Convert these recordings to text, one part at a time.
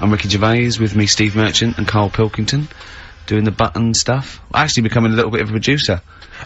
I'm Ricky Gervais, with me Steve Merchant and Karl Pilkington, doing the button stuff. Actually becoming a little bit of a producer.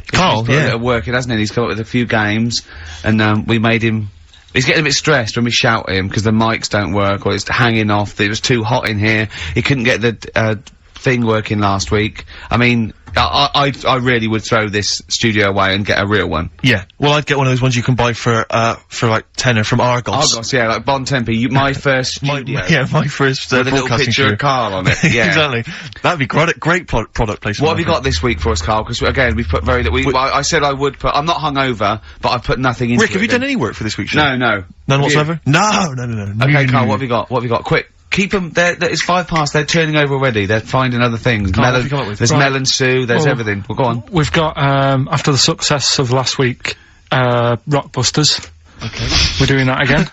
Karl, he's put a bit of work in, hasn't he? He's come up with a few games, and we made him. He's getting a bit stressed when we shout at him because the mics don't work or it's hanging off. It was too hot in here. He couldn't get the thing working last week. I mean, I really would throw this studio away and get a real one. Yeah. Well, I'd get one of those ones you can buy for like tenner from Argos. Argos, yeah, like Bon Tempe. My first studio. my first with a little picture of Karl on it. Yeah, exactly. That'd be great product placement. What have you got this week for us, Karl? Because again, we've put very well, I said I would put. I'm not hungover, but I've put nothing into it. Rick, have you done any work for this week's show? No. None whatsoever? No. Okay, Karl, what have you got? What have you got? Quick. Keep them, it's 5 past, they're turning over already, they're finding other things. Karl, what have you come up with? There's melon stew, there's everything. Well, go on. We've got, after the success of last week, Rockbusters. Okay. We're doing that again.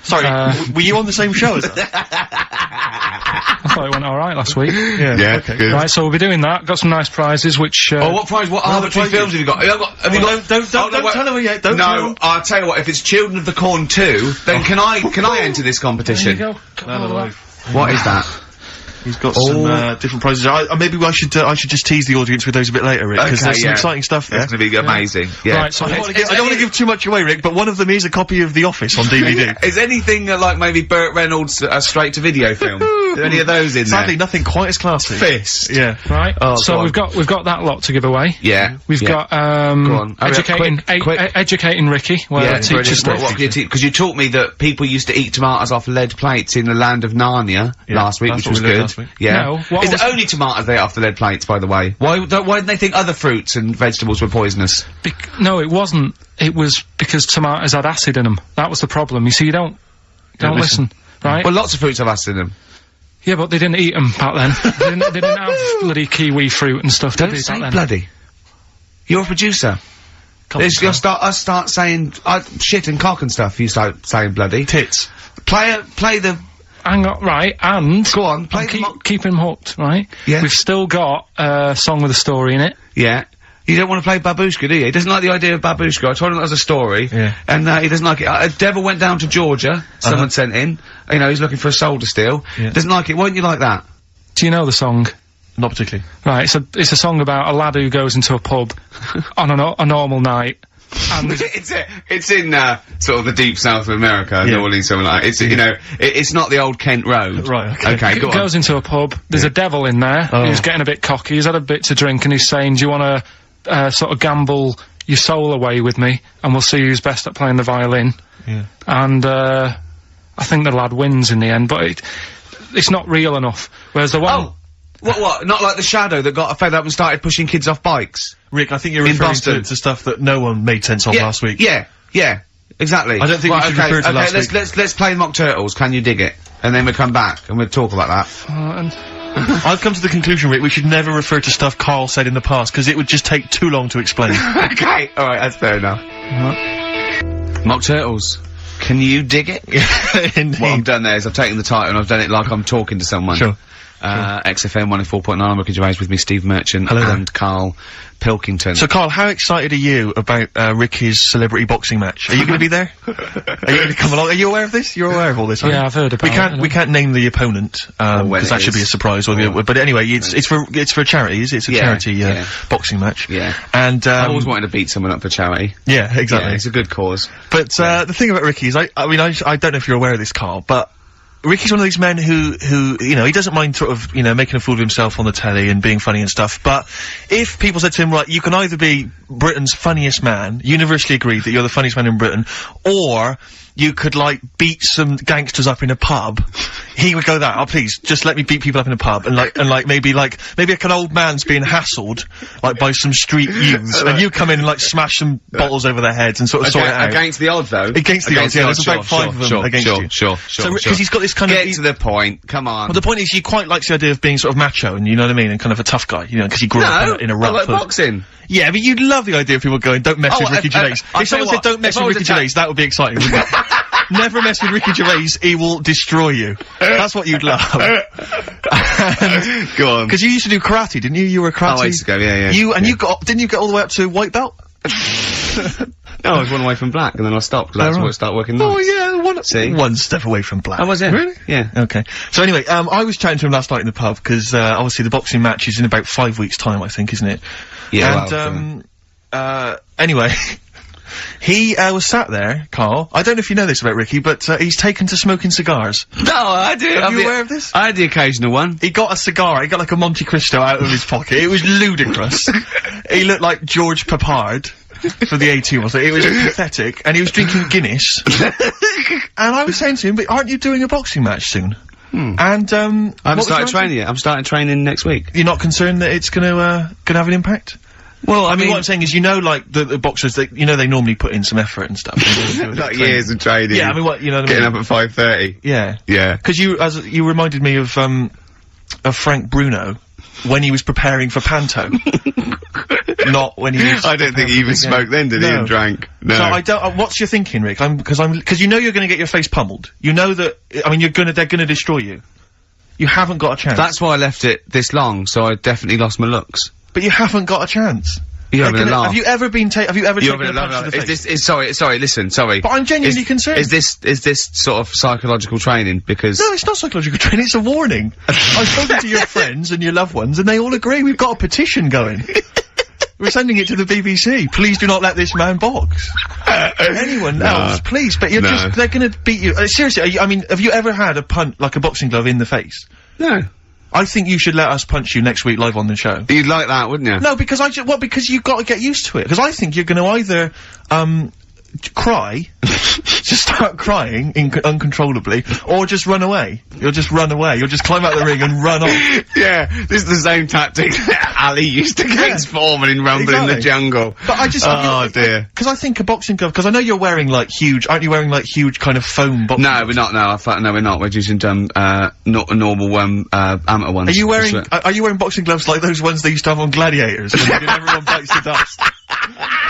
Sorry, were you on the same show as us? I thought it went alright last week. Yeah, okay. Good. Right, so we'll be doing that, got some nice prizes, which, what prize, what arbitrary films have you got? Have you got? Don't tell him yet, don't tell him. I'll tell you what, if it's Children of the Corn 2, then can I enter this competition? There you go. No. What is that? He's got some different prizes. Maybe I should just tease the audience with those a bit later, Rick, because there's some exciting stuff there. It's gonna be amazing. Yeah. Right, so I don't want to give too much away, Rick, but one of them is a copy of The Office on DVD. Is anything like maybe Burt Reynolds' straight-to-video film? Are there any of those in there? Sadly, nothing quite as classy. Fist. Yeah. Right. So we've got that lot to give away. Yeah. We've got Go on. educating Ricky. Well, teacher stuff. Because you taught me that people used to eat tomatoes off lead plates in the land of Narnia last week, which was good. Yeah. No, is it only tomatoes they ate off the lead plates, by the way? Why didn't they think other fruits and vegetables were poisonous? No, it wasn't. It was because tomatoes had acid in them. That was the problem. You see, you don't listen, right? Well, lots of fruits have acid in them. Yeah, but they didn't eat them back then. they didn't have bloody kiwi fruit and stuff. Don't say bloody. You're a producer. You'll start saying shit and cock and stuff. You start saying bloody. Tits. Play the. Hang on, right, and go on. Keep him hooked, right? Yeah. We've still got a song with a story in it. Yeah. You don't want to play Babushka, do you? He doesn't like the idea of Babushka. I told him that was a story. Yeah. And, he doesn't like it. Devil went down to Georgia. Someone sent in. You know, he's looking for a soul to steal. Yeah. Doesn't like it. Why don't you like that? Do you know the song? Not particularly. Right, it's a song about a lad who goes into a pub on a normal night. And it's in, sort of the deep south of America, New Orleans, something like that. It's, you know, it's not the old Kent Road. Right, okay. Go on. Goes into a pub. There's a devil in there. He's getting a bit cocky. He's had a bit to drink and he's saying, do you want to, sort of gamble your soul away with me and we'll see who's best at playing the violin. Yeah. And, I think the lad wins in the end, but it's not real enough. Whereas the one... Oh! What? Not like the Shadow that got fed up and started pushing kids off bikes? Rick, I think you're referring to stuff that no one made sense of last week. Yeah, exactly. I don't think we should refer to last week. Let's play Mock Turtles, Can You Dig It? And then we'll come back and we'll talk about that. I've come to the conclusion, Rick, we should never refer to stuff Karl said in the past, because it would just take too long to explain. Okay, alright, that's fair enough. Mock Turtles. Can you dig it? Indeed. What I've done there is I've taken the title and I've done it like I'm talking to someone. Sure. XFM 104.9, I'm Ricky Gervais, with me Steve Merchant. Hello and there. Karl Pilkington. So, Karl, how excited are you about, Ricky's celebrity boxing match? Are you gonna be there? Are you gonna come along? Are you aware of this? You're aware of all this, aren't you? Yeah, I've heard about it. We can't name the opponent, because that should be a surprise, but anyway, it's for charities, it's a charity, boxing match. Yeah. And, I've always wanted to beat someone up for charity. Yeah, exactly. Yeah, it's a good cause. But, the thing about Ricky is, I don't know if you're aware of this, Karl, but Ricky's one of these men who, you know, he doesn't mind sort of, you know, making a fool of himself on the telly and being funny and stuff, but if people said to him, right, you can either be Britain's funniest man, universally agreed that you're the funniest man in Britain, or you could, like, beat some gangsters up in a pub, he would go that, oh, please, just let me beat people up in a pub, and maybe like an old man's being hassled, like, by some street youths, and you come in and, like, smash some bottles over their heads and sort of sort it out. Against the odds, though? Against the odds, yeah, there's about 5 of them against you. Sure. So, because he's got this kind of... Get to the point, come on. Well, the point is, he quite likes the idea of being sort of macho, and you know what I mean, and kind of a tough guy, you know, because he grew up in a rough... like boxing. Yeah, but you'd love the idea of people going, don't mess with Ricky Gervais. If someone said, don't mess with Ricky Gervais, that would be exciting, wouldn't it? Never mess with Ricky Gervais, he will destroy you. That's what you'd love. Go on. Because you used to do karate, didn't you? You were a karate. Oh, I used to go, yeah. Didn't you get all the way up to white belt? No, I was one away from black, and then I stopped, because that's where it started working nights. Oh, yeah, See? one step away from black. Oh, was it? Really? Yeah. Okay. So anyway, I was chatting to him last night in the pub, because, obviously the boxing match is in about 5 weeks' time, I think, isn't it? Yeah, And, anyway, he, was sat there, Carl. I don't know if you know this about Ricky, but, he's taken to smoking cigars. No, I do. Are you aware of this? I had the occasional one. He got a cigar, he got like a Monte Cristo out of his pocket. It was ludicrous. He looked like George Papard for the A2, wasn't it? It was pathetic, and he was drinking Guinness. And I was saying to him, but aren't you doing a boxing match soon? And, I haven't started training yet. I'm starting training next week. You're not concerned that it's gonna have an impact? Well, I mean, what I'm saying is, you know, like, the boxers, they normally put in some effort and stuff. Like years of training. Yeah, I mean, what, you know what I mean? Getting up at 5:30. Yeah. Yeah. Because you reminded me of Frank Bruno when he was preparing for Panto. Not when he was... I don't think he even smoked then, did he, and drank? No. So I don't, what's your thinking, Rick? Because you know you're gonna get your face pummeled. You know that, I mean, they're gonna destroy you. You haven't got a chance. That's why I left it this long, so I definitely lost my looks. But you haven't got a chance. You're having a laugh. Have you ever taken a punch to the face? Sorry, listen, sorry. But I'm genuinely concerned. Is this sort of psychological training? Because... No, it's not psychological training, it's a warning. I've spoken to your friends and your loved ones, and they all agree we've got a petition going. We're sending it to the BBC. Please do not let this man box. Anyone else, please. But they're gonna beat you. Seriously, I mean, have you ever had a punch, like a boxing glove, in the face? No. I think you should let us punch you next week live on the show. You'd like that, wouldn't you? No, because because you've got to get used to it. Because I think you're gonna either, cry, just start crying uncontrollably, or just run away. You'll just run away. You'll just climb out the ring and run off. Yeah, this is the same tactic that Ali used against Foreman in Rumble in the Jungle. But I just... Oh, dear. Because I think a boxing glove... Because I know you're wearing, like, huge... Aren't you wearing, like, huge kind of foam boxing gloves? We're not, no, we're not. We're using, not normal, amateur ones. Are you wearing boxing gloves like those ones they used to have on gladiators? When everyone bites the dust.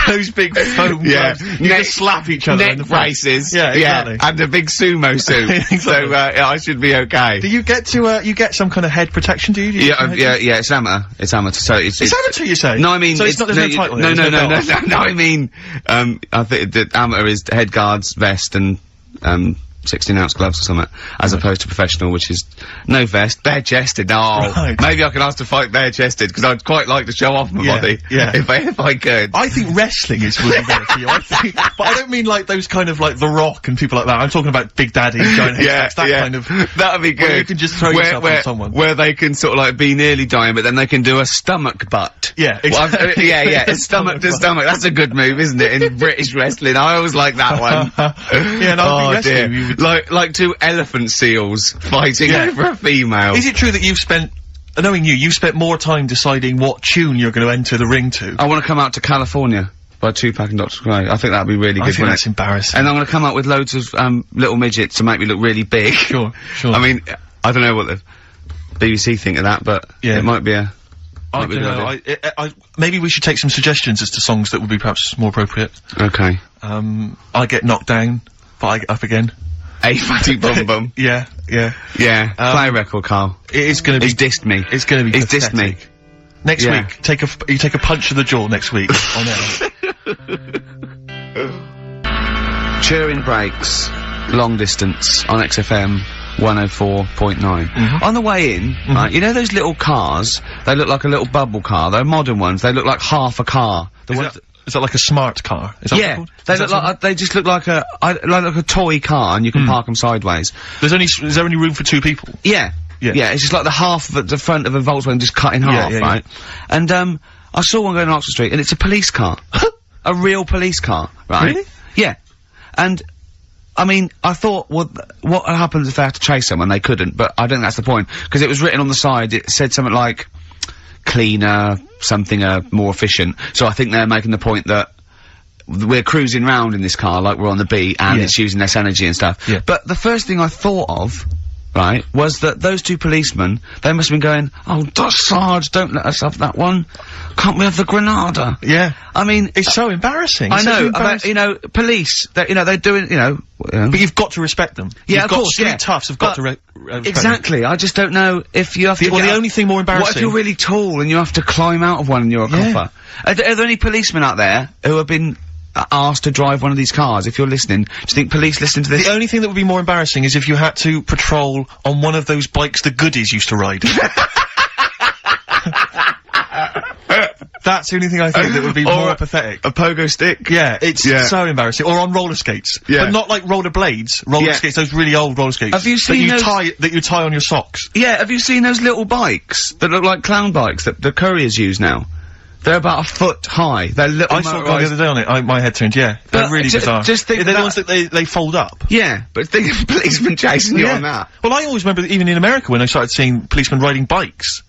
Those big foam gloves. You just slap each other in the face. Braces. Yeah, exactly. Yeah, and a big sumo suit. Exactly. So, I should be okay. Do you get you get some kind of head protection, do you? Yeah, it's amateur. It's amateur, so it's amateur, you say? No, I mean... So there's no title No, I mean, I think the amateur is head guards, vest, and, 16-ounce gloves or something, as opposed to professional, which is no vest, bare-chested. Maybe I can ask to fight bare-chested, because I'd quite like to show off my body. Yeah. If I could. I think wrestling is really better for you. But I don't mean like those kind of like The Rock and people like that. I'm talking about Big Daddy, Giant Head, kind of. That'd be good. Where you can just throw yourself on someone. Where they can sort of like be nearly dying, but then they can do a stomach butt. Yeah, exactly. Yeah, stomach to stomach. That's a good move, isn't it, in British wrestling? I always like that one. Yeah, no, I think wrestling, like two elephant seals fighting over a female. Is it true that you've spent, knowing you've spent more time deciding what tune you're going to enter the ring to? I want to come out to California by Tupac and Dr. Dre. I think that'd be really good. I think that's embarrassing. And I'm going to come out with loads of little midgets to make me look really big. Sure. I mean, I don't know what the BBC think of that, but it might be a... I don't know. Maybe we should take some suggestions as to songs that would be perhaps more appropriate. Okay. I get knocked down, but I get up again. A fatty bum bum. Yeah. Play a record, Carl. It is gonna be... He's dissed me. It's gonna be He's dissed me. Next week, you take a punch to the jaw next week, on air. Turing Breaks, long distance, on XFM 104.9. On the way in, right, you know those little cars? They look like a little bubble car. They're modern ones. They look like half a car. Is that like a smart car? Is that what it's called? They look like, they just look like a toy car, and you can park them sideways. Is there only room for two people? Yeah, it's just like the half of the front of a Volkswagen just cut in half, right? And, I saw one going on Oxford Street, and it's a police car. A real police car, right? Really? Yeah. And, I mean, I thought, what happens if they have to chase someone? They couldn't, but I don't think that's the point. Because it was written on the side, it said something like, cleaner, something, more efficient. So I think they're making the point that we're cruising round in this car like we're on the beat, and it's using less energy and stuff. Yeah. But the first thing I thought of, right, was that those two policemen, they must have been going, oh, Sarge, don't let us have that one. Can't we have the Granada? Yeah. I mean, it's so embarrassing. I know, but, police, they're doing, But you've got to respect them. Yeah, of course, street toughs have got to respect exactly. I just don't know if you have to the only thing more embarrassing... What if you're really tall and you have to climb out of one and you're a copper? Are there any policemen out there who have been asked to drive one of these cars? If you're listening, do you think police listen to this? The only thing that would be more embarrassing is if you had to patrol on one of those bikes the goodies used to ride. That's the only thing I think that would be more pathetic. A pogo stick? Yeah, it's so embarrassing. Or on roller skates. Yeah. But not like roller blades. Roller skates, those really old roller skates. Have you seen that you tie on your socks. Yeah, have you seen those little bikes that look like clown bikes that the couriers use now? They're about a foot high. They're little I saw a guy the other day on it. My head turned, yeah. They're really bizarre. Just think they're the ones that they fold up. Yeah, but think of policemen chasing you on that. Well, I always remember that even in America when I started seeing policemen riding bikes.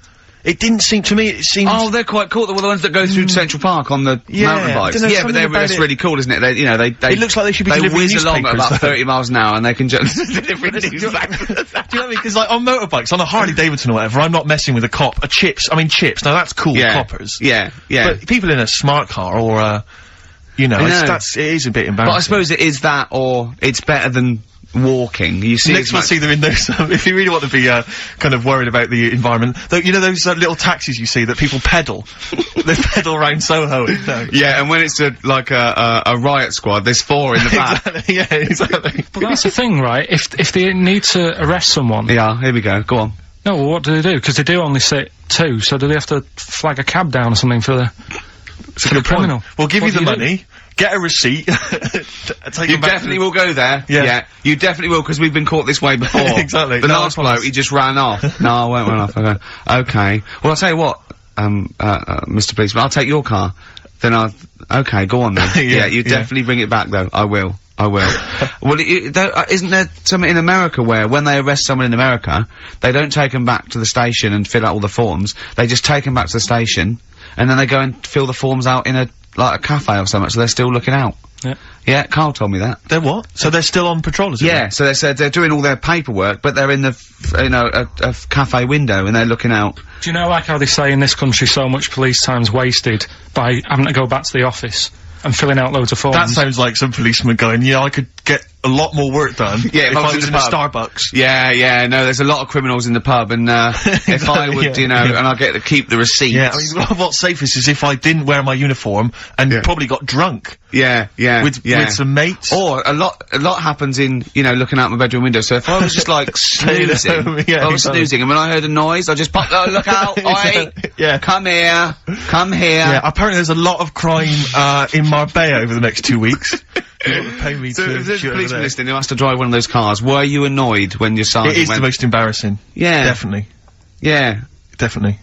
It didn't seem to me. It seemed. Oh, they're quite cool. They're the ones that go through Central Park on the mountain bikes. Yeah, but that's really cool, isn't it? They, you know, they. It looks like they should be delivering whiz along at newspapers, about 30 miles an hour, and they can just deliver news. Do you know what I mean? Because like on motorbikes, on a Harley Davidson or whatever, I'm not messing with a cop. Chips. Now that's cool. Coppers. Yeah. But people in a smart car or you know, it is a bit embarrassing. But I suppose it is that, or it's better than walking. You see, next we'll see them in those. If you really want to be kind of worried about the environment, though, you know those little taxis you see that people pedal. They pedal around Soho. Yeah, and when it's like a riot squad, there's 4 in the back. Exactly, yeah, exactly. But that's the thing, right? If they need to arrest someone. Yeah, here we go. Go on. No, well, what do they do? Because they do only sit 2, so do they have to flag a cab down or something for the criminal? We'll give you the money. Get a receipt. Take You definitely will go there. Yeah. You definitely will, because we've been caught this way before. Exactly. The last bloke, he just ran off. No, I won't run off. Okay. Well, I'll tell you what, Mr. Policeman, I'll take your car. Then okay, go on then. You definitely bring it back though. I will. Well, isn't there something in America where when they arrest someone in America, they don't take them back to the station and fill out all the forms, they just take them back to the station, and then they go and fill the forms out in a cafe or something, so they're still looking out. Yeah, Carl told me that. They're what? So they're still on patrol, is it? Yeah, so they said they're doing all their paperwork, but they're in the, a cafe window and they're looking out. Do you know, like how they say in this country so much police time's wasted by having to go back to the office and filling out loads of forms? That sounds like some policeman going, yeah, I could get a lot more work done if I was in a Starbucks. Yeah, no, there's a lot of criminals in the pub, and if I would, and I get to keep the receipts. Yeah, I mean, what's safest is if I didn't wear my uniform and probably got drunk. Yeah. With some mates. Or a lot happens in, looking out my bedroom window, so if I was just like snoozing, snoozing, and when I heard a noise, I just popped, look out, oi, come here. Yeah, apparently there's a lot of crime, in Marbella over the next 2 weeks. Pay me so if there's a policeman listening who has to drive one of those cars, were you annoyed when your sergeant It is the most embarrassing. Yeah. Definitely. Yeah. Definitely.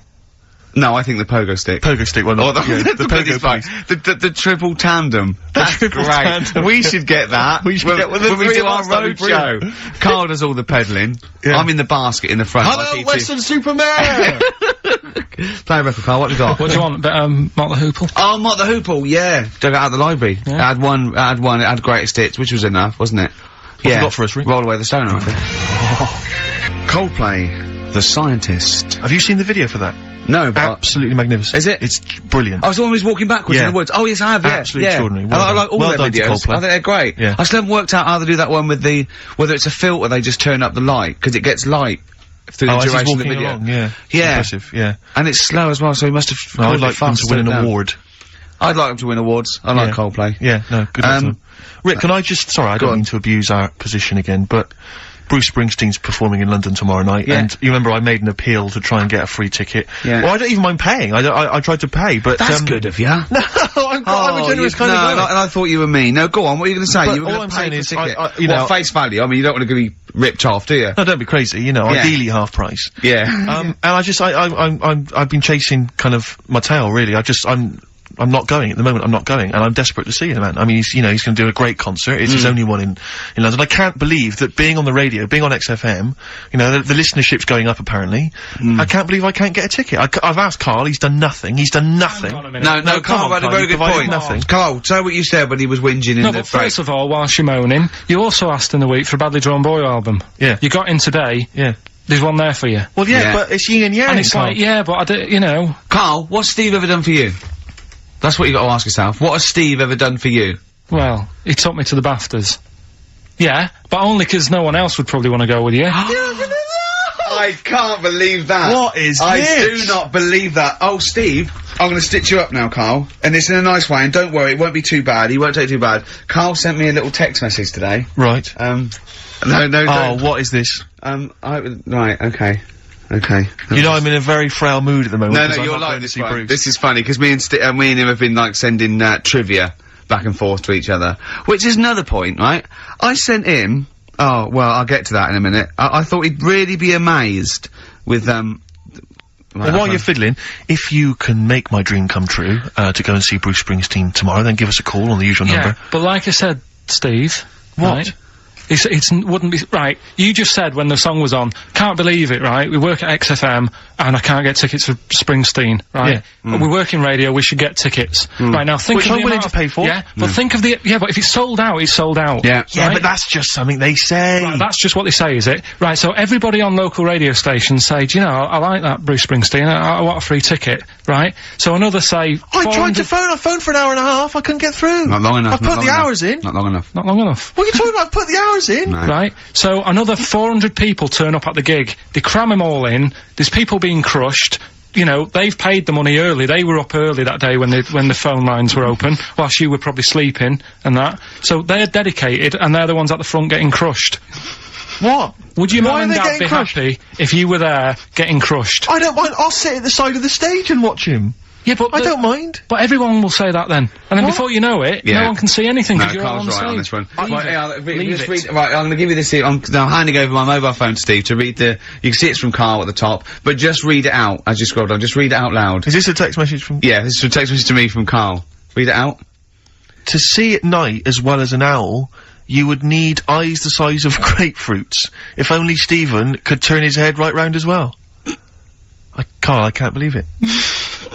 No, I think the pogo stick. Pogo stick one. Or the pogo bike. The triple tandem. That's great. Tandem. We should get that. We should get when we do our road show. Carl does all the pedalling. Yeah. I'm in the basket in the front. Hello, Western Superman! Play a record, Carl. What have you got? What do you want? Mott the Hoople? Oh, Mott the Hoople, yeah. Dug it out of the library. Yeah. It had one, it had greatest hits, which was enough, wasn't it? What have you got for us, Rick? Roll Away the Stoner, I think. Coldplay, The Scientist. Have you seen the video for that? No, but absolutely magnificent. Is it? It's brilliant. I was always walking backwards in the woods. Oh yes, I have. Yeah, absolutely extraordinary. I like all their videos. I think they're great. Yeah. I still haven't worked out how to do that one with whether it's a filter they just turn up the light because it gets light through the duration of the video. Along, yeah. Impressive. Yeah. And it's slow as well, so he must have. I'd like them to win an award. I'd like them to win awards. I like Coldplay. Yeah. No. Good luck to them. Rick, can I just? Sorry, I don't mean to abuse our position again, but. Bruce Springsteen's performing in London tomorrow night, and you remember I made an appeal to try and get a free ticket. Yeah. Well, I don't even mind paying. I tried to pay, but that's good of you. No, I'm a generous kind of guy. And I thought you were me. No, go on. What are you going to say? But you were all I'm saying is, face value. I mean, you don't want to be ripped off, do you? No, don't be crazy. Ideally half price. Yeah. And I've been chasing kind of my tail really. I'm not going at the moment. I'm not going, and I'm desperate to see him, man. I mean, he's going to do a great concert. It's his only one in London. I can't believe that being on the radio, being on XFM, the listenership's going up apparently. I can't believe I can't get a ticket. I've asked Carl. He's done nothing. No, Carl had a very good point. Nothing. Carl, say what you said when he was whinging in the break. First of all, whilst you're moaning, you also asked in the week for a Badly Drawn Boy album. Yeah. You got in today. Yeah. There's one there for you. Well, yeah. But it's yin and yang. And it's like, but I don't, Carl, what's Steve ever done for you? That's what you got to ask yourself. What has Steve ever done for you? Well, he took me to the BAFTAs. Yeah, but only 'cause no one else would probably want to go with you. Oh, I can't believe that. What is I this? do not believe that. Oh, Steve, I'm gonna stitch you up now, Carl. And it's in a nice way, and don't worry, it won't be too bad. He won't take it too bad. Carl sent me a little text message today. Right. No, Oh, what is this? Right, okay. Okay. You know I'm in a very frail mood at the moment. No, 'cause I'm you're not like going to this see one. Bruce. This is funny, because me and him have been, like, sending, trivia back and forth to each other. Which is another point, right? I sent him... Oh, well, I'll get to that in a minute. I thought he'd really be amazed with, Well, while you're fiddling, if you can make my dream come true, to go and see Bruce Springsteen tomorrow, then give us a call on the usual number. But like I said, Steve... What? Right, wouldn't be... Right, you just said when the song was on, can't believe it, right? We work at XFM, and I can't get tickets for Springsteen, right? Yeah. We work in radio, we should get tickets. Right, now think Which of the I'm willing amount to pay for. Yeah, but think of the... Yeah, but if it's sold out, it's sold out. Yeah. Yeah, right? but that's just something they say. Right, that's just what they say, is it? Right, so everybody on local radio stations say, do you know, I like that Bruce Springsteen, I want a free ticket, right? So another say... I tried 400 to phone, I phoned for an hour and a half, I couldn't get through. Not long enough. I've put the hours in. Not long enough. Not long enough. What are you talking about? I put the hours in. No. Right, so another 400 people turn up at the gig, they cram them all in, there's people being crushed, you know, they've paid the money early, they were up early that day when the phone lines were open, whilst you were probably sleeping, and that, so they're dedicated, and they're the ones at the front getting crushed. What? Would your Why mum are and they dad getting be crushed? happy if you were there getting crushed? I don't mind, I'll sit at the side of the stage and watch him. Yeah, but I don't mind. But everyone will say that then, and then What? before you know it, Yeah. no one can see anything No, because you're all Carl's on right stage. on this one. Leave Right, it. yeah, Leave it. right, I'm gonna give you this here. I'm now handing over my mobile phone to Steve to read the... You can see it's from Carl at the top, but just read it out as you scroll down. Just read it out loud. Is this a text message from... Yeah, this is a text message to me from Carl. Read it out. To see at night as well as an owl, you would need eyes the size of grapefruits. If only Stephen could turn his head right round as well. Carl, I can't believe it.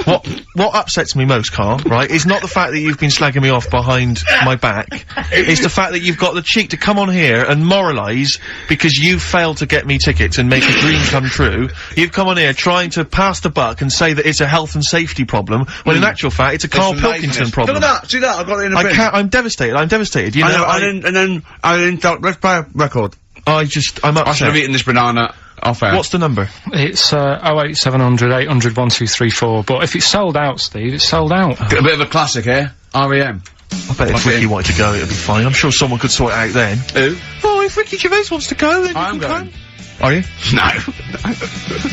What upsets me most, Carl, right, is not the fact that you've been slagging me off behind my back. It's the fact that you've got the cheek to come on here and moralise because you failed to get me tickets and make a dream come true. You've come on here trying to pass the buck and say that it's a health and safety problem, when in actual fact it's a Karl Pilkington problem. Look at that, see that, I've got it in a bin. I'm devastated, you know, I didn't thought, let's play a record. I'm I should upset. have eaten this banana off air. What's the number? It's 08700 800 1234. But if it's sold out, Steve, it's sold out. A bit of a classic here. R.E.M. I bet if Ricky wanted to go, it'd be fine. I'm sure someone could sort it out then. Who? Oh, if Ricky Gervais wants to go, then I'm you can going. come. Are you? No.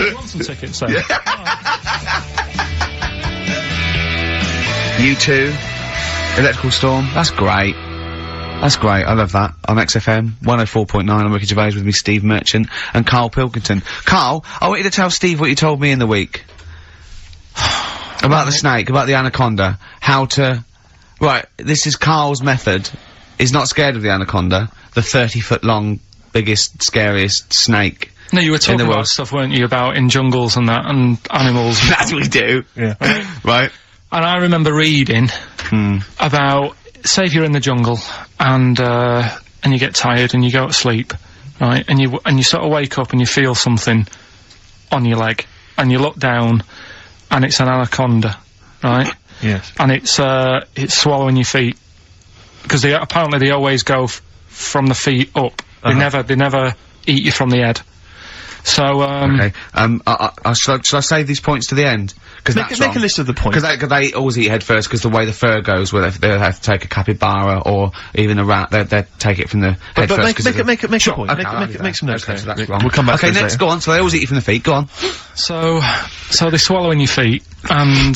You want some tickets, then? U2. Electrical Storm. That's great. That's great. I love that. On XFM 104.9. I'm Ricky Gervais with me, Steve Merchant and Karl Pilkington. Karl, I want you to tell Steve what you told me in the week about the snake, about the anaconda. How to. Right. This is Karl's method. He's not scared of the anaconda. The 30-foot long, biggest, scariest snake. No, you were talking the about world. stuff, weren't you, about in jungles and that, and animals. That's what we do. Yeah. Right. And I remember reading about, say if you're in the jungle, and you get tired and you go to sleep, right, and you sort of wake up and you feel something on your leg, and you look down, and it's an anaconda, right? Yes. And it's swallowing your feet, because apparently they always go from the feet up. They never eat you from the head. So, Okay. Shall I save these points to the end? Cause Make a list of the points. Because they always eat head first, because the way the fur goes, where they have to take a capybara or even a rat, they take it from the head But first. make a point. Okay, Make some notes. Okay, so there. that's wrong. We'll come back to Okay, this next, later. go on. So they always eat you from the feet. Go on. So they swallow in your feet, and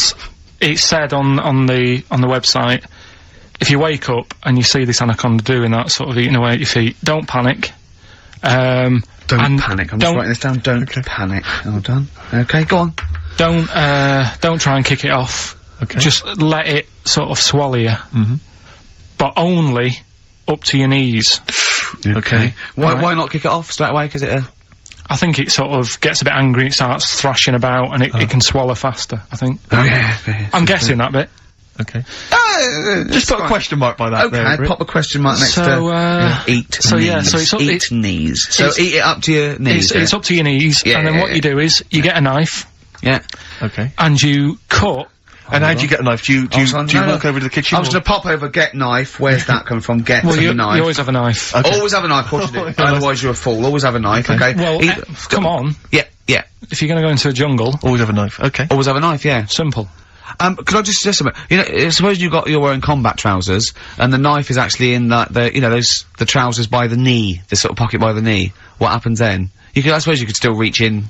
it's said on the website, if you wake up and you see this anaconda doing that, sort of eating away at your feet, don't panic. Don't panic. I'm just writing this down. Don't panic. Hold on. Okay, go on. Don't try and kick it off. Okay. Just let it sort of swallow you. But only up to your knees. Okay. Why Right. why not kick it off straight away? Because it. I think it sort of gets a bit angry, it starts thrashing about, and it can swallow faster, I think. Oh yeah. I'm guessing that bit. Okay. Just put a question mark by that. Okay, there, Rick. pop a question mark next So, to eat so knees. yeah, so it's up- eat knees. So it's- eat it up to your knees. It's up to your knees, Yeah, and then yeah, what you do is, you get a knife, yeah. Okay. and you cut And how do you get a knife? Do you walk over to the kitchen? I'm just gonna pop over, get knife. Where's that coming from? Get Well, you knife. You always have a knife. Okay. Always have a knife, of course you do. Otherwise you're a fool. Always have a knife, okay? Well, come on. Yeah. If you're gonna go into a jungle, Always have a knife. Okay. Always have a knife, yeah. simple. Could I just suggest something? You know, suppose you're wearing combat trousers, and the knife is actually in the trousers by the knee, the sort of pocket by the knee. What happens then? I suppose you could still reach into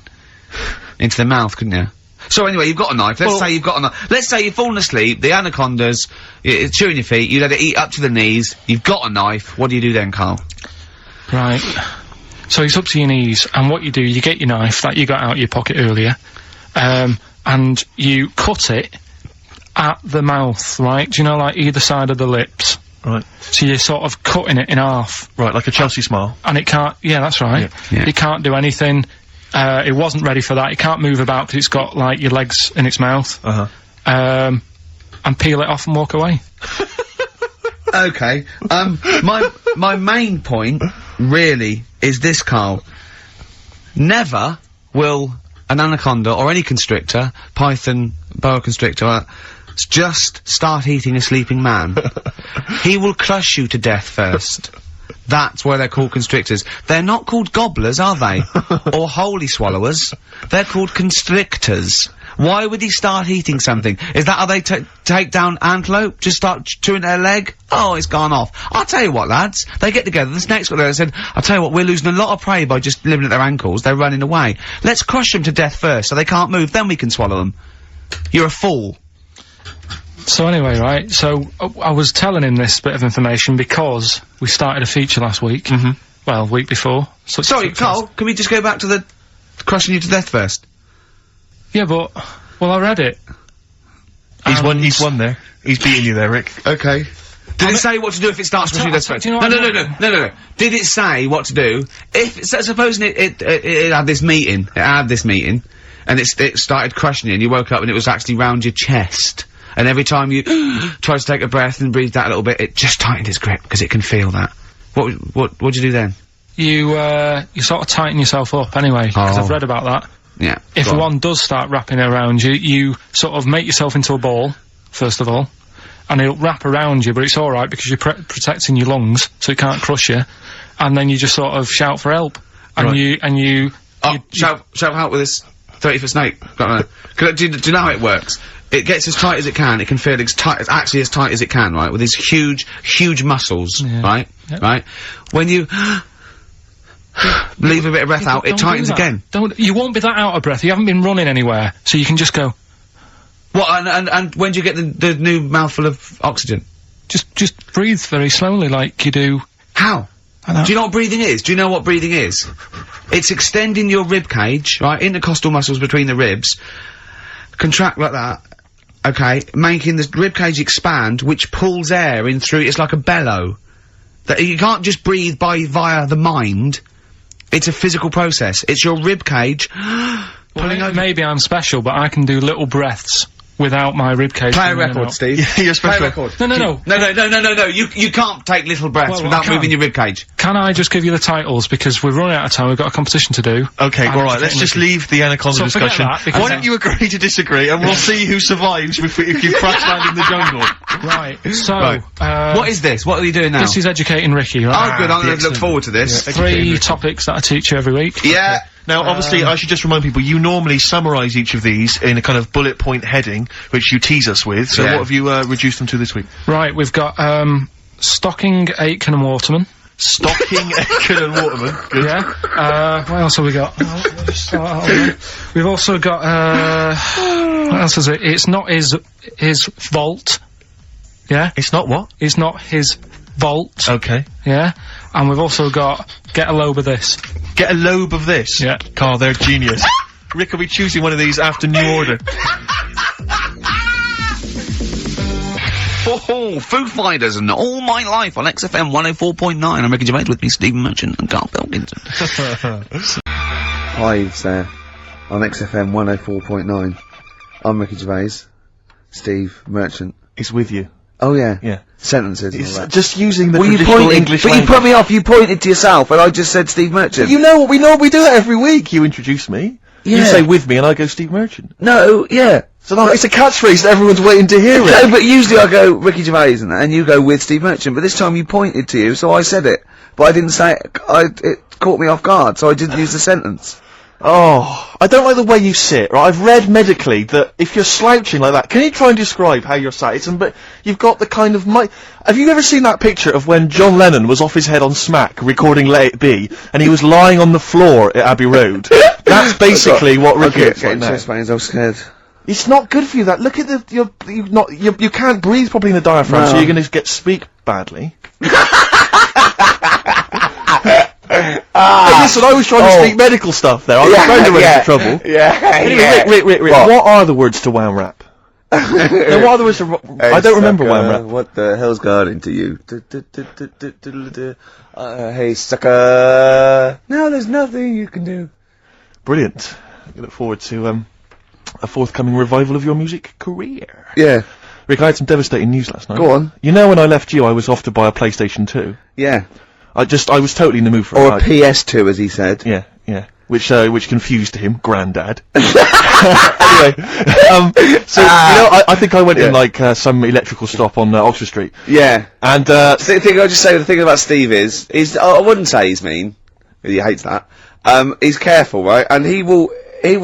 the mouth, couldn't you? So anyway, you've got a knife. Let's say you've got a knife. Let's say you've fallen asleep, the anaconda's chewing your feet, you let it eat up to the knees, you've got a knife. What do you do then, Carl? Right. So it's up to your knees, and what you do, you get your knife that you got out of your pocket earlier, and you cut it at the mouth, right? Do you know, like, either side of the lips? Right. So you're sort of cutting it in half. Right, like a Chelsea smile. And it can't, yeah, that's right. Yeah. It can't do anything. It wasn't ready for that. It can't move about because it's got, like, your legs in its mouth. Uh-huh. And peel it off and walk away. Okay. My main point, really, is this, Carl. Never will an anaconda or any constrictor, python, boa constrictor, just start eating a sleeping man. He will crush you to death first. That's why they're called constrictors. They're not called gobblers, are they? Or holy swallowers. They're called constrictors. Why would he start eating something? Is that how they take down antelope? Just start chewing their leg? Oh, it's gone off. I'll tell you what, lads. They get together, the snakes got there and said, I'll tell you what, we're losing a lot of prey by just living at their ankles. They're running away. Let's crush them to death first so they can't move, then we can swallow them. You're a fool. So anyway, right, so I was telling him this bit of information because we started a feature last week. Mm-hmm. Well, week before. Sorry, Carl, can we just go back to the crushing you to death first? Yeah, but, well, I read it. He's won there. He's beating you there, Rick. Okay. Did it say what to do if it starts crushing you to death first? do you know what No. Did it say what to do? Supposing it had this meeting, and it started crushing you, and you woke up and it was actually round your chest. And every time you tried to take a breath and breathed out a little bit, it just tightened its grip, because it can feel that. What'd you do then? You sort of tighten yourself up anyway, because I've read about that. Yeah. If one does start wrapping around you, you sort of make yourself into a ball, first of all, and it'll wrap around you, but it's alright because you're protecting your lungs, so it can't crush you, and then you just sort of shout for help. And right. Shout help with this 30-foot snake. Do you know how it works? It gets as tight as it can. It can feel actually as tight as it can, right? With these huge muscles, right? Yep. Right? When you leave a bit of breath out, it tightens again. You won't be that out of breath. You haven't been running anywhere, so you can just go. What? And when do you get the new mouthful of oxygen? Just breathe very slowly, like you do. How? Do you know what breathing is? Do you know what breathing is? It's extending your rib cage, right? Intercostal muscles between the ribs. Contract like that. Okay, making the rib cage expand, which pulls air in through. It's like a bellow. That you can't just breathe via the mind. It's a physical process. It's your rib cage pulling over. Maybe I'm special, but I can do little breaths without my rib cage. Play a record, Steve. Yeah, you're special. Play a record. No. You can't take little breaths without moving your rib cage. Can I just give you the titles, because we're running out of time, we've got a competition to do. Okay, alright, let's just leave the anaconda discussion. Why don't you agree to disagree, and we'll see who survives if you crash land in the jungle. Right, so, what is this? What are you doing now? This is Educating Ricky, right? Oh, good, I'm gonna look forward to this. Yeah, 3 topics that I teach you every week. Yeah. Now, obviously, I should just remind people, you normally summarise each of these in a kind of bullet point heading, which you tease us with, so what have you, reduced them to this week? Right, we've got, Stocking, Aitken and Waterman. Stocking, Aitken and Waterman. Good. Yeah. What else have we got? We've also got, what else is it? It's not his vault. Yeah? It's not what? It's not his vault. Okay. Yeah? And we've also got, Get a Lobe of This. Get a lobe of this? Yeah. Carl, they're genius. Rick will be choosing one of these after New Order. Oh, Foo Fighters and All My Life on XFM 104.9. I'm Ricky Gervais, with me, Stephen Merchant and Karl Pilkington. Hives there on XFM 104.9. I'm Ricky Gervais. Steve Merchant. It's with you. Oh yeah. Yeah. Sentences and all that. Just using the traditional English language. you put me off, you pointed to yourself, and I just said Steve Merchant. We know we do it every week. You introduce me. You say with me and I go Steve Merchant. No, yeah. So no, it's a catchphrase that everyone's waiting to hear it. No, but usually I go Ricky Gervais and you go with Steve Merchant, but this time you pointed to you, so I said it. But I didn't say it, it caught me off guard, so I didn't use the sentence. Oh, I don't like the way you sit, right? I've read medically that if you're slouching like that, can you try and describe how you're sat? But you've got the kind of have you ever seen that picture of when John Lennon was off his head on Smack recording Let It Be, and he was lying on the floor at Abbey Road? That's basically what Ricky looks like now. I'm scared. It's not good for you, that. Look at you can't breathe properly in the diaphragm, so you're gonna speak badly. Hey, listen, I was trying to speak medical stuff there. I was trying to run into trouble. Anyway, Rick, what are the words to Wham Rap? Now, what are the words to... I don't remember Wham Rap. What the hell's got into you? Hey, sucker. No, there's nothing you can do. Brilliant. I look forward to a forthcoming revival of your music career. Yeah. Rick, I had some devastating news last night. Go on. You know when I left you, I was off to buy a PlayStation 2? Yeah. I was totally in the mood for Or a PS2, as he said. Yeah. Which confused him, Grandad. Anyway, so, I think I went in, like, some electrical stop on, Oxford Street. Yeah. And, I'll just say, the thing about Steve is, I wouldn't say he's mean. He hates that. He's careful, right? And he will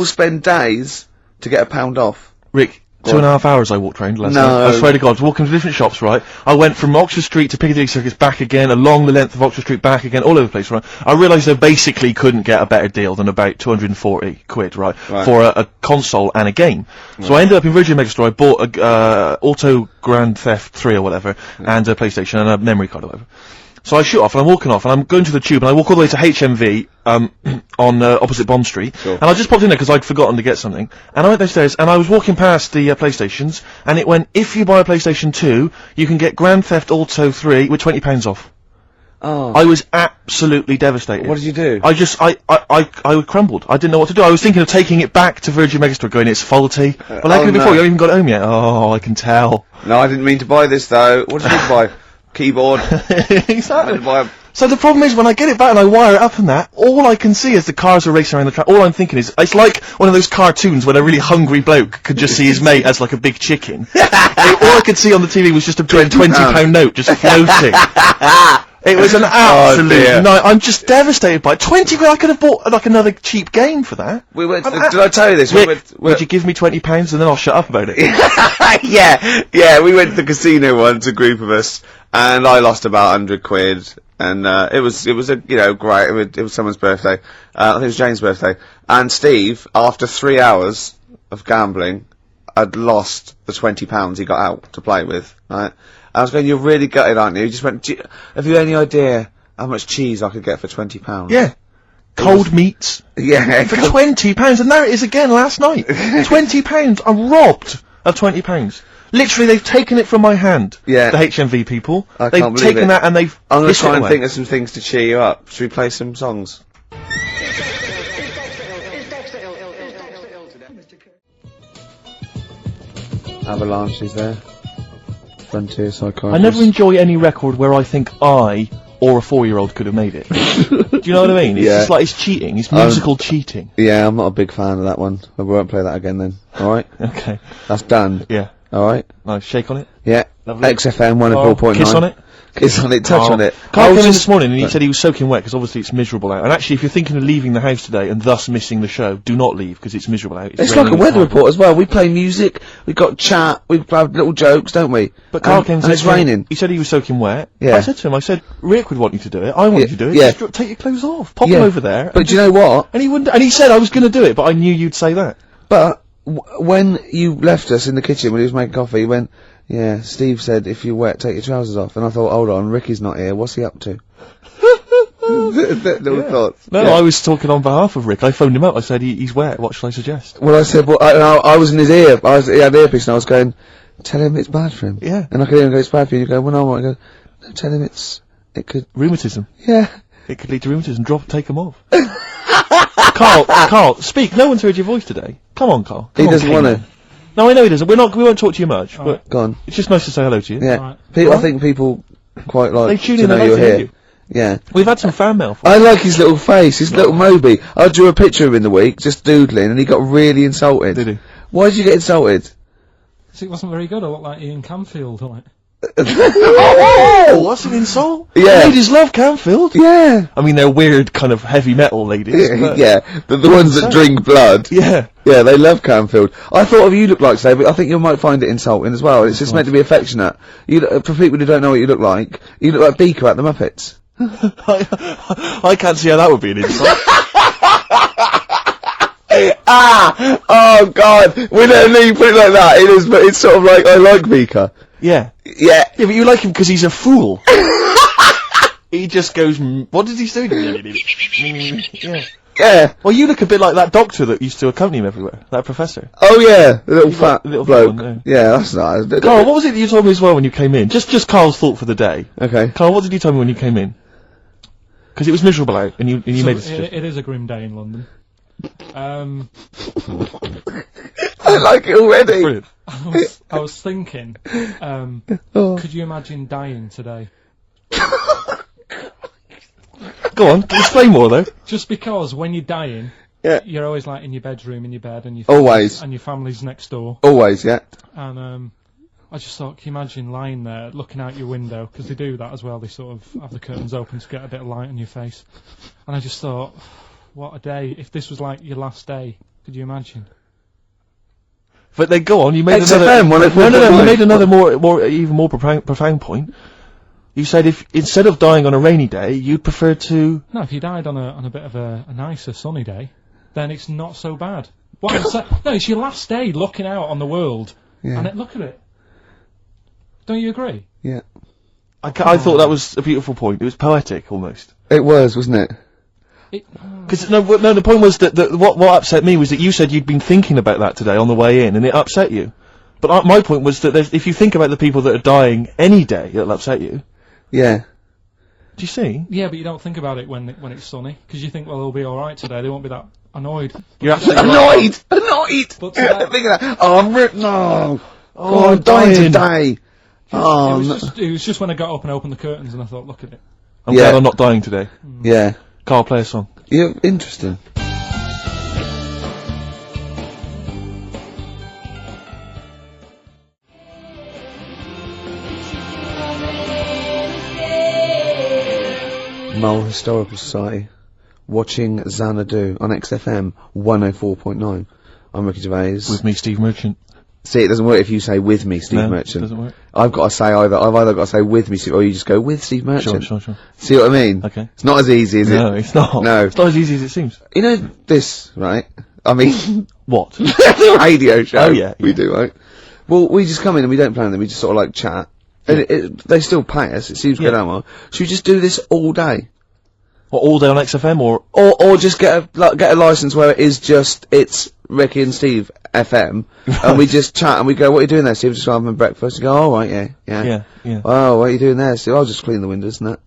spend days to get £1 off. Rick, 2.5 hours I walked around last night. I swear to God, I was walking to different shops, right? I went from Oxford Street to Piccadilly Circus, back again, along the length of Oxford Street, back again, all over the place, right? I realised I basically couldn't get a better deal than about 240 quid, right? For a console and a game. So I ended up in Virgin Megastore, I bought a, Auto Grand Theft 3 or whatever, and a PlayStation and a memory card or whatever. So I shoot off, and I'm walking off, and I'm going to the Tube, and I walk all the way to HMV, on, opposite Bond Street. Sure. And I just popped in there because I'd forgotten to get something. And I went downstairs, and I was walking past the, PlayStations, and it went, if you buy a PlayStation 2, you can get Grand Theft Auto 3 with £20 off. Oh. I was absolutely devastated. What did you do? I crumbled. I didn't know what to do. I was thinking of taking it back to Virgin Megastore, going, it's faulty. Well, how could it be faulty? You haven't even got it home yet. Oh, I can tell. No, I didn't mean to buy this, though. What did you buy? Keyboard. Exactly. So the problem is, when I get it back and I wire it up and that, all I can see is the cars are racing around the track. All I'm thinking is, it's like one of those cartoons when a really hungry bloke could just see his mate as like a big chicken. All I could see on the TV was just a £20 note just floating. It was an absolute night. I'm just devastated by it. 20 quid, I could have bought like another cheap game for that. We went did I tell you this? Would you give me £20 and then I'll shut up about it? yeah, we went to the casino once, a group of us, and I lost about 100 quid, and it was a, great, it was someone's birthday, I think it was Jane's birthday, and Steve, after 3 hours of gambling, had lost the £20 he got out to play with, right? I was going, you're really gutted, aren't you? He just went, have you any idea how much cheese I could get for £20? Yeah. Cold meats. Yeah. For £20, and there it is again last night. £20. I'm robbed of £20. Literally, they've taken it from my hand. Yeah. The HMV people. They've taken that and they've... I'm going to try and think of some things to cheer you up. Should we play some songs? Avalanche is there. Frontier Psychiatrist. I never enjoy any record where I think I or a 4-year-old could have made it. Do you know what I mean? It's just like, it's cheating. It's musical cheating. Yeah, I'm not a big fan of that one. I won't play that again then. Alright? Okay. That's done. Yeah. Alright? Nice. Shake on it. Yeah. Lovely. XFM 104.9. Kiss on it. Kiss on it, touch on it. Carl came in this morning and he said he was soaking wet because obviously it's miserable out. And actually, if you're thinking of leaving the house today and thus missing the show, do not leave because it's miserable out. It's like a weather report as well. We play music, we got chat, we have little jokes, don't we? But Carl came and it's raining. He said he was soaking wet. Yeah. I said to him, Rick would want you to do it. I want you to do it. Yeah. Just take your clothes off. Pop them over there. But do you know what? And he wouldn't. And he said I was going to do it, but I knew you'd say that. But when you left us in the kitchen when he was making coffee, he went, yeah, Steve said if you're wet, take your trousers off. And I thought, hold on, Ricky's not here. What's he up to? Little thoughts. No, I was talking on behalf of Rick. I phoned him up. I said, he's wet. What shall I suggest? Well, I said, I was in his ear. He had earpiece and I was going, tell him it's bad for him. Yeah. And I could hear him go, it's bad for you. And you go, well, no, I go, no, tell him it could... Rheumatism. Yeah. It could lead to rheumatism. Take him off. Carl, speak. No one's heard your voice today. Come on, Carl. He doesn't want to. No, I know he doesn't. We won't talk to you much, but go on. It's just nice to say hello to you. Yeah. I think people quite like they tune to in know you're here. Yeah. We've had some fan mail. I like his little face, his little Moby. I drew a picture of him in the week, just doodling, and he got really insulted. Did he? Why did you get insulted? So it wasn't very good. I looked like Ian Camfield, like. Oh, that's an insult. Yeah. Ladies love Canfield. Yeah. I mean, they're weird kind of heavy metal ladies. but- Yeah, the ones that drink blood. Yeah. Yeah, they love Canfield. I thought of you look like today, but I think you might find it insulting as well. It's just meant to be affectionate. For people who don't know what you look like Beaker at the Muppets. I can't see how that would be an insult. Oh God! We don't need to put it like that. It is, but it's sort of like, I like Beaker. Yeah. Yeah. Yeah, but you like him because he's a fool. He just goes, what does he say? Yeah. Yeah. Well, you look a bit like that doctor that used to accompany him everywhere. That professor. Oh yeah, the little fat little bloke. one, yeah, that's nice. Carl, what was it that you told me as well when you came in? Just Carl's thought for the day. Okay. Carl, what did you tell me when you came in? Because it was miserable out, and you So made a suggestion. it is a grim day in London. I like it already. Brilliant. I was thinking, Oh. could you imagine dying today? Go on, explain more though. Just because when you're dying, Yeah. you're always like in your bedroom, in your bed, and your Always. and your family's next door. Always, yeah. And I just thought, can you imagine lying there, looking out your window, because they do that as well. They sort of have the curtains open to get a bit of light on your face. And I just thought, what a day! If this was like your last day, could you imagine? But then go on, you made XFM, another. You made another even more profound point. You said if instead of dying on a rainy day, you'd prefer to. No, if you died on a bit of a nicer sunny day, then it's not so bad. What I'm saying, no, it's your last day looking out on the world, Yeah. and look at it. Don't you agree? Yeah. I thought that was a beautiful point. It was poetic almost. It was, wasn't it? Because no, the point was that what upset me was that you said you'd been thinking about that today on the way in, and it upset you. But my point was that if you think about the people that are dying any day, it'll upset you. Yeah. Do you see? Yeah, but you don't think about it when it's sunny, because you think, well, they'll be all right today. They won't be that annoyed. You're absolutely right. Annoyed! But Yeah, think of that. Oh, I'm no. Oh, I'm dying dying. today. Oh, It was just when I got up and opened the curtains, and I thought, look at it. I'm Yeah. glad I'm not dying today. yeah. Carl, play a song. Yeah, interesting. Mull Historical Society, watching Xanadu on XFM 104.9. I'm Ricky Gervais. With me, Steve Merchant. See, it doesn't work if you say with me, Steve No, Merchant. it doesn't work. I've got to say I've either got to say with me, Steve, or you just go with Steve Merchant. Sure. See what I mean? Okay. It's not as easy, is No, it? it's not. No. It's not as easy as it seems. You know this, right? I mean, What? the radio show. Oh, yeah, We yeah. do, right? Well, we just come in and we don't plan them, we just sort of like chat. And they still pay us, it seems good, Omar. Should we just do this all day? What, all day on XFM or? Or just get a license where it's Ricky and Steve FM, and we just chat and we go, what are you doing there, Steve? Just having breakfast. You go, oh, right, yeah. Yeah. Oh, what are you doing there, Steve? I'll just clean the windows and that.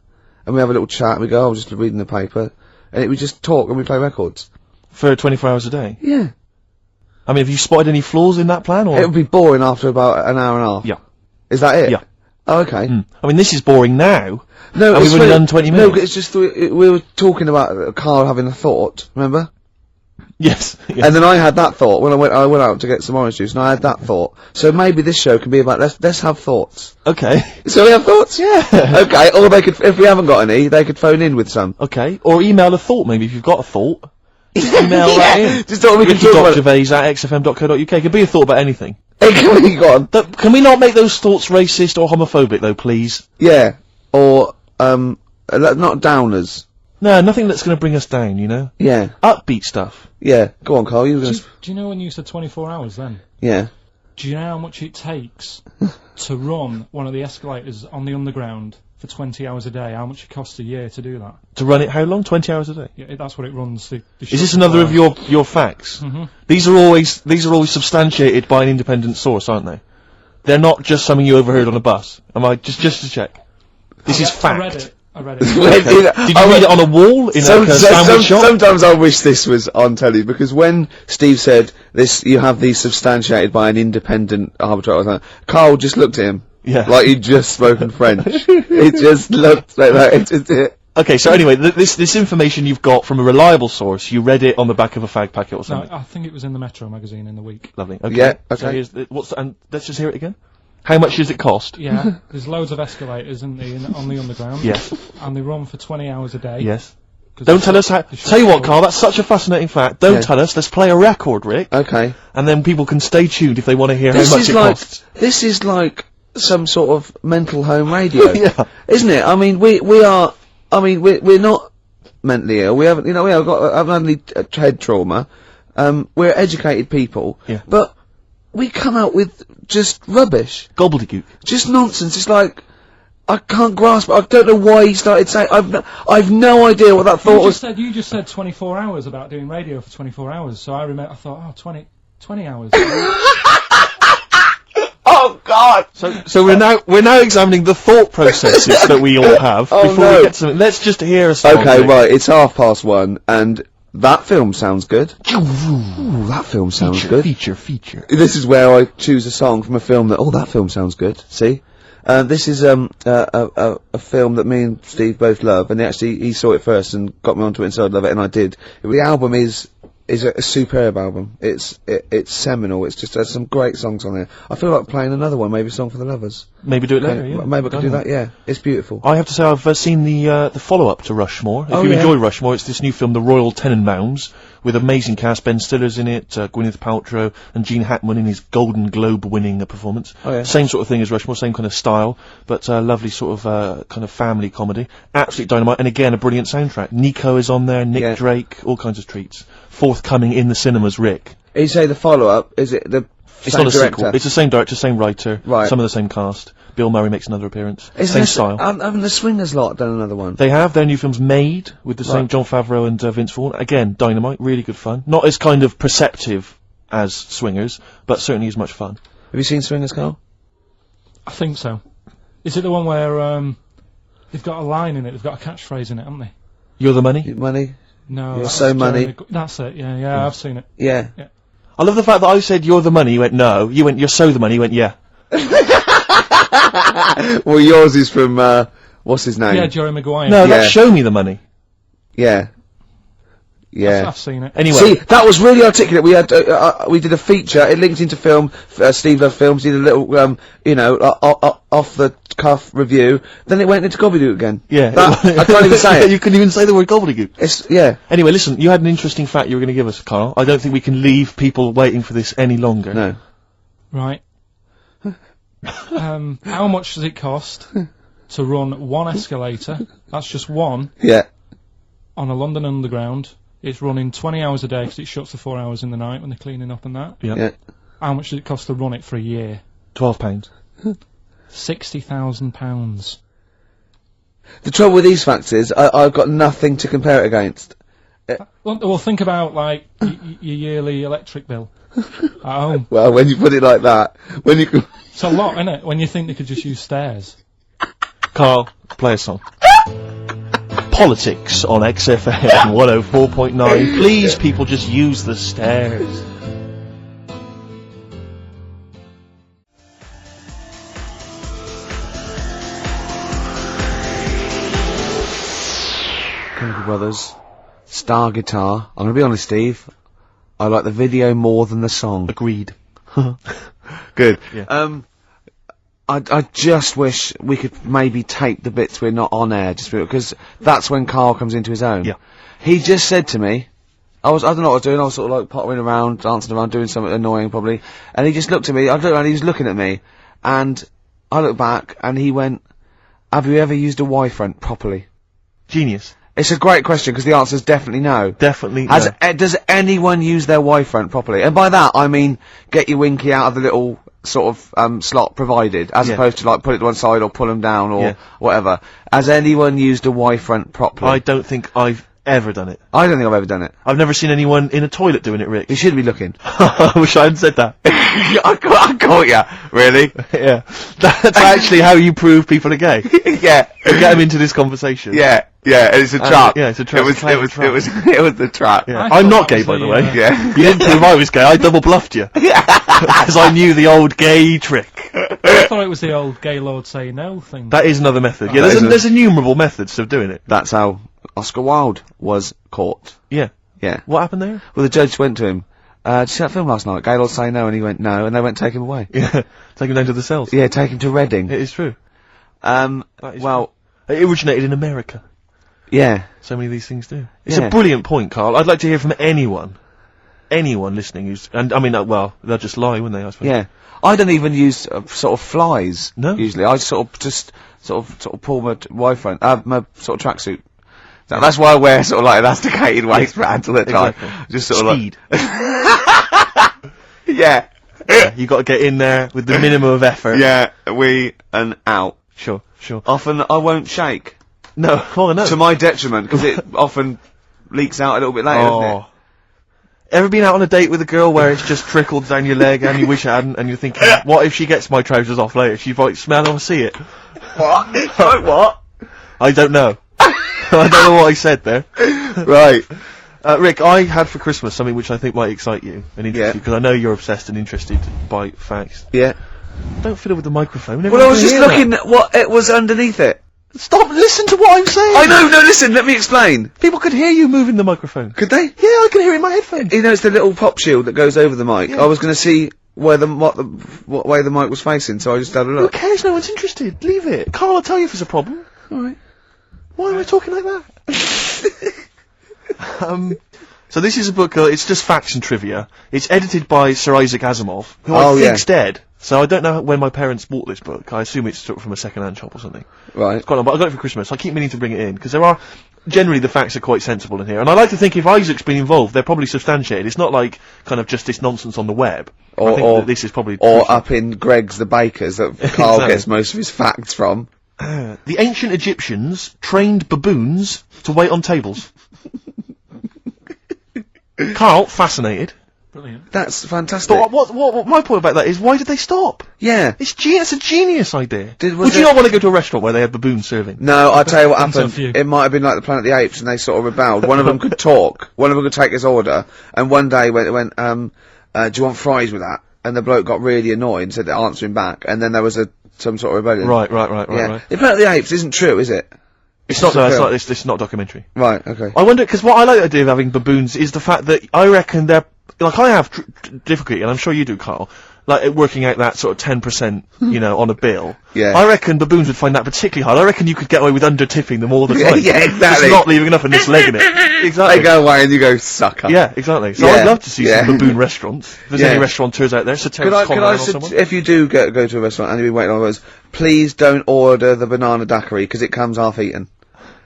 And we have a little chat and we go, oh, I'm just reading the paper. And we just talk and we play records. For 24 hours a day? Yeah. I mean, have you spotted any flaws in that plan or? It would be boring after about an hour and a half. Yeah. Is that it? Yeah. Oh, okay. I mean, this is boring now. No, And it's we've only really- done 20 No, minutes. but it's just, we were talking about Carl having a thought, remember? Yes. And then I had that thought when I went out to get some orange juice, and I had that thought. So maybe this show can be about let's have thoughts. Okay. So we have thoughts? Yeah. Okay, or they could, if we haven't got any, they could phone in with some. Okay. Or email a thought, maybe, if you've got a thought. Just email that in. Just thought we could talk about it. Ricky.gervais@xfm.co.uk. It could be a thought about anything. Hey, can we go on? Can we not make those thoughts racist or homophobic, though, please? Yeah. Or, not downers. No, nothing that's going to bring us down, you know? Yeah. Upbeat stuff. Yeah. Go on, Carl, you were Do gonna... you know when you said 24 hours then? Yeah. Do you know how much it takes to run one of the escalators on the underground for 20 hours a day? How much it costs a year to do that? To run it how long? 20 hours a day? Yeah, that's what it runs. Is this another of your facts? Mhm. These are always substantiated by an independent source, aren't they? They're not just something you overheard on a bus. Am I just to check? This is fact. I read it. Did you read it on a wall in like a sandwich shop? Sometimes I wish this was on telly, because when Steve said this, you have these substantiated by an independent arbitrator or something, Carl just looked at him. Yeah. Like he'd just spoken French. It just looked like that. It just, Okay, so anyway, this information you've got from a reliable source, you read it on the back of a fag packet or No, something. I think it was in the Metro magazine in the week. Lovely. Okay. Yeah, So okay. here's and let's just hear it again. How much does it cost? Yeah, there's loads of escalators, isn't there, on the underground? Yes. And they run for 20 hours a day. Yes. 'Cause Don't the tell us how. the Tell you what, shop- Carl. That's such a fascinating fact. Don't Yeah. tell us. Let's play a record, Rick, Okay. and then people can stay tuned if they want to hear This how much is it like costs. this is like some sort of mental home radio, Yeah. isn't it? I mean, we're not mentally ill. We haven't, we haven't had any head trauma. We're educated people, Yeah. but we come out with just rubbish, Gobbledygook. just nonsense. It's like I can't grasp it. I don't know why he started saying. I've no idea what that thought was. You just said 24 hours about doing radio for 24 hours, so I thought, oh, 20 hours. Oh God! So we're now examining the thought processes that we all have Oh, before no. we get to something. Let's just hear a song. Okay, Rick. right. It's 1:30, and that film sounds good. Ooh, that film sounds good. Feature. This is where I choose a song from a film that film sounds good. See, this is a film that me and Steve both love, and he saw it first and got me onto it and said I'd love it, and I did. The album is a superb album. It's seminal. It's just has some great songs on there. I feel like playing another one, maybe Song for the Lovers. Maybe do it later. Yeah. Maybe I could do that. Yeah, it's beautiful. I have to say I've seen the follow-up to Rushmore. If Oh, you yeah. enjoy Rushmore, it's this new film, The Royal Tenenbaums, with amazing cast. Ben Stiller's in it, Gwyneth Paltrow, and Gene Hackman in his Golden Globe-winning performance. Oh, yeah. Same sort of thing as Rushmore, same kind of style, but lovely sort of kind of family comedy. Absolute dynamite, and again a brilliant soundtrack. Nico is on there, Nick Yeah. Drake, all kinds of treats. Forthcoming in the cinemas, Rick. You say the follow-up? Is it the It's same not a director? sequel. It's the same director, same writer, Right. some of the same cast. Bill Murray makes another appearance. Isn't Same this- style. Haven't the Swingers lot done another one? They have their new films Made with the same Right. Jon Favreau and Vince Vaughn. Again, dynamite, really good fun. Not as kind of perceptive as Swingers, but certainly as much fun. Have you seen Swingers, Carl? I think so. Is it the one where they've got a line in it? They've got a catchphrase in it, haven't they? You're the money. Money? No. You're that's so money. Jeremy that's it. Yeah, I've seen it. Yeah. I love the fact that I said you're the money. You went no. You went you're so the money. You went yeah. Well, yours is from what's his name? Yeah, Jerry Maguire. No, Yeah. that's show me the money. Yeah. Yeah. I've seen it. Anyway, See, that was really articulate. We had we did a feature. It linked into film. Steve Love Films did a little off the cuff review. Then it went into gobbledygook again. yeah. That, I can't even say it. You couldn't even say the word gobbledygook. It's yeah. Anyway, listen. You had an interesting fact you were going to give us, Carl. I don't think we can leave people waiting for this any longer. No. Right. How much does it cost to run one escalator? That's just one Yeah. on a London Underground. It's running 20 hours a day because it shuts for 4 hours in the night when they're cleaning up and that. Yeah. Yeah. How much does it cost to run it for a year? £12. £60,000. The trouble with these facts is I've got nothing to compare it against. Well, think about like your yearly electric bill at home. Well, when you put it like that, when you can. It's a lot, isn't it? When you think they could just use stairs. Carl, play a song. Politics on XFM 104.9. Please, people, just use the stairs. Chemical Brothers, Star Guitar. I'm gonna be honest, Steve. I like the video more than the song. Agreed. Good. Yeah. I just wish we could maybe tape the bits we're not on air, just because that's when Carl comes into his own. Yeah. He just said to me, I don't know what I was doing, I was sort of like pottering around, dancing around, doing something annoying probably, and he just looked at me, I looked around, he was looking at me, and I looked back, and he went, have you ever used a Y-front properly? Genius. It's a great question, because the answer's definitely no. Definitely. No. Does anyone use their Y-front properly? And by that, I mean, get your winky out of the little sort of slot provided, as Yeah. opposed to like put it to one side or pull them down or Yeah. whatever. Has anyone used a Y-front properly? I don't think I've ever done it. I don't think I've ever done it. I've never seen anyone in a toilet doing it, Rick. You should be looking. I wish I hadn't said that. I caught ya. Really? Yeah. That's actually how you prove people are gay. Yeah. You get them into this conversation. Yeah. It's a trap. yeah, it's a trap. It was the trap. Yeah. I I'm thought not that gay, was by the the, way. Yeah. You didn't prove I was gay, I double bluffed you. Because I knew the old gay trick. I thought it was the old Gaylord say no thing. That is another method. Yeah, That is there's innumerable methods of doing it. That's how Oscar Wilde was caught. Yeah. Yeah. What happened there? Well, the judge went to him, did you see that film last night? Gaylord say no, and he went no, and they went take him away. Yeah. Take him down to the cells. Yeah, take him to Reading. It is true. Well, It originated in America. yeah. So many of these things do. It's Yeah. a brilliant point, Carl. I'd like to hear from anyone listening who's, and I mean, well, they'll just lie, wouldn't they, I suppose? Yeah. I don't even use sort of flies. No? Usually, I sort of pull my wife on, my sort of tracksuit. That's why I wear sort of like elasticated waistbands all the time. Exactly. Just sort Speed. of like. Yeah. You got to get in there with the minimum of effort. Yeah. And out. Sure. Often I won't shake. No, well, no. To my detriment, because it often leaks out a little bit later, doesn't it? Ever been out on a date with a girl where it's just trickled down your leg and you wish it hadn't, and you're thinking, what if she gets my trousers off later? She might smell or see it. What? What? I don't know. I don't know what I said there. Right. Rick, I had for Christmas something which I think might excite you and interest Yeah. you, because I know you're obsessed and interested by facts. Yeah. Don't fiddle with the microphone. Well, I was just looking at what it was underneath it. Stop, listen to what I'm saying! I know, no, listen, let me explain. People could hear you moving the microphone. Could they? Yeah, I can hear it in my headphones. You know, it's the little pop shield that goes over the mic. Yeah. I was going to see what way the mic was facing, so I just had a Who look. cares? No one's interested. Leave it. Carl will tell you if there's a problem. Alright. Why am I talking like that? So this is a book, it's just facts and trivia. It's edited by Sir Isaac Asimov, who I think's dead. So I don't know when my parents bought this book. I assume it's sort of from a second-hand shop or something. Right. It's quite long, but I got it for Christmas. I keep meaning to bring it in, because generally the facts are quite sensible in here. And I like to think if Isaac's been involved, they're probably substantiated. It's not like kind of just this nonsense on the web. I think that this is probably... Or up in Greg's the Baker's that Carl Exactly. gets most of his facts from. The ancient Egyptians trained baboons to wait on tables. Carl, fascinated. Brilliant. That's fantastic. But what my point about that is, why did they stop? Yeah. It's a genius idea. Was Would you it- not want to go to a restaurant where they had baboons serving? No, I'll tell you what Depends on happened. you. It might have been like the Planet of the Apes and they sort of rebelled. One of them could talk. One of them could take his order. And one day went, do you want fries with that? And the bloke got really annoyed and said to answer him back. And then there was some sort of rebellion. Right. Yeah. The Planet of the Apes isn't true, is it? It's not. a No, film. it's not a documentary. Right, okay. I wonder, because what I like the idea of having baboons is the fact that I reckon they're, like, I have difficulty, and I'm sure you do, Carl, like, at working out that sort of 10%, you know, on a bill. Yeah. I reckon baboons would find that particularly hard. I reckon you could get away with under-tipping them all the time. Yeah, exactly. Just not leaving enough and just legging it. Exactly. They go away and you go, sucker. Yeah, exactly. So Yeah, I'd love to see yeah. some baboon restaurants. If there's Yeah. any restaurateurs out there, so Could I if you do go to a restaurant and you've been waiting on those, please don't order the banana daiquiri, because it comes half-eaten.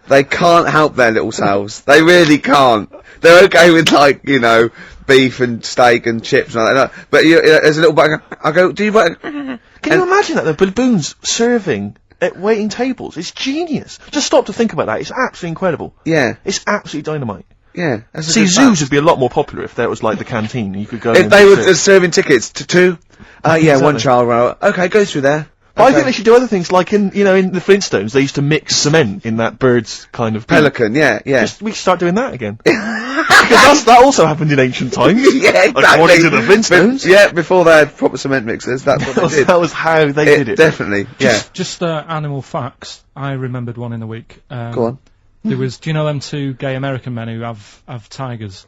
They can't help their little selves. They really can't. They're okay with, like, you know, beef and steak and chips and all that. But there's a little bug. I go, do you want... Can you imagine that, the baboons serving at waiting tables? It's genius. Just stop to think about that. It's absolutely incredible. Yeah, It's absolutely dynamite. yeah. That's a See, good zoos fact. would be a lot more popular if there was like the canteen. You could go. If and they were sit. serving tickets to two, yeah, Exactly. one child row. Okay, go through there. But I Okay. think they should do other things, like in the Flintstones, they used to mix cement in that bird's kind of Pelican, yeah. We should start doing that again. Because that also happened in ancient times. Yeah, exactly. According to the Flintstones. Yeah, before they had proper cement mixers, that's what they did. That was how they did it. Definitely, yeah. Just animal facts. I remembered one in the week. Go on. There was. Do you know them two gay American men who have tigers?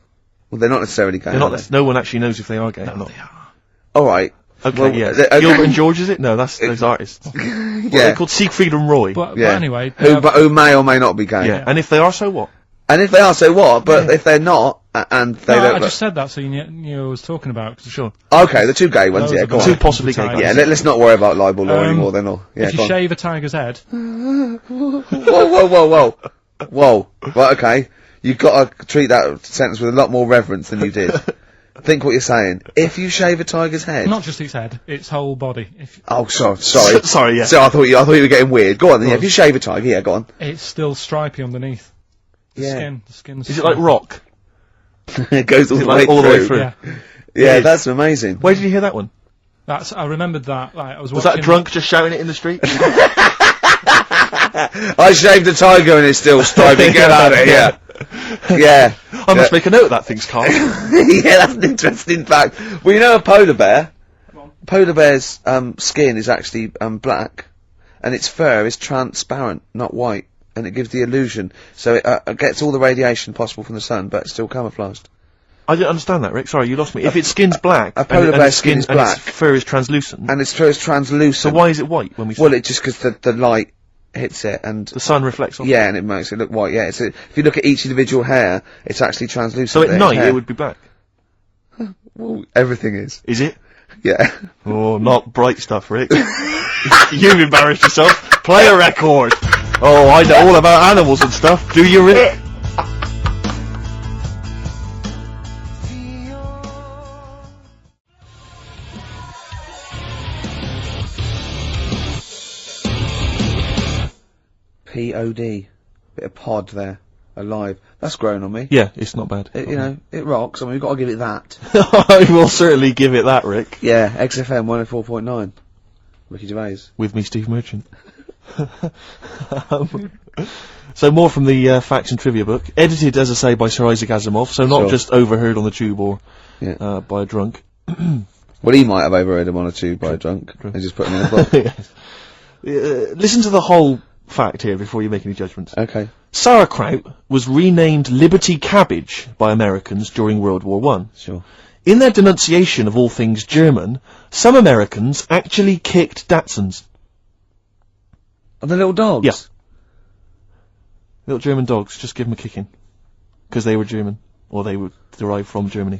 Well, they're not necessarily gay. They're not. No one actually knows if they are gay or not. They are. Alright. Okay, Well, yeah. okay. Gilbert and George, is it? No, that's those artists. Yeah. They're called Siegfried and Roy. But Yeah. anyway, they Who may or may not be gay. Yeah. And if they are, so what? And if they are, so what? But if they're not, and they no, don't I look... just said that so you knew what I was talking about. 'cause Sure. Okay, the two gay ones, Those yeah, are go the on. Two possibly gay tigers. guys. Yeah, let's not worry about libel law Um, anymore then, or... Yeah, if go you on. shave a tiger's head, Whoa. Whoa. Right, okay. You've got to treat that sentence with a lot more reverence than you did. Think what you're saying. If you shave a tiger's head... not just its head, its whole body. If Oh, sorry. Sorry, yeah. So I thought you were getting weird. Go on then, yeah, if you shave a tiger, yeah, go on. it's still stripy underneath. The Yeah. skin's Is it like rock? It goes all Is it the like way all the way through. through? Yeah, Yeah, Yes. that's amazing. Where did you hear that one? I remembered that. Like, I was Was watching. that a drunk just shouting it in the street? I shaved a tiger and it's still stripy. Get out of here. Yeah. I must make a note of that, thanks, Carl. Yeah, that's an interesting fact. Well, you know a polar bear? Polar bear's skin is actually black, and its fur is transparent, not white, and it gives the illusion. So it gets all the radiation possible from the sun, but it's still camouflaged. I didn't understand that, Rick. Sorry, you lost me. If its skin's black, a polar bear's skin is and black, its fur is translucent, and its fur is translucent. so why is it white when we? Well, it's just because the light hits it, and the sun reflects off. yeah, and it makes it look white. Yeah, if you look at each individual hair, it's actually translucent. So at night it would be black. Well, everything is. Is it? Yeah. Oh, not bright stuff, Rick. You've embarrassed yourself. Play a record. Oh, I know all about animals and stuff. Do you, Rick? P-O-D. Bit of pod there. Alive. That's grown on me. Yeah, it's not bad. You know, it rocks. I mean, we've got to give it that. I will certainly give it that, Rick. Yeah, XFM 104.9. Ricky Gervais. With me, Steve Merchant. So more from the facts and trivia book, edited, as I say, by Sir Isaac Asimov, so not just overheard on the tube or by a drunk. Well, he might have overheard him on a tube by a drunk and just put him in a book. Yes. Listen to the whole fact here before you make any judgments. Okay. Sauerkraut was renamed Liberty Cabbage by Americans during World War I. Sure. In their denunciation of all things German, some Americans actually kicked Dachshunds. And the little dogs? Yeah. Little German dogs, just give them a kicking. Because they were German. Or they were derived from Germany.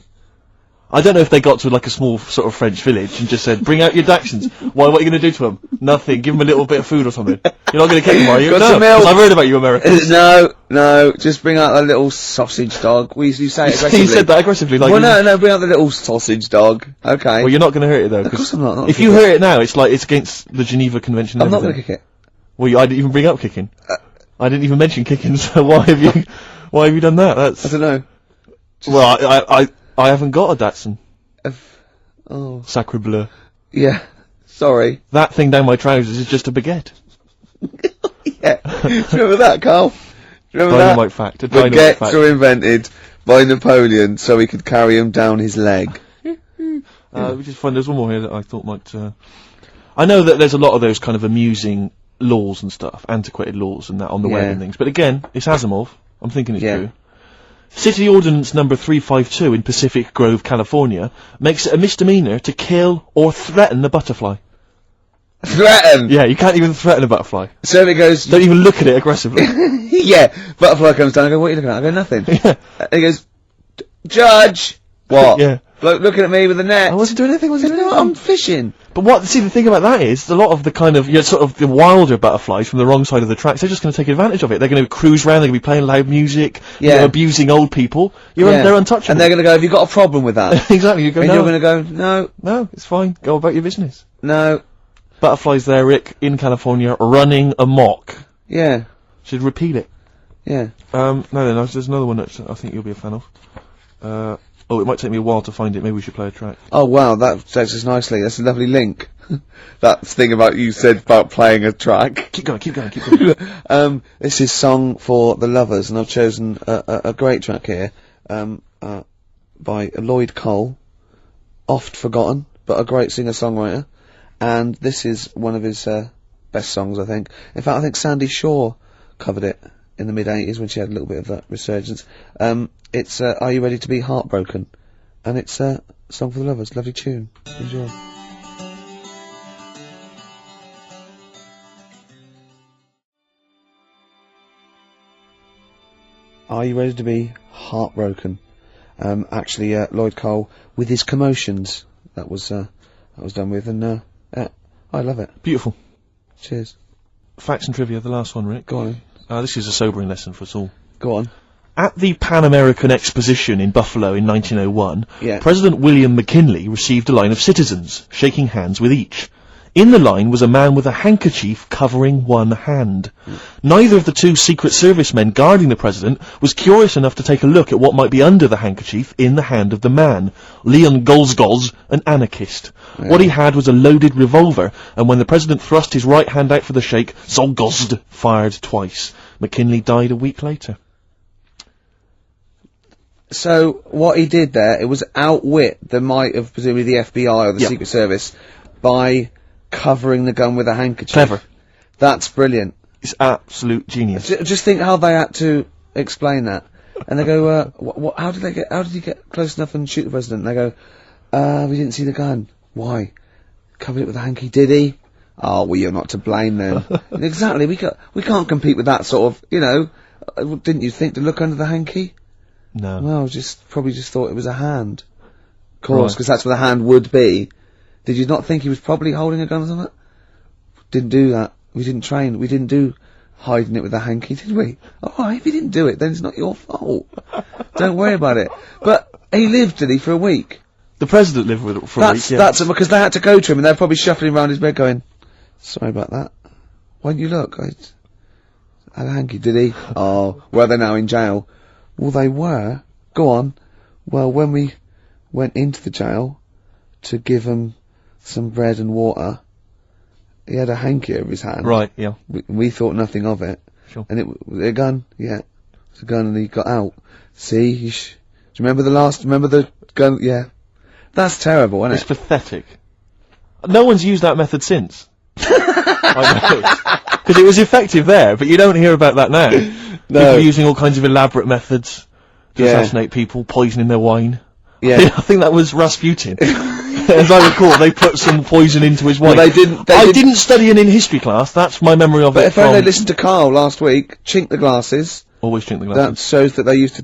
I don't know if they got to like a small sort of French village and just said, bring out your Dachshunds. Why, what are you going to do to them? Nothing. Give them a little bit of food or something. You're not going to kick them, are you? Got No, some milk. 'cause I've heard about you Americans. No, just bring out the little sausage dog. You say it aggressively. You said that aggressively, like... Well, no, bring out the little sausage dog. Okay. Well, you're not going to hurt it, though. Of course I'm not. If you hurt it now, it's like, it's against the Geneva Convention and I'm not everything. going to kick it. Well, I didn't even bring up kicking. I didn't even mention kicking, so why have you done that? That's... I don't know. Well, I haven't got a Datsun. Oh. Sacre bleu. Yeah. Sorry. That thing down my trousers is just a baguette. Yeah. Do you remember that, Carl? Do you remember Dynamite that? fact. A dynamite Baguettes fact. were invented by Napoleon so he could carry him down his leg. We just find there's one more here that I thought might, I know that there's a lot of those kind of amusing laws and stuff, antiquated laws and that on the web and things, but again, it's Asimov. I'm thinking it's true. City Ordinance number 352 in Pacific Grove, California, makes it a misdemeanor to kill or threaten a butterfly. Threaten? Yeah, you can't even threaten a butterfly. So it goes... Don't even look at it aggressively. Yeah, butterfly comes down, I go, what are you looking at? I go, nothing. Yeah. And he goes, Judge! What? Yeah. Bloke looking at me with a net. I wasn't doing anything, was it? No, I'm fishing. But see, the thing about that is, a lot of the kind of, sort of the wilder butterflies from the wrong side of the tracks, they're just going to take advantage of it. They're going to cruise around, they're going to be playing loud music, abusing old people. They're untouchable. And they're going to go, have you got a problem with that? Exactly, you go, and no. you're going to go, no. No, it's fine, go about your business. No. Butterflies there, Rick, in California, running amok. Yeah. Should repeat it. Yeah. No, there's another one that I think you'll be a fan of. It might take me a while to find it. Maybe we should play a track. Oh wow, that takes us nicely. That's a lovely link. That thing about you said about playing a track. Keep going. This is Song for the Lovers, and I've chosen a great track here, by Lloyd Cole, oft forgotten, but a great singer-songwriter, and this is one of his, best songs, I think. In fact, I think Sandy Shaw covered it in the mid-80s when she had a little bit of that resurgence. It's Are You Ready to Be Heartbroken? And it's Song for the Lovers, lovely tune. Enjoy. Are You Ready to Be Heartbroken? Actually, Lloyd Cole with his Commotions. That was done with, and I love it. Beautiful. Cheers. Facts and trivia, the last one, Rick. Go on. This is a sobering lesson for us all. Go on. At the Pan American Exposition in Buffalo in 1901, Yeah. President William McKinley received a line of citizens, shaking hands with each. In the line was a man with a handkerchief covering one hand. Neither of the two Secret Service men guarding the president was curious enough to take a look at what might be under the handkerchief in the hand of the man. Leon Golzgoz, an anarchist. Yeah. What he had was a loaded revolver, and when the president thrust his right hand out for the shake, Zolgozd fired twice. McKinley died a week later. So, what he did there, it was outwit the might of presumably the FBI or the Secret Service by covering the gun with a handkerchief. Clever. That's brilliant. It's absolute genius. Just think how they had to explain that. And they go, how did you get close enough and shoot the president? And they go, we didn't see the gun. Why? Covered it with a hanky, did he? Oh, well, you're not to blame then. Exactly, we can't compete with that sort of, didn't you think to look under the hanky? No. Well, probably just thought it was a hand. Of course, because that's what a hand would be. Did you not think he was probably holding a gun or something? Didn't do that. We didn't train. We didn't do hiding it with a hanky, did we? Alright, if you didn't do it, then it's not your fault. Don't worry about it. But he lived, did he, for a week? The president lived with it for a week, yeah. That's because they had to go to him and they're probably shuffling around his bed going, sorry about that. Why don't you look? I had a hanky, did he? Oh, well, they're now in jail. Well, they were. Go on. Well, when we went into the jail to give him some bread and water, he had a hanky over his hand. Right, yeah. We thought nothing of it. Sure. And it was a gun? Yeah. It was a gun and he got out. See? Do you remember the gun? Yeah. That's terrible, isn't It's pathetic. No one's used that method since. I know. Because it was effective there, but you don't hear about that now. No. People using all kinds of elaborate methods to assassinate people, poisoning their wine. Yeah. I think that was Rasputin. As I recall, they put some poison into his wine. Well, I didn't study it in history class, that's my memory of it. But if only they listened to Karl last week, chink the glasses. Always chink the That glasses. shows that they used to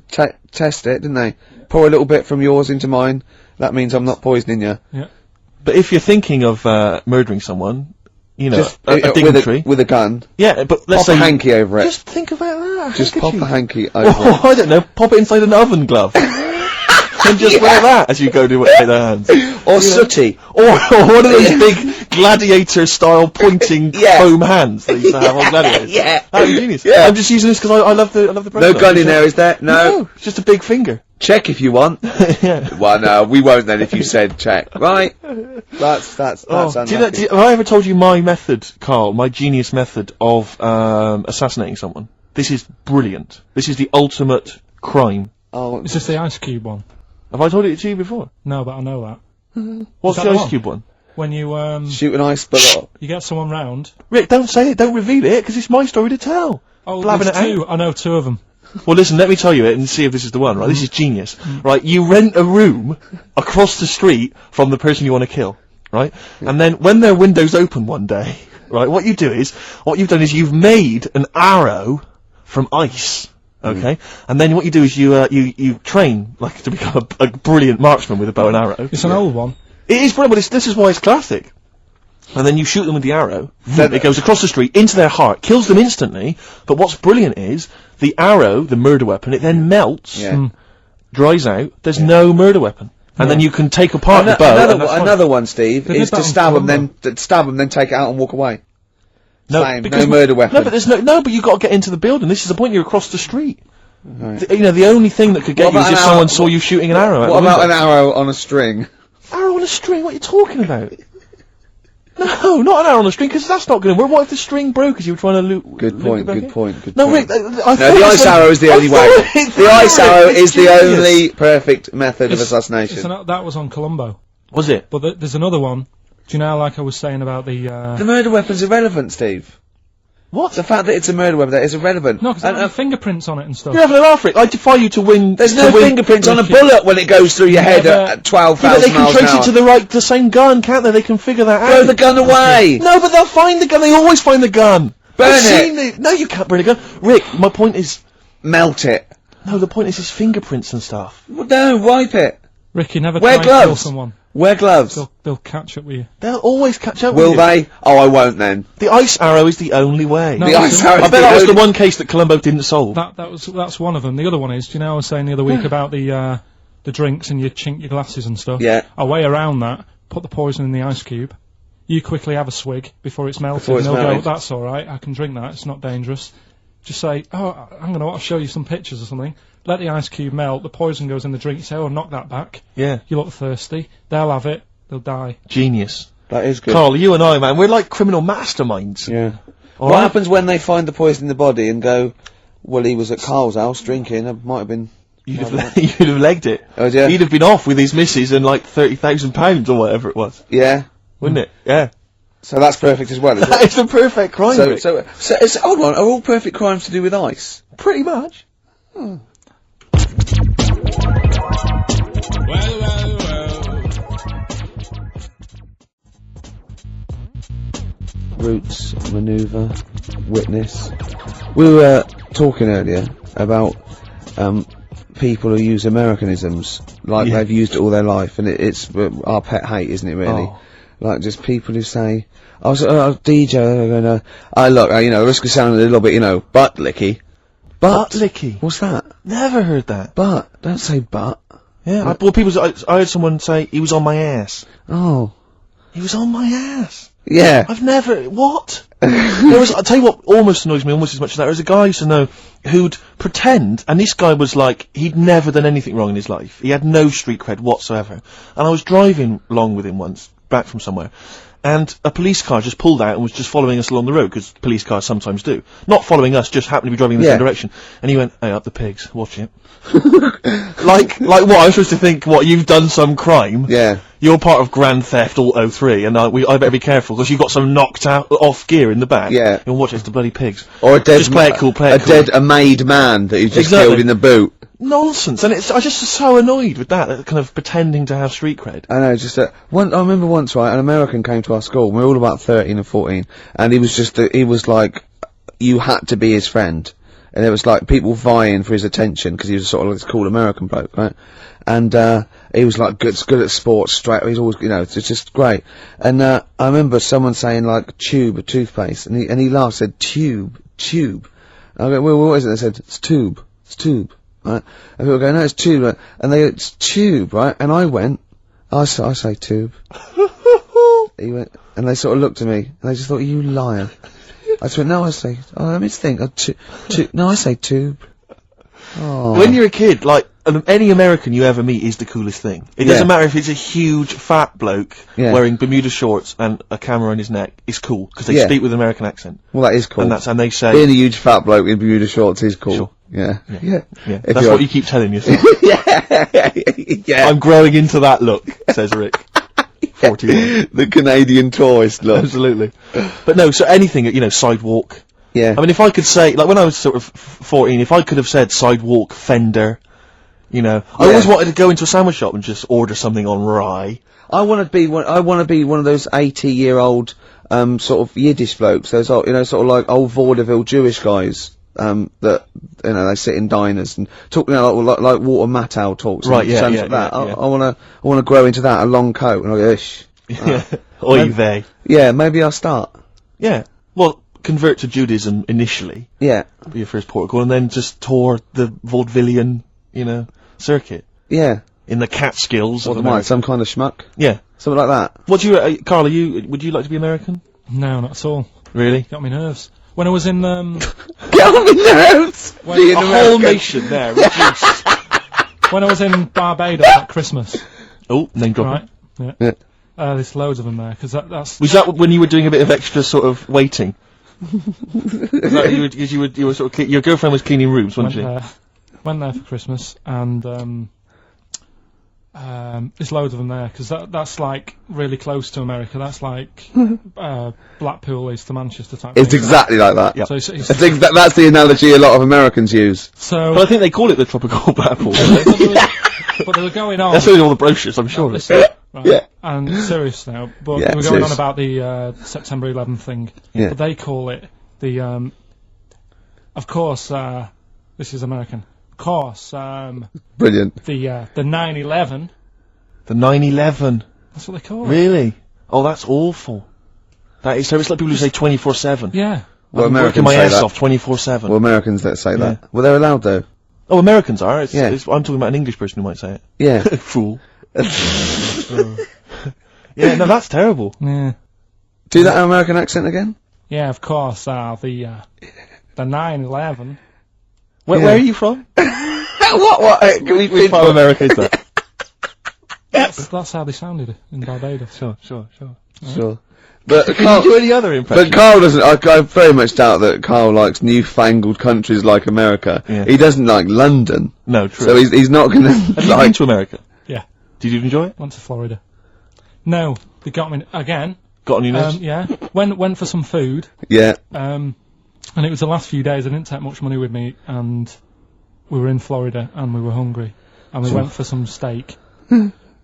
test it, didn't they? Pour a little bit from yours into mine. That means I'm not poisoning you. Yeah. But if you're thinking of murdering someone, Just a dignitary. with a gun. Yeah, but let's Pop a say hanky over it. Just think about that. Just pop a hanky over Oh, I don't know. Pop it inside an oven glove. And just wear that as you go to shake their hands. Or sooty. Or one of those big gladiator-style pointing foam hands they used to have on gladiators. Yeah. That was genius. Yeah. I'm just using this because I love the No president. gun in there, is there? No. It's just a big finger. Check if you want. Yeah. Well, no, we won't then if you said check. Right? That's Do you know, unlucky. have I ever told you my method, Karl, my genius method of assassinating someone? This is brilliant. This is the ultimate crime. Oh, Is this the Ice Cube one? Have I told it to you before? No, but I know that. What's that the the Ice one? Cube one? When you shoot an ice bullet. you get someone round. Rick, don't say it, don't reveal it, because it's my story to tell. Oh, Blabbing there's it out. two. I know two of them. Well, listen, let me tell you it and see if this is the one, right? This is genius. Right, you rent a room across the street from the person you want to kill, right? And then when their window's open one day, right, what you've done is you've made an arrow from ice. Okay, and then what you do is you train like to become a brilliant marksman with a bow and arrow. It's an old one. It is brilliant, but this is why it's classic. And then you shoot them with the arrow. Then it goes across the street into their heart, kills them instantly. But what's brilliant is the arrow, the murder weapon, it then melts, dries out. There's no murder weapon, and then you can take apart the bow. Another one, Steve, They is did to that stab on them, then take it out and walk away. No, Same, because no murder weapon. No, but there's but you got to get into the building. This is the point. You're across the street. Right. The only thing that could get What you is about if an someone arrow- saw you shooting an arrow. What about an arrow on a string? arrow on a string? What are you talking about? No, not an arrow on a string, because that's not going to work. What if the string broke as you were trying to loot? Good point, good point. No, Rick, I No, thought the ice arrow is the only way. The ice arrow is the only perfect method of assassination. That was on Columbo. Was it? But there's another one. Do you know, like I was saying about the The murder weapon's irrelevant, Steve. What? The fact that it's a murder weapon, that is irrelevant. No, because there are fingerprints on it and stuff. You're having an laugh, Rick. I defy you to win. There's no fingerprints on a bullet when it goes through your head at 12,000 But they can miles an trace hour. it to the same gun, can't they? They can figure that out. Throw the gun away! No, but they'll find the gun. They always find the gun. Burn I've it! seen it. No, you can't burn a gun. Rick, my point is... Melt it. No, the point is his fingerprints and stuff. Well, no, wipe it. Ricky, never Wear try and kill gloves. someone. Wear gloves. They'll catch up with you. They'll always catch up Will with you. they? Oh, I won't then. The ice arrow is the only way. No, The ice arrow I is bet that was the only- one case that Columbo didn't solve. That's one of them. The other one is, do you know I was saying the other week about the drinks and you chink your glasses and stuff? Yeah. A way around that, put the poison in the ice cube, you quickly have a swig before it's melted, Before it's and they'll melted. go, that's alright, I can drink that, it's not dangerous. Just say, oh, I'll show you some pictures or something. Let the ice cube melt, the poison goes in the drink, you say, oh, knock that back. Yeah. You look thirsty, they'll have it, they'll die. Genius. That is good. Carl, you and I, man, we're like criminal masterminds. Yeah. All What right? happens when they find the poison in the body and go, well, he was at Carl's house drinking, it might have been you'd have legged it. Oh, yeah. He'd have been off with his missus and like £30,000 or whatever it was. Yeah. Wouldn't it? Yeah. So that's perfect as well, is That it? is the perfect crime. So Rick. it's an odd one. Are all perfect crimes to do with ice? Pretty much. Roots, manoeuvre, witness. We were talking earlier about people who use Americanisms like they've used it all their life, and it's our pet hate, isn't it? Really, like just people who say, "I was DJ, going look, risk of sounding a little bit, butt licky." Butt licky. What's that? Never heard that. Butt. Don't say butt. Yeah. I heard someone say he was on my ass. Oh. He was on my ass. Yeah. I've never. What? I'll tell you what almost annoys me almost as much as that. There was a guy I used to know who'd pretend, and this guy was like, he'd never done anything wrong in his life. He had no street cred whatsoever. And I was driving along with him once, back from somewhere, and a police car just pulled out and was just following us along the road, because police cars sometimes do. Not following us, just happened to be driving in the same direction. And he went, "Hey, up the pigs, watch it." like what? I was supposed to think, what, you've done some crime? Yeah. You're part of Grand Theft Auto 3, and I better be careful, because you've got some knocked out, off gear in the back. Yeah. And watch it, it's the bloody pigs. Or a dead, just play it cool, play it cool. A made man that you just Exactly. killed in the boot. Nonsense, and I just so annoyed with that kind of pretending to have street cred. I know, just I remember once, right, an American came to our school, we were all about 13 and 14, and he was like, you had to be his friend. And it was like people vying for his attention, because he was sort of like this cool American bloke, right? And, he was like good at sports, straight, he's always, it's just great. And, I remember someone saying like, tube, a toothpaste, and he laughed, said, tube. And I go, well, what is it? They said, it's tube. Right? And people go, no, it's tube, right? And they go, it's tube, right? And I went, I say tube. He went, and they sort of looked at me, and they just thought, you liar. I just went, no, I say, let me think, no, I say tube. Oh. When you're a kid, like, any American you ever meet is the coolest thing. It doesn't matter if it's a huge, fat bloke wearing Bermuda shorts and a camera on his neck. It's cool, because they speak with an American accent. Well, that is cool. And they say... Being a huge fat bloke in Bermuda shorts is cool. Sure. Yeah. That's what you keep telling yourself. Yeah. I'm growing into that look, says Rick. 41. The Canadian tourist look. Absolutely. But no, so anything, sidewalk. Yeah. I mean, if I could say, like, when I was sort of 14, if I could have said sidewalk, fender, I always wanted to go into a sandwich shop and just order something on rye. I want to be one of those 80-year-old, sort of Yiddish blokes, those, sort of like old vaudeville Jewish guys, that, they sit in diners and talk, like Walter Matthau talks. Right, and sounds like that. I wanna grow into that, a long coat, and I'll go, ish. Oy vey. Yeah, maybe I'll start. Yeah. Well, convert to Judaism initially. Yeah. Be your first protocol, and then just tour the vaudevillian, circuit. Yeah. In the Catskills. What am I, some kind of schmuck? Yeah. Something like that. What do you, Carl, would you like to be American? No, not at all. Really? Got me nerves. When I was in, Get on my nerves! A whole nation there, reduced. When I was in Barbados at Christmas. Oh, name dropping. Right. Yeah. There's loads of them there, because that's... Was that when you were doing a bit of extra sort of waiting? Was that you were sort of, your girlfriend was cleaning rooms, wasn't she? Went there for Christmas, and, there's loads of them there, because that's like really close to America. That's like Blackpool is to Manchester type It's thing. exactly like that. Yep. So I think that's the analogy a lot of Americans use. So, But I think they call it the tropical Blackpool. but they were going on. That's only all the brochures, I'm sure. Listen, right, Yeah. And serious now, but Yeah, they were going serious. on about the September 11th thing. Yeah. But they call it the, of course, this is American. Of course, Brilliant. the 9/11. The 9/11. That's what they call it. Really? Oh, that's awful. That is, so it's like people who say 24/7. Yeah. Well, I'm working Americans my say ass that. off 24/7. Well, Americans that say Yeah. that. Well, they're allowed though. Oh, Americans are. I'm Yeah. talking about an English person who might say it. Yeah. Fool. Yeah, no, that's terrible. Yeah. Do that American accent again? Yeah, of course, the 9/11. Where are you from? What? Can we Which part of America is that? That's how they sounded in Barbados. Sure. Sure. But Can Carl, you do any other impressions? but Carl doesn't. I very much doubt that Carl likes newfangled countries like America. Yeah. He doesn't like London. No, true. So he's not gonna Have you been like. to America? Yeah. Did you enjoy it? Went to Florida. No, they got me again. Got on your nerves? Yeah. Went for some food. Yeah. And it was the last few days. I didn't take much money with me, and we were in Florida, and we were hungry, and we went for some steak,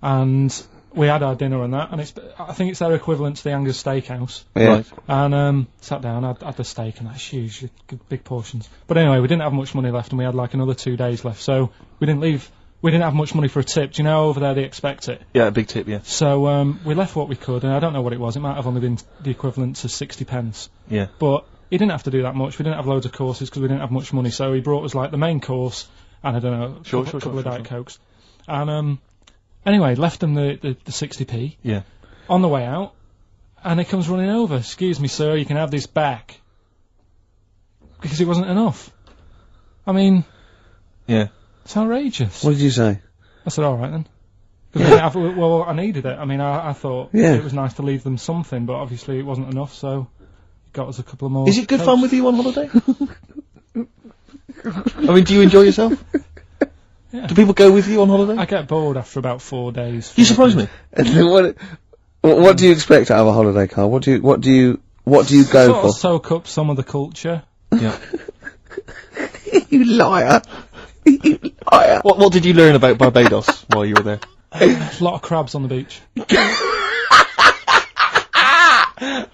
and we had our dinner and that, and I think it's their equivalent to the Angus Steakhouse. Yeah. Right. And sat down, had the steak, and that's huge, big portions. But anyway, we didn't have much money left, and we had like another 2 days left, so we didn't leave. We didn't have much money for a tip. Do you know over there they expect it? Yeah, a big tip, yeah. So we left what we could, and I don't know what it was. It might have only been the equivalent to 60 pence. Yeah. But he didn't have to do that much. We didn't have loads of courses because we didn't have much money. So he brought us like the main course, and I don't know, a couple of Diet Cokes. And anyway, left them the 60p. Yeah. On the way out, and he comes running over. Excuse me, sir, you can have this back. Because it wasn't enough. I mean, Yeah. it's outrageous. What did you say? I said, all right then. 'Cause I didn't have- well, I needed it. I mean, I thought Yeah. it was nice to leave them something, but obviously it wasn't enough, so got us a couple of more. Is it good Cokes. fun with you on holiday? I mean, do you enjoy yourself? Yeah. Do people go with you on holiday? I get bored after about 4 days. You surprise me. And then what do you expect out of a holiday, Carl? What do you go Sort for? of soak up some of the culture. Yeah. You liar! You liar! What did you learn about Barbados while you were there? A lot of crabs on the beach.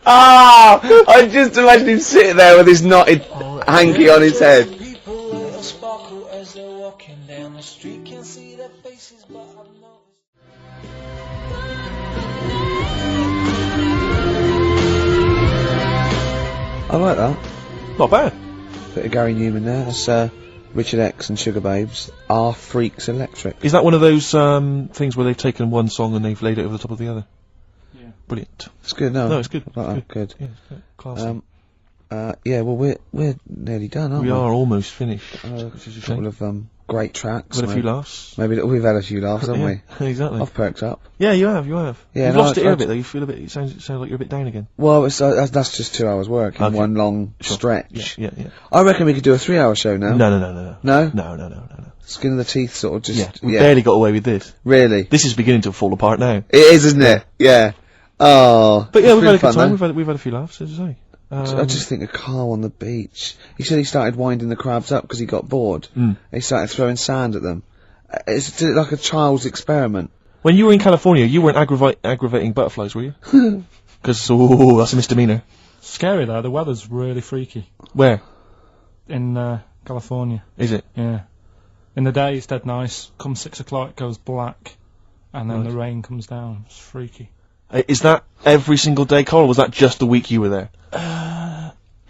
Ah! I just imagine him sitting there with his knotted hanky on his head. People sparkle as they're walking down the street. Can't see their faces, but I know. I like that. Not bad. Bit of Gary Newman there. That's Richard X and Sugar Babes. Are Freaks Electric. Is that one of those things where they've taken one song and they've laid it over the top of the other? Yeah. Brilliant. It's good, no? No, it's good. I like that, good. Yeah, it's good. Classy. Yeah, well, we're nearly done, aren't we? We are almost finished. Which is a couple of great tracks. We've had a few laughs. Maybe we've had a few laughs, haven't we? Exactly. I've perked up. Yeah, you have. Yeah, You've no, lost it I- here a bit though. You feel a bit. It sounds like you're a bit down again. Well, it's, that's just 2 hours work in Okay. one long Sure. stretch. Yeah. I reckon we could do a 3-hour show now. No. No? No. Skin of the teeth, sort of just. Yeah, we barely got away with this. Really? This is beginning to fall apart now. It is, isn't it? Yeah. Oh. But yeah, it's we've been had a good fun, time. though. We've had a few laughs, as I say. I just think of Carl on the beach. He said he started winding the crabs up because he got bored. He started throwing sand at them. It's like a child's experiment. When you were in California, you weren't aggravating butterflies, were you? Because that's a misdemeanor. Scary though. The weather's really freaky Where in California. is it? Yeah. In the day it's dead nice. Come 6 o'clock it goes black, and then the rain comes down. It's freaky. Is that every single day, Carl? Or was that just the week you were there?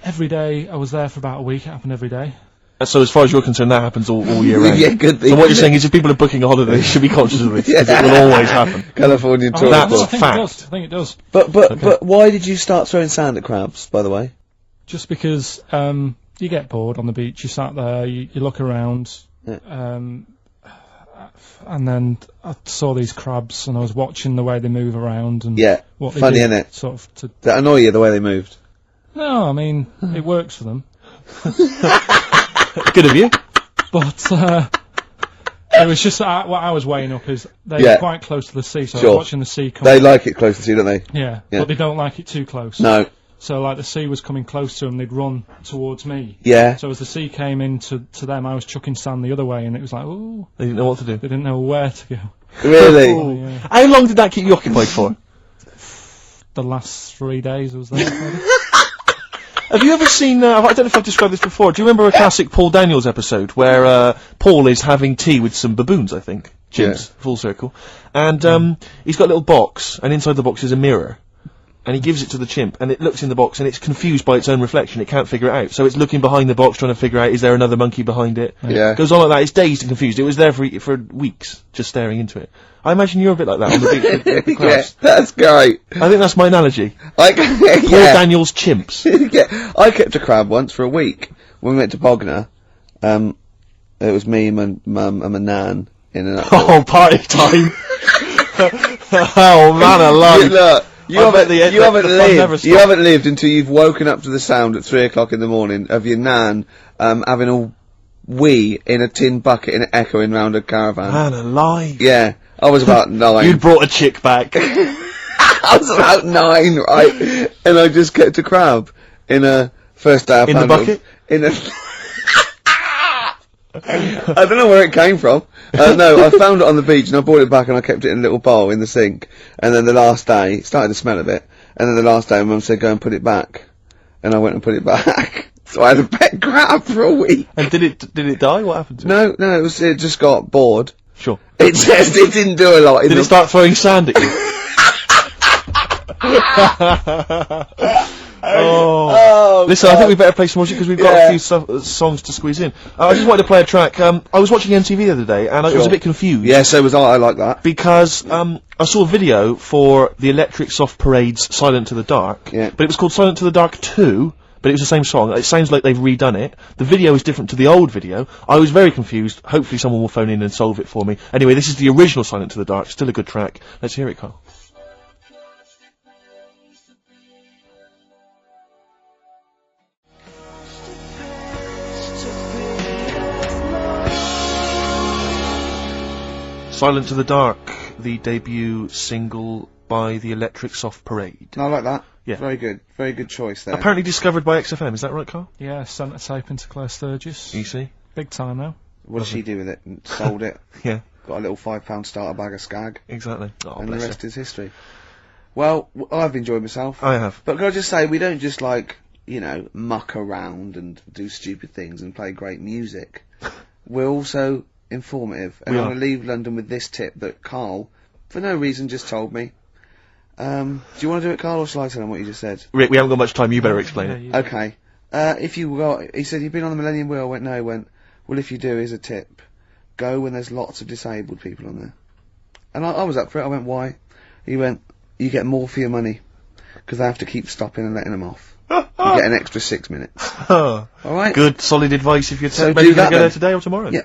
Every day I was there for about a week. It happened every day. So as far as you're concerned, that happens all year round. Yeah, good thing. So what you're isn't saying is, if people are booking a holiday, they should be conscious of this because it will always happen. it? Californian Oh, tour. That's I think fact. it does. I think it does. But why did you start throwing sand at crabs, by the way? Just because you get bored on the beach. You sat there. You look around. Yeah. And then I saw these crabs, and I was watching the way they move around and Yeah. what they Funny, do, innit? Sort of to. That annoy you the way they moved? No, I mean it works for them, Good of you. but it was just what I was weighing up is they're Yeah. quite close to the sea, so I Sure. was watching the sea come. They like it close to you, don't they? Yeah, Yeah. but they don't like it too close. No. So like the sea was coming close to them, they'd run towards me. Yeah. So as the sea came in to them, I was chucking sand the other way, and it was like, ooh, They didn't know what to do. they didn't know where to go. Really? Oh, yeah. How long did that keep you occupied for? The last 3 days I was there. maybe. Have you ever seen, I don't know if I've described this before, do you remember a classic Paul Daniels episode where Paul is having tea with some baboons, I think? Chimps, full circle. And he's got a little box, and inside the box is a mirror. And he gives it to the chimp, and it looks in the box, and it's confused by its own reflection. It can't figure it out. So it's looking behind the box, trying to figure out, is there another monkey behind it? Yeah. It goes on like that. It's dazed and confused. It was there for weeks, just staring into it. I imagine you're a bit like that on the beach with the Yeah, crabs. that's great. I think that's my analogy. I, Paul yeah. Daniels chimps. Yeah. I kept a crab once for a week. When we went to Bognor, it was me, my mum, and my nan in an Oh, party time. Oh man, alive! Look, you I bet the fun never you haven't lived until you've woken up to the sound at 3 o'clock in the morning of your nan having a wee in a tin bucket and echoing round a caravan. Man alive! Yeah, I was about 9. You'd brought a chick back. I was about 9, right? And I just kept a crab in a first day. In the bucket? In a. I don't know where it came from. No, I found it on the beach and I brought it back and I kept it in a little bowl in the sink. And then the last day, it started to smell a bit. And then the last day, Mum said, "Go and put it back." And I went and put it back. So I had a pet crab for a week. And did it die? What happened to it? No, it just got bored. Sure. It didn't do a lot. Did it start throwing sand at you? Oh. Listen, I think we better play some music because we've got a few songs to squeeze in. I just wanted to play a track. I was watching MTV the other day and I was a bit confused. Yeah, so was I like that. Because, I saw a video for the Electric Soft Parade's Silent to the Dark. Yeah. But it was called Silent to the Dark 2, but it was the same song. It sounds like they've redone it. The video is different to the old video. I was very confused. Hopefully someone will phone in and solve it for me. Anyway, this is the original Silent to the Dark. Still a good track. Let's hear it, Carl. Silent to the Dark, the debut single by the Electric Soft Parade. I like that. Yeah. Very good choice there. Apparently discovered by XFM, is that right, Carl? Yeah, sent a tape into Claire Sturgis. You see? Big time now. What did she do with it? Sold it. Yeah. Got a little £5 starter bag of skag. Exactly. Oh, And the bless rest her. is history. Well, I've enjoyed myself. I have. But can I just say, we don't just muck around and do stupid things and play great music. We're also informative. And We I'm are. going to leave London with this tip that Carl, for no reason, just told me. Do you want to do it, Carl, or shall I tell him what you just said? Rick, we haven't got much time, you better explain it. Okay. He said, "You've been on the Millennium Wheel?" I went, "No." He went, "Well, if you do, here's a tip. Go when there's lots of disabled people on there." And I was up for it. I went, "Why?" He went, "You get more for your money. Because they have to keep stopping and letting them off. You get an extra 6 minutes." Alright? Good, solid advice if you're So maybe do you're going that to go there then. today or tomorrow. Yeah.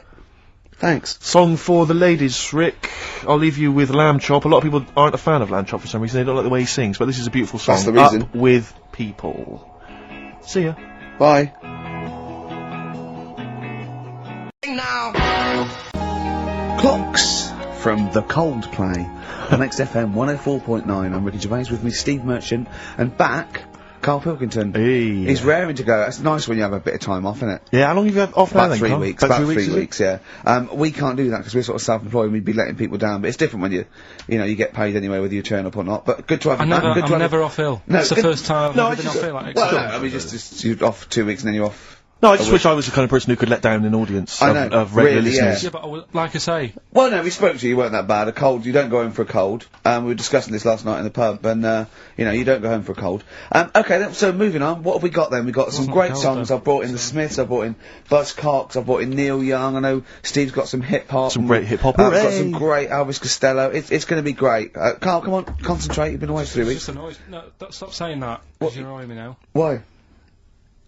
Thanks. Song for the ladies, Rick. I'll leave you with Lamb Chop. A lot of people aren't a fan of Lamb Chop for some reason. They don't like the way he sings, but this is a beautiful song. That's the reason. Up with people. See ya. Bye. Clocks from the Coldplay on XFM 104.9. I'm Ricky Gervais, with me Steve Merchant, and back Karl Pilkington. Hey. He's raring to go. It's nice when you have a bit of time off, isn't it? Yeah, how long have you had off now About then, 3 Carl? weeks. About About 3 3 is it? weeks, yeah. We can't do that because we're sort of self-employed and we'd be letting people down. But it's different when you get paid anyway, whether you turn up or not. But good to have you back. Good to I'm have never you. off ill. No, That's the good- first time I've No, ever been off ill. Like, Well, no, I mean, just you're off 2 weeks and then you're off. No, I just wish I was the kind of person who could let down an audience I of, know, of regular really, listeners. yeah, but like I say, Well, no, we spoke to you. You weren't that bad. A cold, you don't go home for a cold. We were discussing this last night in the pub, and you don't go home for a cold. Okay, then, so moving on. What have we got then? We got some Wasn't great cold, songs. though. I've brought in the Smiths. I've brought in Buzz Cox. I've brought in Neil Young. I know Steve's got some hip hop. Some great hip-hop. I've got Hooray! some great Elvis Costello. It's going to be great. Carl, come on, concentrate. You've been away for 3 it's weeks. just annoys. No, stop saying that. Because you're annoying me now. Why?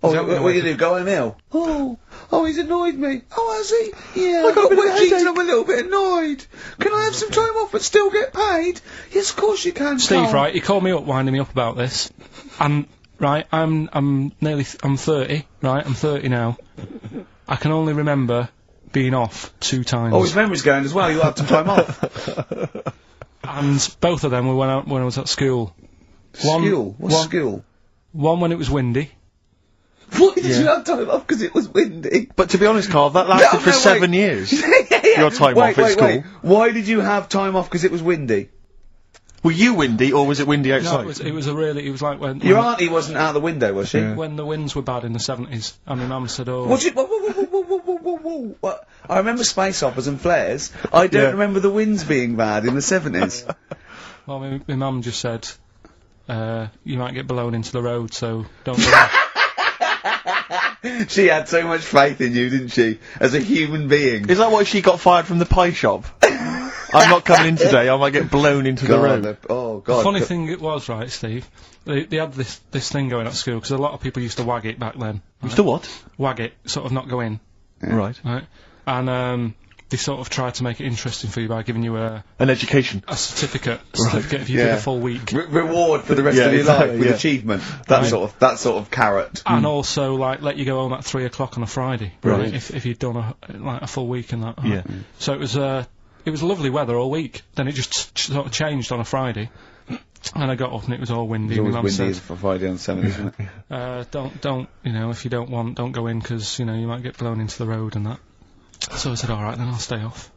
Oh, that what what you you do? Go home ill? Oh, he's annoyed me. Oh, has he? Yeah, I got a bit of a wet cheeks and headache. I'm a little bit annoyed. Can I have some time off but still get paid? Yes, of course you can, Steve, Carl. right? He called me up, winding me up about this, and right, I'm 30, right? I'm 30 now. I can only remember being off 2 times. Oh, his memory's going as well. You had some time off. And both of them were when I was at school. School? What's one- school? One when it was windy. Why did you have time off? Because it was windy. But to be honest, Carl, that lasted for wait. 7 years. Yeah. Your time wait, off at wait. school. Why did you have time off? Because it was windy. Were you windy, or was it windy No, outside? it was like when Your auntie wasn't out the window, was she? Yeah. when the winds were bad in the 70s, and my mum said, "Oh, What? Whoa. What? I remember space operas and flares. I don't Yeah. remember the winds being bad in the 70s. well, my mum just said, you might get blown into the road, so don't go." She had so much faith in you, didn't she? As a human being. Is that why she got fired from the pie shop? I'm not coming in today, I might get blown into the road. Oh, God. Funny thing it was, right, Steve? They had this thing going at school, because a lot of people used to wag it back then. Used to what? Wag it, sort of not go in, Right. right? And they sort of try to make it interesting for you by giving you An education. a certificate if you did a full week. Reward for the rest of your life with achievement. That sort of carrot. And also, like, let you go home at 3 o'clock on a Friday, right? If you'd done a full week and that. Yeah. So it was lovely weather all week. Then it just sort of changed on a Friday, and I got up and it was all windy. It's and always my mum windy said, for Friday on 7th, isn't it? don't, if you don't want, don't go in, because, you might get blown into the road and that. So I said, alright, then I'll stay off.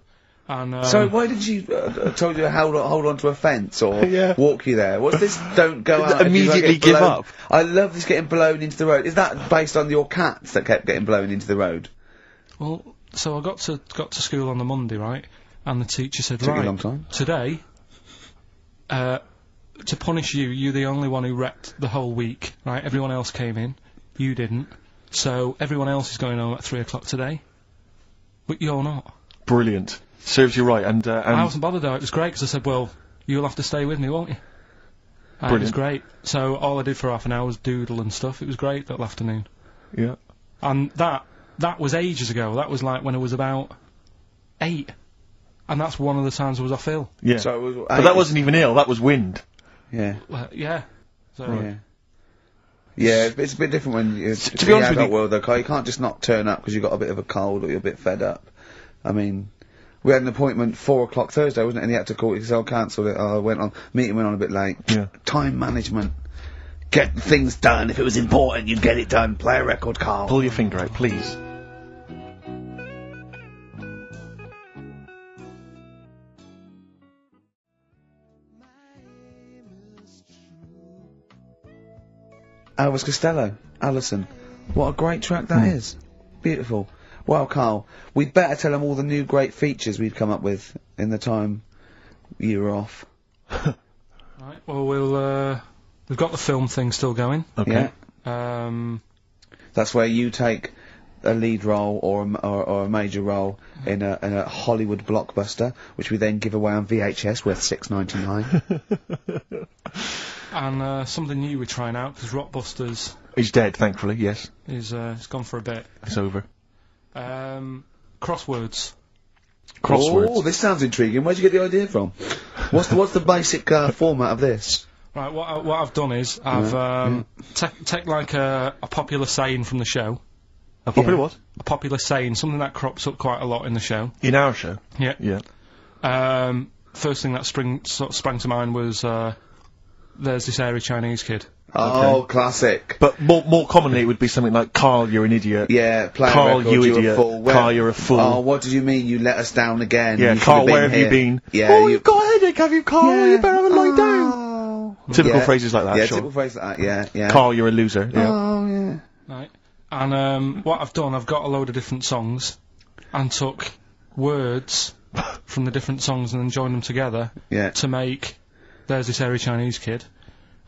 And, so why did you, told you to hold on to a fence or walk you there? What's this, don't go out Immediately if you give up. I love this getting blown into the road. Is that based on your cats that kept getting blown into the road? Well, so I got to school on the Monday, right? And the teacher said, Took you a right, long time. today, to punish you, you're the only one who wrecked the whole week, right? Everyone else came in, you didn't. So everyone else is going home at 3 o'clock today, but you're not. Brilliant. Serves you right, and I wasn't bothered though, it was great, because I said, well, you'll have to stay with me, won't you? And it was great. So all I did for half an hour was doodle and stuff. It was great that afternoon. Yeah. And that was ages ago. That was like when I was about 8. And that's one of the times I was off ill. Yeah. So it was But that wasn't even ill, that was wind. Yeah. Yeah. So, Yeah. Yeah, it's a bit different when you're to be honest with you, world though, Carl. You can't just not turn up because you've got a bit of a cold or you're a bit fed up. I mean, we had an appointment 4 o'clock Thursday, wasn't it? And he had to call it because I cancelled it. Meeting went on a bit late. Yeah. Time management. Get things done. If it was important, you'd get it done. Play a record, Carl. Pull your finger out, please. Elvis Costello, Alison. What a great track that is. Beautiful. Well, Carl, we'd better tell them all the new great features we've come up with in the time you were off. Right, well, we've got the film thing still going. Okay. Yeah. That's where you take a lead role or a major role in a Hollywood blockbuster, which we then give away on VHS worth $6.99. And something new we're trying out, because Rockbusters He's dead, thankfully, yes. is it's gone for a bit. It's over. Crosswords. Crosswords. Oh, this sounds intriguing. Where'd you get the idea from? What's the basic format of this? Right, what I've done is I've take like a popular saying from the show. A popular what? A popular saying, something that crops up quite a lot in the show. In our show? Yeah. Yeah. First thing that sprang to mind was there's this hairy Chinese kid. Oh, classic. But more commonly it would be something like, Carl, you're an idiot. Yeah, play Carl, a record, you you're idiot. a fool. Carl, you're a fool. Oh, what did you mean you let us down again? Yeah, You Carl, should've where have you here. been? Yeah, oh, you've got a headache, have you, Carl? Yeah. You better have a lie down. Oh. Typical phrases like that, Yeah, sure. typical phrases like that, yeah. Carl, you're a loser. Yeah. Oh, yeah. Right. And what I've done, I've got a load of different songs and took words from the different songs and then joined them together to make there's this hairy Chinese kid.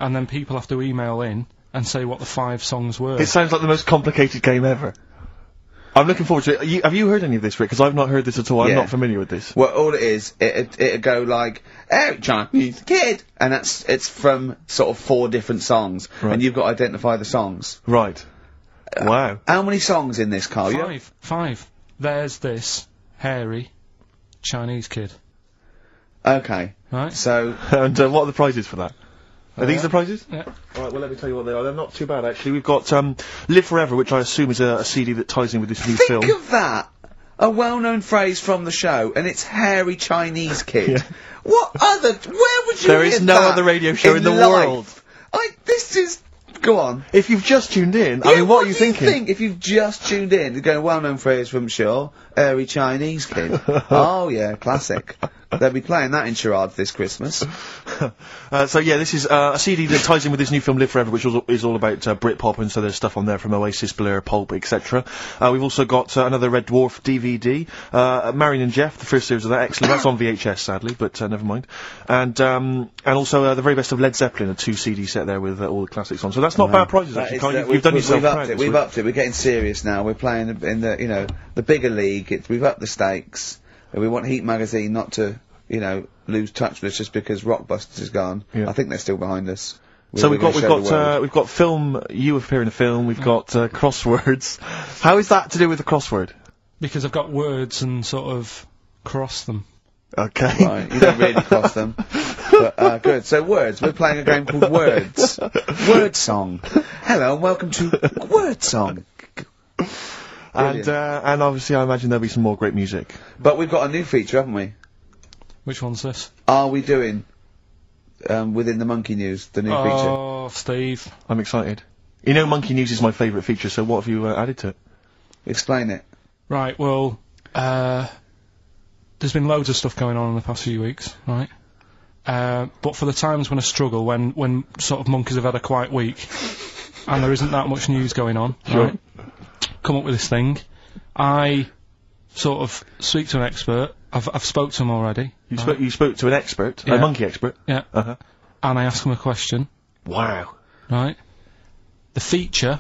And then people have to email in and say what the 5 songs were. It sounds like the most complicated game ever. I'm looking forward to it. Have you heard any of this, Rick? Because I've not heard this at all. I'm not familiar with this. Well, all it is, it'd go like, "Hey, Chinese kid," and it's from sort of 4 different songs, Right. and you've got to identify the songs. Right. Wow. How many songs in this, Carl? 5. There's this hairy Chinese kid. Okay. Right. So, And what are the prizes for that? Are these the prizes? Yeah. Alright, well let me tell you what they are. They're not too bad actually. We've got Live Forever, which I assume is a CD that ties in with this new film. think of that! A well-known phrase from the show, and it's hairy Chinese kid. Yeah. Where would you There hear is no that other radio show in the life? world. This is... Go on. If you've just tuned in, I Yeah, mean, what are you do you thinking? think if you've just tuned in? You're going, well-known phrase from Shaw, hairy Chinese kid. Oh yeah, classic. They'll be playing that in charades this Christmas. So yeah, this is a CD that ties in with this new film Live Forever, which is all about Britpop, and so there's stuff on there from Oasis, Blur, Pulp, etc. We've also got another Red Dwarf DVD, Marion and Jeff, the first series of that, excellent. That's on VHS, sadly, but never mind. And also the very best of Led Zeppelin, a 2 CD set there with all the classics on. So that's not bad prizes actually. You've done yourself proud this We've week. upped it. We're getting serious now. We're playing in the the bigger league. We've upped the stakes. We want Heat magazine not to lose touch with us just because Rockbusters is gone. Yeah. I think they're still behind us. So we've gonna show the world. got film. You appear in a film. We've got crosswords. How is that to do with the crossword? Because I've got words and sort of cross them. Okay. Right, you don't really cross them. But, good. So words. We're playing a game called Words. Word Song. Hello and welcome to Word Song. And obviously I imagine there'll be some more great music. But we've got a new feature, haven't we? Which one's this? Are we doing, within the Monkey News, the new feature? Oh, Steve. I'm excited. You know Monkey News is my favourite feature, so what have you added to it? Explain it. Right, well, there's been loads of stuff going on in the past few weeks, right? But for the times when I struggle, when sort of monkeys have had a quiet week, and there isn't that much news going on, right? Come up with this thing. I sort of speak to an expert. I've spoke to him already. You spoke to an expert? Yeah. A monkey expert? Yeah. Uh-huh. And I ask him a question. Wow. Right? The feature,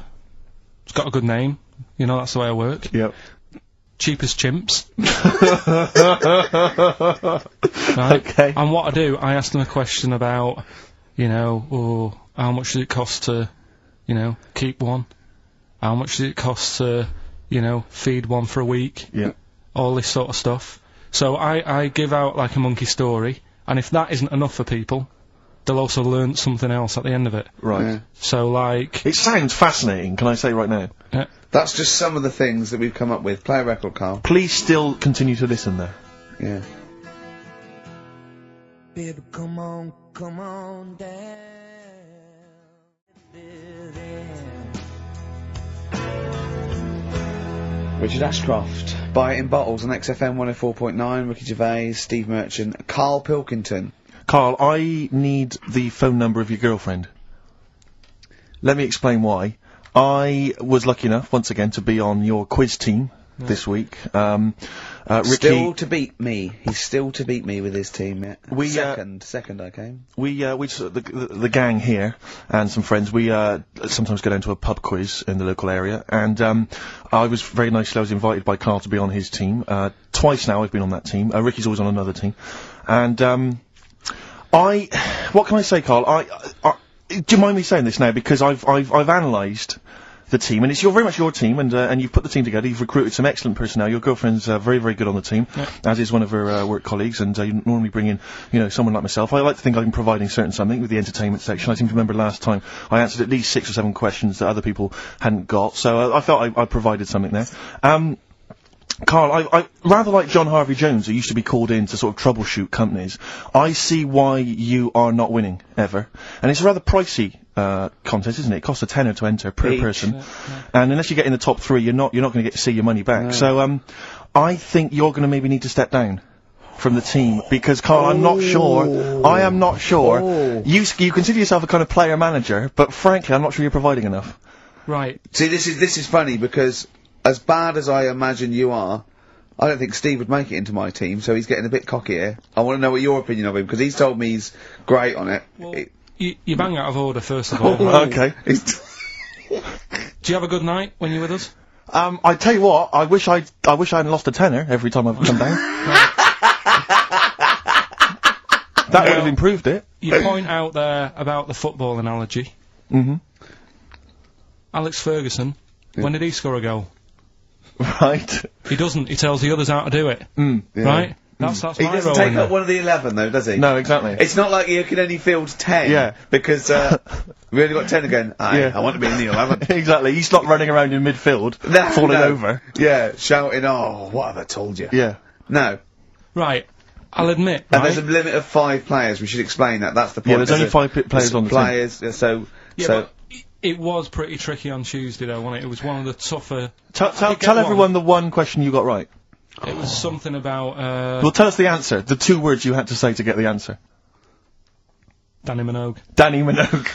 it's got a good name. You know, that's the way I work. Yep. Cheap as chimps. Right? Okay. And what I do, I ask them a question about, you know, how much does it cost to, you know, keep one? How much does it cost to, you know, feed one for a week? Yeah. All this sort of stuff. So I give out like a monkey story, and if that isn't enough for people, they'll also learn something else at the end of it. Right. Yeah. So like... It sounds fascinating, can I say right now? Yeah. That's just some of the things that we've come up with. Play a record, Carl. Please still continue to listen there. Yeah. Baby, come on down. Richard Ashcroft. Buy it in bottles on XFM 104.9. Ricky Gervais, Steve Merchant, Karl Pilkington. Carl, I need the phone number of your girlfriend. Let me explain why. I was lucky enough, once again, to be on your quiz team this week. Ricky... Still to beat me. He's still to beat me with his team. Yeah. We, second I came. The gang here, and some friends, we, sometimes go down to a pub quiz in the local area, and, I was very nicely, I was invited by Carl to be on his team. Twice now I've been on that team. Ricky's always on another team. And, what can I say, Carl? Do you mind me saying this now? Because I've analysed the team, and it's very much your team, and you've put the team together, you've recruited some excellent personnel, your girlfriend's, very, very good on the team, as is one of her, work colleagues, and, you normally bring in, you know, someone like myself. I like to think I'm providing something with the entertainment section. I seem to remember last time I answered at least 6 or 7 questions that other people hadn't got, so, I felt I provided something there. Carl, I rather like John Harvey Jones, who used to be called in to sort of troubleshoot companies. I see why you are not winning, ever. And it's a rather pricey, contest, isn't it? It costs a tenner to enter per person. And unless you get in the top 3, you're not gonna get to see your money back. No. So, I think you're gonna maybe need to step down from the team, because Carl, I am not sure. You consider yourself a kind of player manager, but frankly, I'm not sure you're providing enough. Right. See, this is funny, because as bad as I imagine you are, I don't think Steve would make it into my team, so he's getting a bit cocky here. I want to know what your opinion of him, because he's told me he's great on it. Well, you bang out of order, first of all. Okay. Do you have a good night when you're with us? I tell you what, I wish I hadn't lost a tenner every time I've come down. That would have improved it. You point out there about the football analogy. Mm-hmm. Alex Ferguson, when did he score a goal? Right. He doesn't. He tells the others how to do it. Yeah. Right? That's He my doesn't role take in up there. one of the 11 though, does he? No, exactly. It's not like you can only field 10. Yeah. Because, we only got 10 again. I want to be in the 11. Exactly. He's not running around in midfield, falling over. Yeah, shouting, oh, what have I told you? Yeah. No. Right. I'll admit, And right? there's a limit of 5 players, we should explain that, that's the point. Yeah, there's only 5 players on the team. So, Yeah, but it was pretty tricky on Tuesday though, wasn't it? It was one of the tougher... Tell everyone the one question you got right. It was something about, Well, tell us the answer. The 2 words you had to say to get the answer. Danny Minogue. Danny Minogue.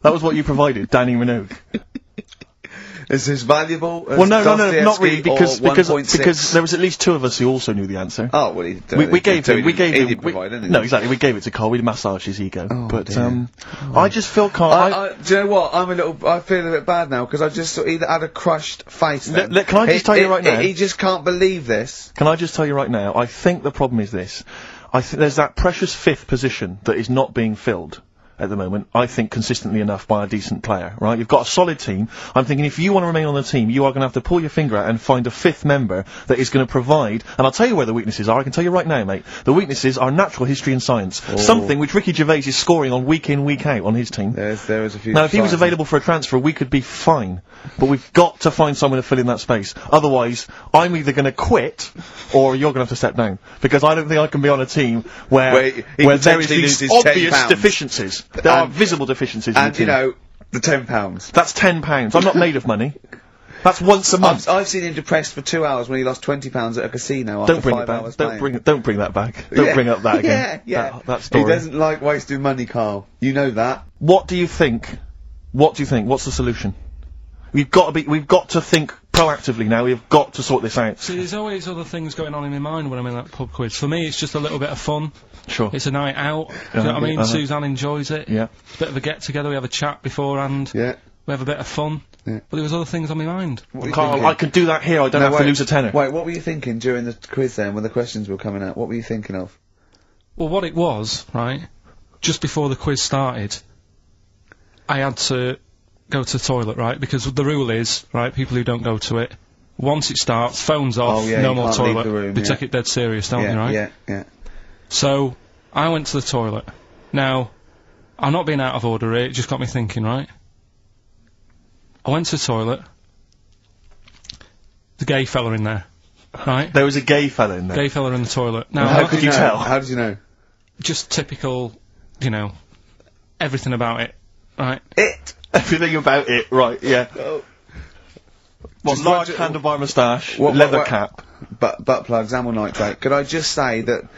That was what you provided, Danny Minogue. is this valuable as Well, no, not Dostoevsky really, because or 1.6? because there was at least 2 of us who also knew the answer. Oh, well, We gave him. he didn't provide anything. No, exactly. We gave it to Carl. We massaged his ego. Oh, but dear. I just feel Carl. do you know what? I feel a bit bad now, because I just sort of either had a crushed face then. Can I just tell you right now? He just can't believe this. Can I just tell you right now? I think the problem is this. I think there's that precious 5th position that is not being filled at the moment, I think, consistently enough by a decent player, right? You've got a solid team. I'm thinking if you want to remain on the team, you are going to have to pull your finger out and find a fifth member that is going to provide, and I'll tell you where the weaknesses are, I can tell you right now, mate. The weaknesses are natural history and science. Something which Ricky Gervais is scoring on week in, week out on his team. There is a few. Now, if he was available for a transfer, we could be fine. But we've got to find someone to fill in that space. Otherwise, I'm either going to quit, or you're going to have to step down. Because I don't think I can be on a team where there is these obvious deficiencies. There are visible deficiencies in the team. You know, the £10. That's £10. I'm not made of money. That's once a month. I've seen him depressed for 2 hours when he lost £20 at a casino Don't after bring 5 it back. hours Don't bring that back. Don't bring up that again. Yeah. That story. He doesn't like wasting money, Carl. You know that. What do you think? What's the solution? We've got to think proactively now. We've got to sort this out. See, there's always other things going on in my mind when I'm in that pub quiz. For me, it's just a little bit of fun. Sure. It's a night out. Do you know what I mean? Suzanne enjoys it. Yeah. It's a bit of a get-together. We have a chat beforehand. Yeah. We have a bit of fun. Yeah. But there was other things on my mind. Carl, I can do that here. I don't have to lose a tenner. Wait, what were you thinking during the quiz then, when the questions were coming out? What were you thinking of? Well, what it was, right, just before the quiz started, I had to go to the toilet, right, because the rule is, right, people who don't go to it, once it starts, phones off, no more toilet. The room, they take it dead serious, don't they, right? Yeah. So, I went to the toilet. Now, I'm not being out of order here, it just got me thinking, right? I went to the toilet. The gay fella in there, right? There was a gay fella in there. Gay fella in the toilet. Now, How could you tell? How did you know? just typical, you know, everything about it, right? Everything about it, right, yeah. Oh. What, large handlebar moustache, leather cap. Butt plugs, amyl nitrate. Could I just say that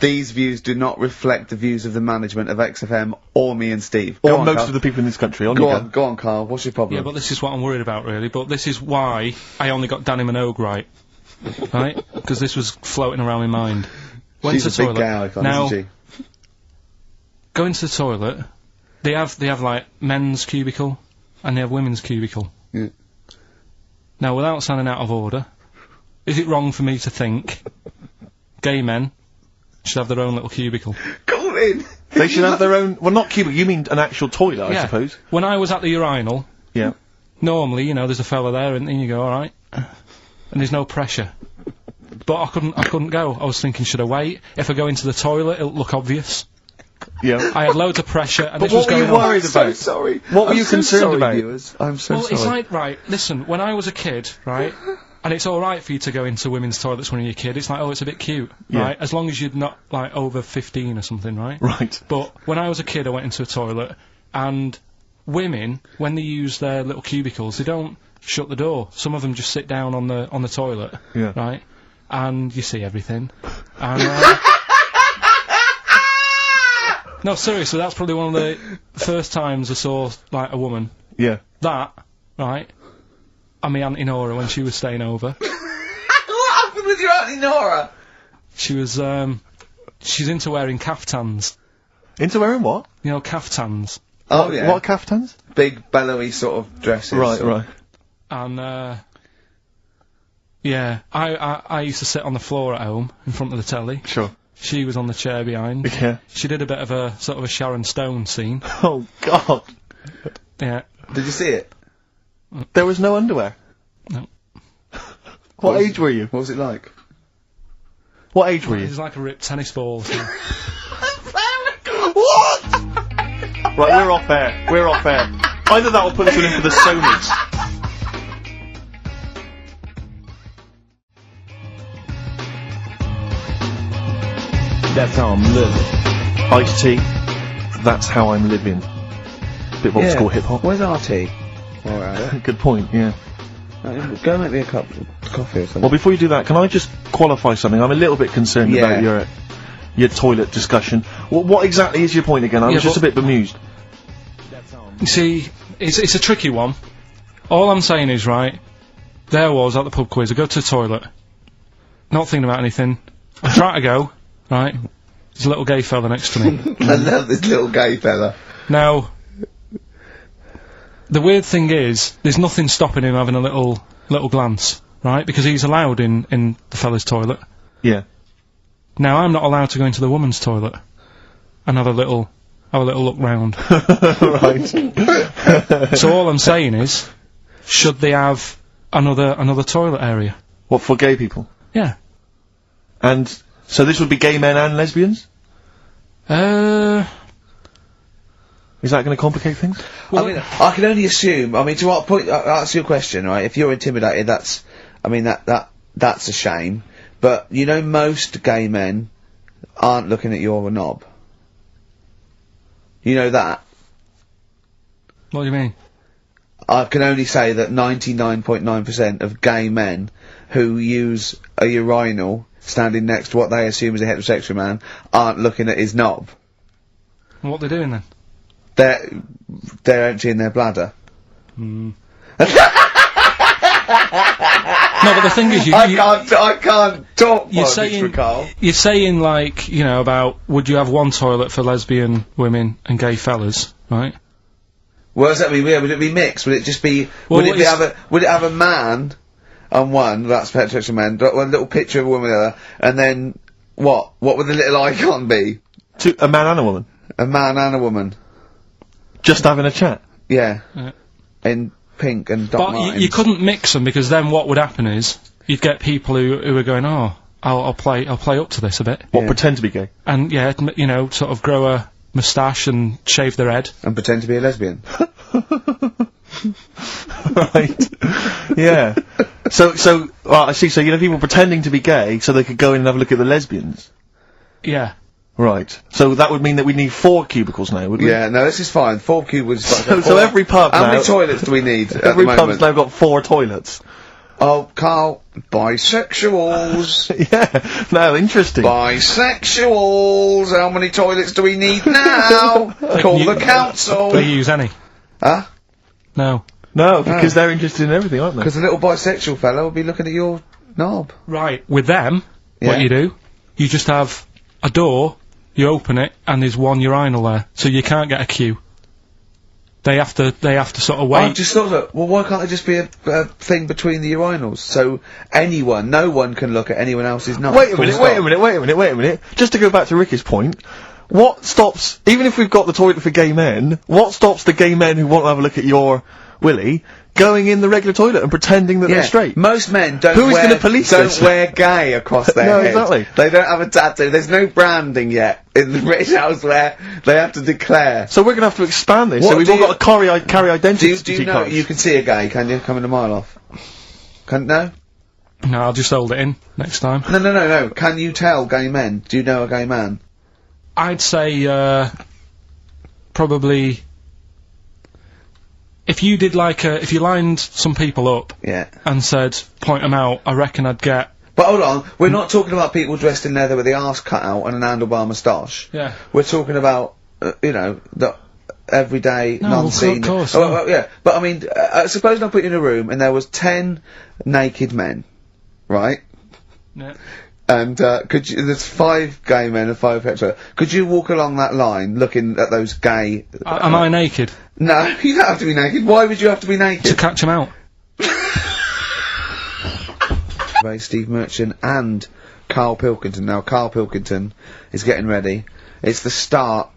these views do not reflect the views of the management of XFM or me and Steve. Or most of the people in this country. Go on, Carl. What's your problem? Yeah, but this is what I'm worried about, really. But this is why I only got Danny Minogue right. Right? Because this was floating around my mind. Went She's to a the big toilet. gay icon, Now, isn't she? Going to the toilet, they have like men's cubicle and they have women's cubicle. Yeah. Now, without sounding out of order, is it wrong for me to think gay men should have their own little cubicle? Go in! They should have their own, well, not cubicle, you mean an actual toilet, I suppose. When I was at the urinal, yeah, normally, you know, there's a fella there and you go, alright, and there's no pressure. But I couldn't go. I was thinking, should I wait? If I go into the toilet, it'll look obvious. Yeah. I had loads of pressure and But this was what were going you worried on. about? I'm so sorry. What were you concerned about? Viewers. I'm so Well, sorry. it's like, right, listen, when I was a kid, right, and it's alright for you to go into women's toilets when you're a kid, it's like, oh, it's a bit cute, right, as long as you're not, like, over 15 or something, right? Right. But when I was a kid, I went into a toilet, and women, when they use their little cubicles, they don't shut the door. Some of them just sit down on the toilet, right, and you see everything, and, no, seriously, that's probably one of the first times I saw, like, a woman. Yeah. That, right, and my Auntie Nora when she was staying over. What happened with your Auntie Nora? She was, she's into wearing caftans. Into wearing what? You know, caftans. Oh, yeah. What caftans? Big, bellowy sort of dresses. Right. And, yeah, I used to sit on the floor at home, in front of the telly. Sure. She was on the chair behind. Yeah. She did a bit of a, sort of a Sharon Stone scene. Oh, God. Yeah. Did you see it? There was no underwear? No. What age were you? What was it like? What age were It you? was like a ripped tennis ball. So. What? Right, we're off air. We're off air. Either that or put this one in for the Sonys. That's how I'm living. Iced tea. That's how I'm living. Bit of old school hip hop. Where's RT? Alright. Good point, yeah. Go make me a cup of coffee or something. Well, before you do that, can I just qualify something? I'm a little bit concerned about your toilet discussion. What exactly is your point again? I was just a bit bemused. You see, it's a tricky one. All I'm saying is, right, there I was at the pub quiz, I go to the toilet, not thinking about anything, I try to go, right, there's a little gay fella next to me. I love this little gay fella. Now, the weird thing is, there's nothing stopping him having a little glance, right, because he's allowed in the fella's toilet. Yeah. Now, I'm not allowed to go into the woman's toilet and have a little have a little look round. Right. So all I'm saying is, should they have another toilet area? What, for gay people? Yeah. And, so this would be gay men and lesbians? Is that gonna complicate things? Well, I mean, I can only assume, I mean, to what point, answer your question, right, if you're intimidated, that's a shame, but, you know, most gay men aren't looking at your knob. You know that? what do you mean? I can only say that 99.9% of gay men who use a urinal standing next to what they assume is a heterosexual man aren't looking at his knob. What are they doing then? They're emptying their bladder. No, but the thing is, I can't talk you're politics saying, for Carl. you're saying, like, you know, about would you have one toilet for lesbian women and gay fellas, right? What does that mean? Yeah, would it be mixed? Would it just be? Well, would it have a man on one? That's heterosexual man. One little picture of a woman on the other, and then what? What would the little icon be? A man and a woman? A man and a woman. Just having a chat? Yeah. Yeah. In pink and Doc But Martens. you couldn't mix them, because then what would happen is you'd get people who are going, oh, I'll play up to this a bit, What, Yeah. pretend to be gay? and yeah, you know, sort of grow a moustache and shave their head. And pretend to be a lesbian. Right. Yeah. So, well, I see, so you know people pretending to be gay so they could go in and have a look at the lesbians? Yeah. Right. So that would mean that we need 4 cubicles now, would we? Yeah, no, this is fine. 4 cubicles. So every pub How now- many toilets do we need at Every the pub's moment? now got 4 toilets. Oh, Carl, bisexuals. Yeah. No, interesting. Bisexuals. How many toilets do we need now? Call the council. Do you use any? Huh? No. No, because they're interested in everything, aren't they? Because the little bisexual fellow will be looking at your knob. Right. With them, Yeah. what you do, you just have a door, you open it, and there's one urinal there, so you can't get a queue. They have to sort of wait. I just thought that, well, why can't there just be a thing between the urinals? So no one can look at anyone else's knob. Wait a Full minute. stop. Just to go back to Ricky's point, what stops, even if we've got the toilet for gay men, what stops the gay men who want to have a look at your willy going in the regular toilet and pretending that Yeah, they're straight? most men don't Who is wear, gonna police don't this? wear gay across their No, head. exactly. They don't have a tattoo. There's no branding yet in the British house where they have to declare. So we're gonna have to expand this, What so we've do all you- got to carry identity Do you know cards. you can see a gay, can you? Coming a mile off. No? No, I'll just hold it in next time. No. Can you tell gay men? Do you know a gay man? I'd say, probably, if you did like if you lined some people up Yeah. and said, point them out, I reckon I'd get, But hold on, we're not talking about people dressed in leather with the arse cut out and an handlebar moustache. yeah. We're talking about, you know, the everyday, No, non-seen. of course, Oh, no. well, yeah. But I mean, suppose I put you in a room and there was 10 naked men, right? Yeah. And, there's 5 gay men and 5 hetero. Could you walk along that line looking at those gay... Am I naked? No, you don't have to be naked. Why would you have to be naked? To catch them out. By Steve Merchant and Karl Pilkington. Now, Karl Pilkington is getting ready. It's the start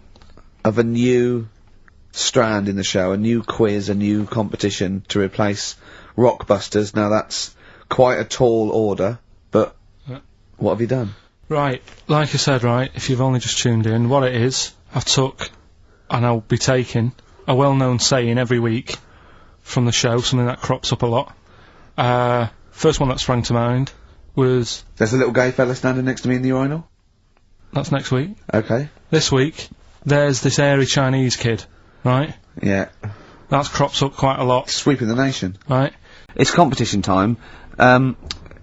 of a new strand in the show, a new quiz, a new competition to replace Rockbusters. Now, that's quite a tall order, but Yeah. what have you done? Right, like I said, right, if you've only just tuned in, what it is, I've took, and I'll be taking, a well-known saying every week from the show, something that crops up a lot. First one that sprang to mind was, There's a little gay fella standing next to me in the urinal? that's next week. Okay. This week, there's this airy Chinese kid, right? Yeah. That's crops up quite a lot, Sweeping the nation. right? It's competition time.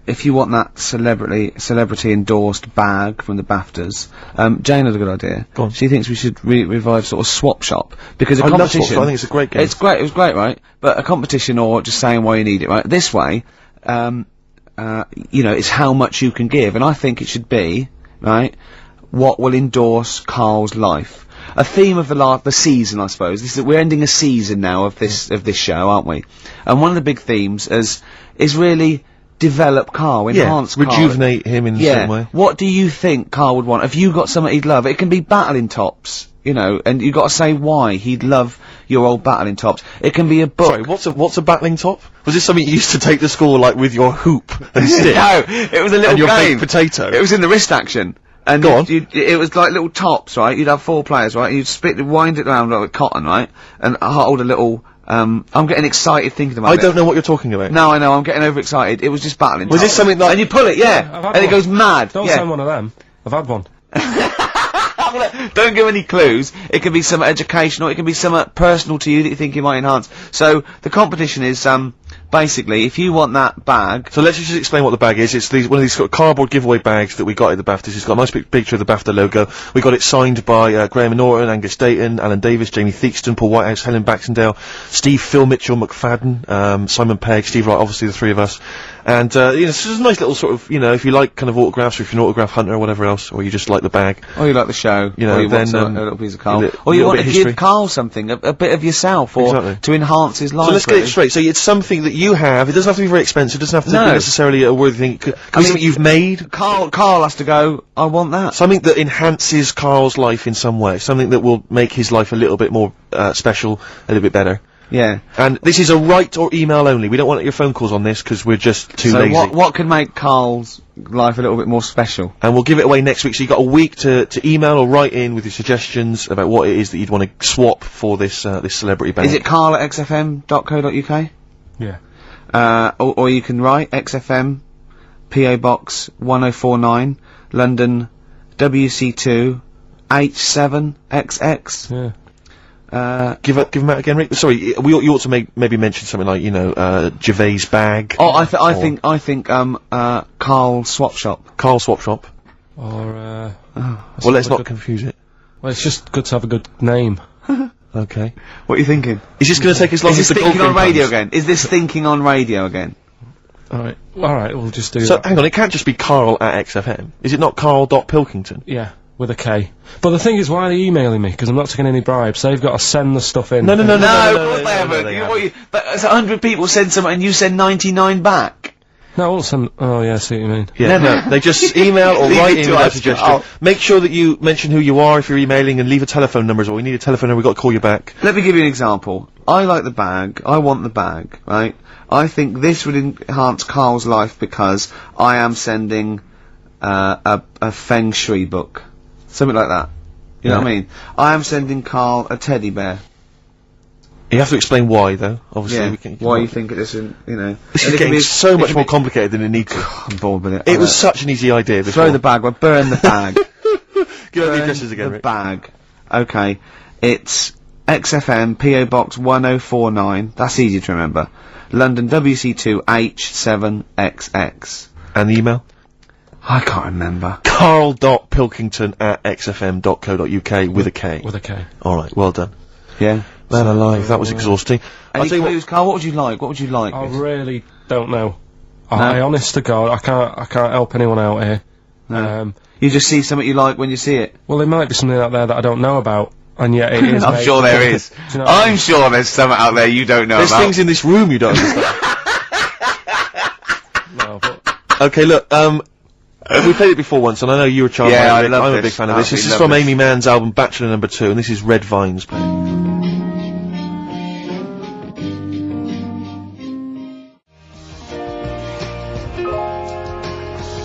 If you want that celebrity endorsed bag from the BAFTAs, Jane had a good idea. Go on. She thinks we should revive sort of swap shop, because a I love competition. Swap Shop, I think it's a great game. It's great. It was great, right? But a competition, or just saying why you need it, right? This way, you know, it's how much you can give, and I think it should be right. What will endorse Carl's life? A theme of the season, I suppose. This is, we're ending a season now of this show, aren't we? And one of the big themes is really develop Carl, enhance Carl. Rejuvenate him in a certain way. What do you think Carl would want? Have you got something he'd love? It can be battling tops. you know, and you got to say why he'd love your old battling tops. It can be a book. Sorry, what's a battling top? Was this something you used to take to school, like, with your hoop and stick? No, it was a little and your game. baked potato? It was in the wrist action. And Go on. it was like little tops, right? You'd have 4 players, right? You'd wind it around like with cotton, right? And hold a little, I'm getting excited thinking about it. I don't know what you're talking about. No, I know, I'm getting overexcited. It was just battling. Was this something like... And you pull it, yeah. I've had And it one. goes mad. Don't yeah. send one of them. I've had one. Don't give any clues. It can be some educational, it can be some personal to you that you think you might enhance. So, the competition is, basically, if you want that bag... So let's just explain what the bag is. It's one of these sort of cardboard giveaway bags that we got at the BAFTAs. It's got a nice big picture of the BAFTA logo. We got it signed by Graham Norton, Angus Dayton, Alan Davis, Jamie Theakston, Paul Whitehouse, Helen Baxendale, Steve, Phil Mitchell, McFadden, Simon Pegg, Steve Wright, obviously the 3 of us. And, you know, it's just a nice little sort of, you know, if you like kind of autographs, or if you're an autograph hunter or whatever else, or you just like the bag. Or you like the show. You know, or you then, want a little piece of Carl. little Or you bit want of to history. give Carl something, a bit of yourself, or Exactly. to enhance his life. So let's get really. it straight. So it's something that you have. It doesn't have to be very expensive. It doesn't have to No. be necessarily a worthy thing. It could be something you've made. Carl has to go, I want that. Something that enhances Carl's life in some way. Something that will make his life a little bit more special, a little bit better. Yeah. And this is a write or email only. We don't want your phone calls on this because we're just too So lazy. what could make Carl's life a little bit more special? And we'll give it away next week. So you've got a week to email or write in with your suggestions about what it is that you'd want to swap for this this celebrity bag. Is it carl@xfm.co.uk? Yeah. Or you can write XFM, PO Box 1049, London, WC2, H7XX. Yeah. Give them out again, Rick? Sorry, you ought to maybe mention something like, you know, Gervais bag. Oh, I think, Carl Swap Shop. Carl Swap Shop. Or, Well, let's not confuse it. well, it's just good to have a good name. Okay. What are you thinking? Is this going to take as long Is as this the thinking golfing on radio puns? again? Is this thinking on radio again? Alright, we'll just do So, that. hang on, it can't just be Karl at XFM. Is it not Karl.Pilkington? Yeah, with a K. But the thing is, why are they emailing me? Because I'm not taking any bribes. They've got to send the stuff in. No, No, of course they haven't. But 100 people send something and you send 99 back. No, I won't send. Oh, yeah, I see what you mean. Yeah, no, they just email or Leave write it in to with a us. suggestion. Oh. Make sure that you mention who you are if you're emailing and leave a telephone number as well. We need a telephone number, we've got to call you back. Let me give you an example. I like the bag. I want the bag, right? I think this would enhance Carl's life because I am sending a Feng Shui book. Something like that. You know what I mean? I am sending Carl a teddy bear. You have to explain why, though. Obviously, Yeah. we can, Why you think it isn't, you know. This And is it can getting be- so it much can more be- complicated than it needs to. I'm bored with it. It was such an easy idea before. Throw the bag, well, burn the bag. Give out the Burn addresses again, the Rick. bag. Okay. It's XFM, PO Box 1049. That's easy to remember. London WC2 H7XX. And the email? I can't remember. Karl.Pilkington at xfm.co.uk with a K. With a K. Alright, well done. Yeah. Man alive, that was exhausting. I'll Any tell you what, clues, Carl? What would you like? What would you like? I really don't know. I honest to God, I can't help anyone out here. No. You just see something you like when you see it. Well, there might be something out there that I don't know about, and yet it is. I'm made- sure there is. Do you know what I mean? sure there's something out there you don't know there's things in this room you don't understand. No, but Okay, look, we played it before once, and I know you were charmed Yeah, by I it. love I'm a this. big fan of this. This is Absolutely from love Amy Mann's album Bachelor No. 2, and this is Red Vines playing.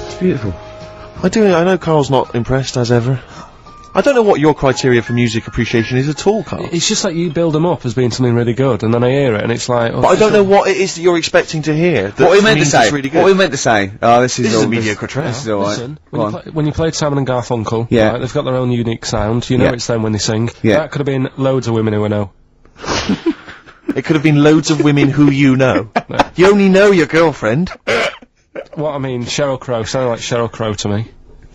It's beautiful. I know Carl's not impressed, as ever. I don't know what your criteria for music appreciation is at all, Carl. it's just like you build them up as being something really good, and then I hear it, and it's like. Oh, But I don't know what it is that you're expecting to hear. What we meant to means say? it's really good. What we meant to say? Oh, this is This is all a mediocre track. This is all right. Listen, Go on. when you played Simon and Garfunkel, Yeah. right, they've got their own unique sound. You know Yeah. it's them when they sing. Yeah. That could have been loads of women who I know. It could have been loads of women who you know. You only know your girlfriend. What I mean, Sheryl Crow sounded like Sheryl Crow to me.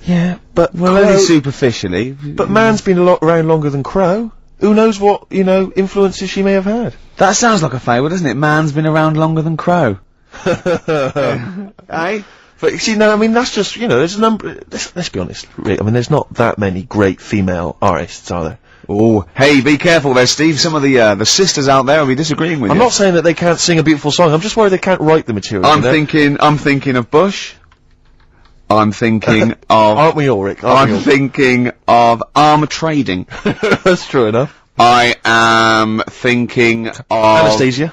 Yeah, but Well, only superficially. But Man's been around longer than Crow. Who knows what, influences she may have had. That sounds like a fable, doesn't it? Man's been around longer than Crow. Eh? But see, no, I mean, that's just, there's a number, let's be honest, Rick, I mean, there's not that many great female artists, are there? Oh, hey, be careful there, Steve. Some of the sisters out there will be disagreeing with I'm you. not saying that they can't sing a beautiful song, I'm just worried they can't write the material. I'm thinking of Bush. I'm thinking of... Aren't we all, Rick? I'm thinking of armour trading. That's true enough. I am thinking of... Anastasia.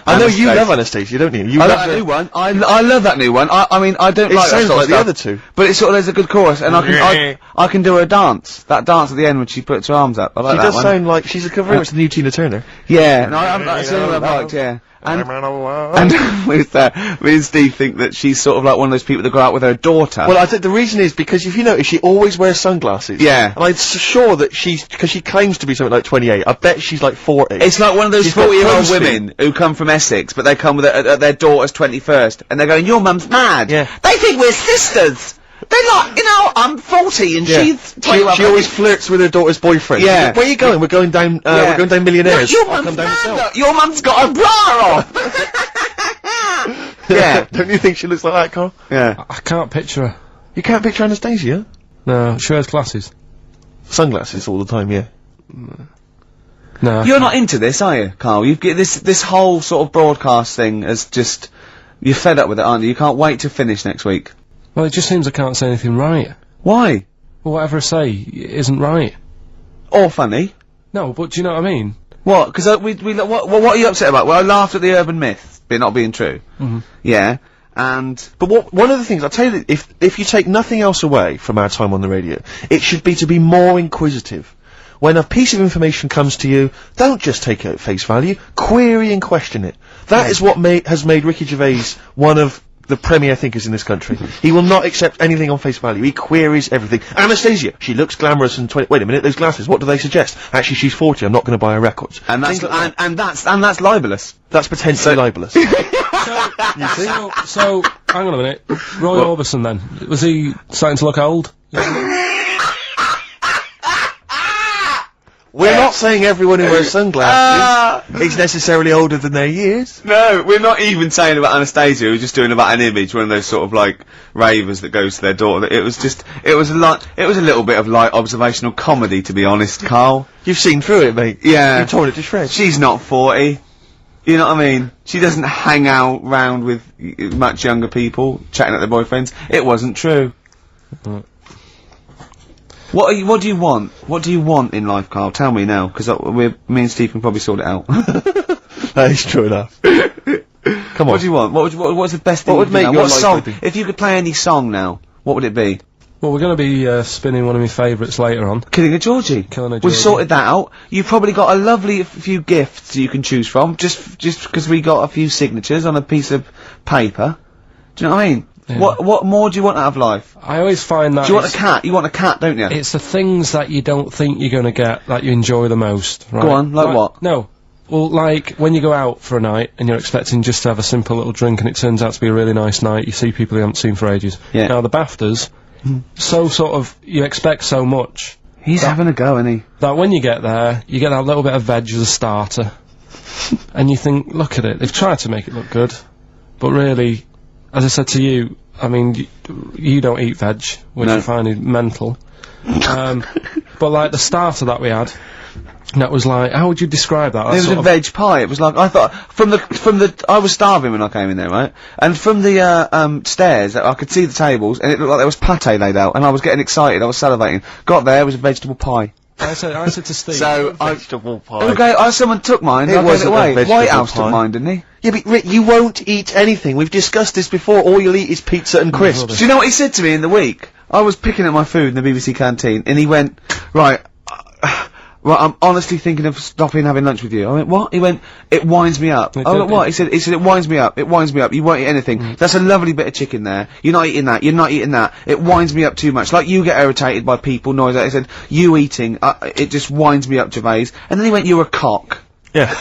I know you love Anastasia, don't you? You I love love that new one. I love that new one. I mean, I don't It like that sounds sort like of the stuff, other two. but it's sort of, there's a good chorus, and I can do her dance. That dance at the end when she puts her arms up. I like She that does one. sound like she's very much the new Tina Turner. Yeah, no, that's the only one I've liked, yeah. And with me and Steve think that she's sort of like one of those people that go out with her daughter. Well, I think the reason is because if you notice, she always wears sunglasses. Yeah. And I'm sure that because she claims to be something like 28, I bet she's like 40. It's like one of those She's got 40-year-old close women who come from Essex, but they come with their daughter's 21st, and they're going, your mum's mad. Yeah. They think we're sisters. They're like, I'm 40 and Yeah. she's 21. She always flirts with her daughter's boyfriend. Yeah. Where are you going? We're going down, we're going down Millionaires. Look, your I'll mum's come down mad, myself. look, your mum's got a bra on. Yeah. Don't you think she looks like that, Carl? Yeah. I can't picture her. You can't picture Anastasia? No, she wears glasses. Sunglasses all the time, yeah. No. You're not into this, are you, Carl? You've get this whole sort of broadcast thing as just, you're fed up with it, aren't you? You can't wait to finish next week. Well, it just seems I can't say anything right. Why? Well, whatever I say isn't right. Or funny. No, but do you know what I mean? What? Because what are you upset about? Well, I laughed at the urban myth, but not being true. Mm-hmm. Yeah. And But one of the things, I'll tell you, that if you take nothing else away from our time on the radio, it should be to be more inquisitive. When a piece of information comes to you, don't just take it at face value, query and question it. That is what has made Ricky Gervais one of the premier thinkers in this country. He will not accept anything on face value. He queries everything. Anastasia, she looks glamorous and wait a minute, those glasses, what do they suggest? Actually, she's 40, I'm not going to buy her records. and that's that's libelous. That's potentially libelous. So, hang on a minute. Roy Orbison then, was he starting to look old? We're not saying everyone who wears sunglasses is necessarily older than their years. No, we're not even saying about Anastasia. We're just doing about an image, one of those sort of like ravers that goes to their daughter. It was a little bit of light observational comedy, to be honest, Carl. You've seen through it, mate. Yeah. You've torn it to shreds. She's not 40. You know what I mean? She doesn't hang out round with much younger people, chatting at their boyfriends. It wasn't true. What do you want? What do you want in life, Carl? Tell me now, because me and Steve can probably sort it out. That is true enough. Come on. What do you want? What's the best thing? What would make your life song? happy? If you could play any song now, what would it be? Well, we're going to be spinning one of my favourites later on. Killing a Georgie. Killing a We've Georgie. sorted that out. You've probably got a lovely few gifts you can choose from, just because we got a few signatures on a piece of paper. Do you know what I mean? Yeah. What more do you want out of life? I always find that Do you want a cat? You want a cat, don't you? it's the things that you don't think you're going to get that you enjoy the most, right? Go on, like what? No. Well, like, when you go out for a night and you're expecting just to have a simple little drink and it turns out to be a really nice night, you see people you haven't seen for ages. Yeah. Now, the BAFTAs, so sort of, you expect so much, He's having a go, isn't he? that when you get there, you get that little bit of veg as a starter. And you think, look at it, they've tried to make it look good, but really, as I said to you, I mean, you don't eat veg, which No. I find is mental. But like the starter that we had, that was like, how would you describe that? It was a veg pie. It was like, I thought, I was starving when I came in there, right? And from the, stairs, I could see the tables, and it looked like there was pate laid out, and I was getting excited, I was salivating. Got there, it was a vegetable pie. I said to Steve. So, Vegetable pie. okay, someone took mine, It I gave it wasn't a away. vegetable White House pie. took mine, didn't he? Yeah, but Rick, you won't eat anything. We've discussed this before. All you'll eat is pizza and crisps. Do you know what he said to me in the week? I was picking up my food in the BBC canteen, and he went, right, I'm honestly thinking of stopping having lunch with you. I went, what? He went, it winds me up. I went, what? He said, it winds me up. It winds me up. You won't eat anything. That's a lovely bit of chicken there. You're not eating that. You're not eating that. It winds me up too much. Like you get irritated by people, noise. He said, you eating, it just winds me up, Gervais. And then he went, you're a cock. Yeah.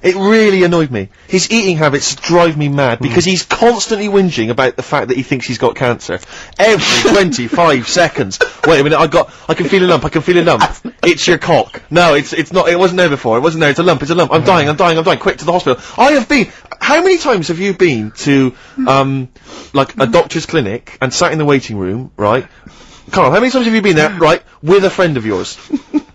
It really annoyed me. His eating habits drive me mad because he's constantly whinging about the fact that he thinks he's got cancer. Every 25 seconds. Wait a minute, I can feel a lump, It's your cock. No, it's not, it wasn't there before, it wasn't there, it's a lump. I'm dying, quick to the hospital. How many times have you been to, like a doctor's clinic and sat in the waiting room, right? Carl, how many times have you been there, right, with a friend of yours?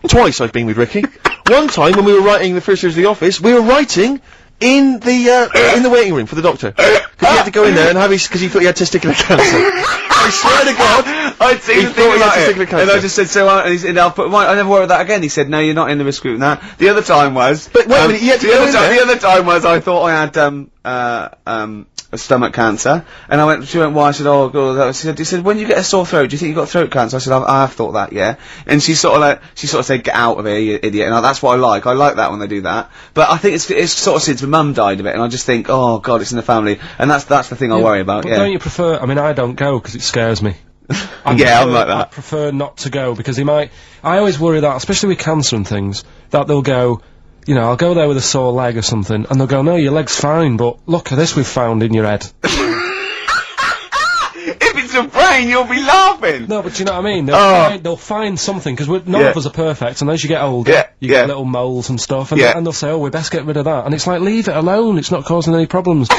Twice I've been with Ricky. One time when we were writing the first years of the office, we were writing in the waiting room for the doctor. Because he had to go in there and have because he thought he had testicular cancer. I swear to God, I'd seen the thing about it, and cancer. I just said, so, and I'll put I never worry about that again. He said, no, you're not in the risk group now. The other time was... But wait a minute, you had to go in there. The other time was, I thought I had, stomach cancer, and she went, why? I said, oh, God, he said, when you get a sore throat, do you think you got throat cancer? I said, I've thought that, yeah. And she sort of said, get out of here, you idiot, and that's what I like that when they do that. But I think it's sort of since my mum died of it, and I just think, oh, God, it's in the family, and that's the thing I worry about, but don't you prefer, I mean, I don't go, because it scares me. I'm like that. I prefer not to go, because I always worry that, especially with cancer and things, that they'll go, you know, I'll go there with a sore leg or something, and they'll go, no, your leg's fine, but look at this we've found in your head. If it's a brain, you'll be laughing! No, but do you know what I mean? They'll find something, because none of us are perfect, and as you get older, you get little moles and stuff, and, and they'll say, oh, we best get rid of that, and it's like, leave it alone, it's not causing any problems.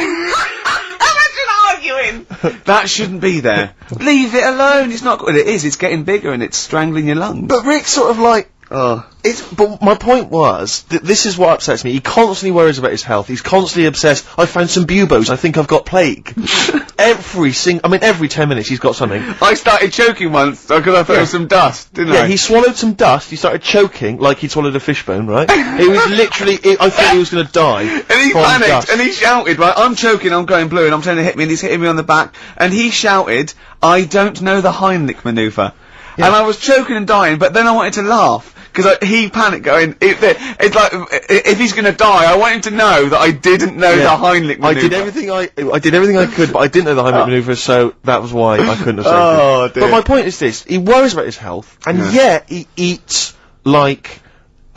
That shouldn't be there. Leave it alone, it's not good. It is, it's getting bigger and it's strangling your lungs. But Rick's sort of like... but my point was, this is what upsets me. He constantly worries about his health. He's constantly obsessed. I found some buboes. I think I've got plague. every 10 minutes he's got something. I started choking once because I thought it was some dust, didn't I? Yeah, he swallowed some dust. He started choking like he'd swallowed a fishbone, right? It was literally, I thought he was going to die. And he panicked, dust. and he shouted, right, I'm choking, I'm going blue, and I'm trying to hit me, and he's hitting me on the back, and he shouted, I don't know the Heimlich manoeuvre. Yeah. And I was choking and dying, but then I wanted to laugh. Because he panicked going, it's like, if he's gonna die, I want him to know that I didn't know the Heimlich manoeuvre. I did everything I could, but I didn't know the Heimlich manoeuvre, so that was why I couldn't have saved him. Dear. But my point is this, he worries about his health, and yet he eats like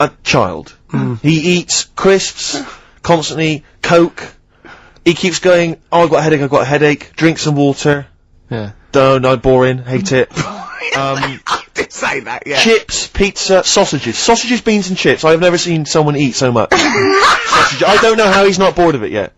a child. He eats crisps, constantly, Coke. He keeps going, oh, I've got a headache, drink some water. Yeah. No, boring, hate it. I did say that, yeah. Chips, pizza, sausages, beans and chips. I've never seen someone eat so much. Sausage. I don't know how he's not bored of it yet.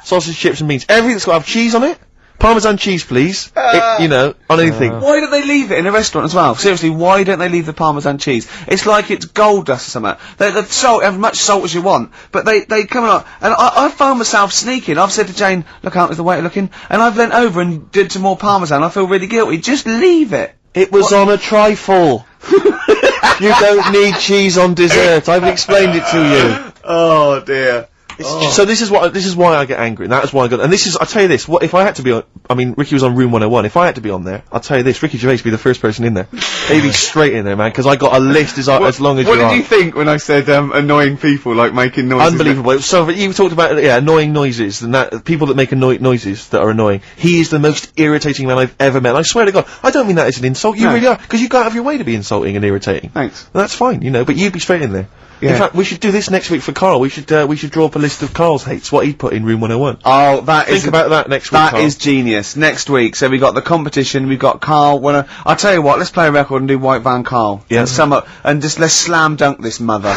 Sausage, chips and beans. Everything that's got to have cheese on it. Parmesan cheese, please. You know, on anything. Why don't they leave it in a restaurant as well? Seriously, why don't they leave the Parmesan cheese? It's like it's gold dust or something. The salt, as much salt as you want, but they come up, and I found myself sneaking. I've said to Jane, look out, is the waiter looking? And I've leant over and did some more Parmesan. I feel really guilty. Just leave it. It was on a trifle. You don't need cheese on dessert. I've explained it to you. Oh dear. So this is why I get angry, and that is why I got, and this is, I'll tell you this, what, if I had to be on, I mean, Ricky was on Room 101, if I had to be on there, I'll tell you this, Ricky Gervais would be the first person in there. He'd be straight in there, man, because I got a list as long as you are. What did you think when I said, annoying people, like making noises? Unbelievable. So, you talked about, annoying noises, and that, people that make noises that are annoying. He is the most irritating man I've ever met, and I swear to God, I don't mean that as an insult, you really are, because you go out of your way to be insulting and irritating. Thanks. And that's fine, you know, but you'd be straight in there. Yeah. In fact, we should do this next week for Karl. We should draw up a list of Karl's hates, what he'd put in Room 101. Oh, Think about that next week, That Karl. is genius. Next week, so we got the competition, we've got Karl, I'll tell you what, let's play a record and do White Van Karl. Yeah. And sum up, and just let's slam dunk this mother.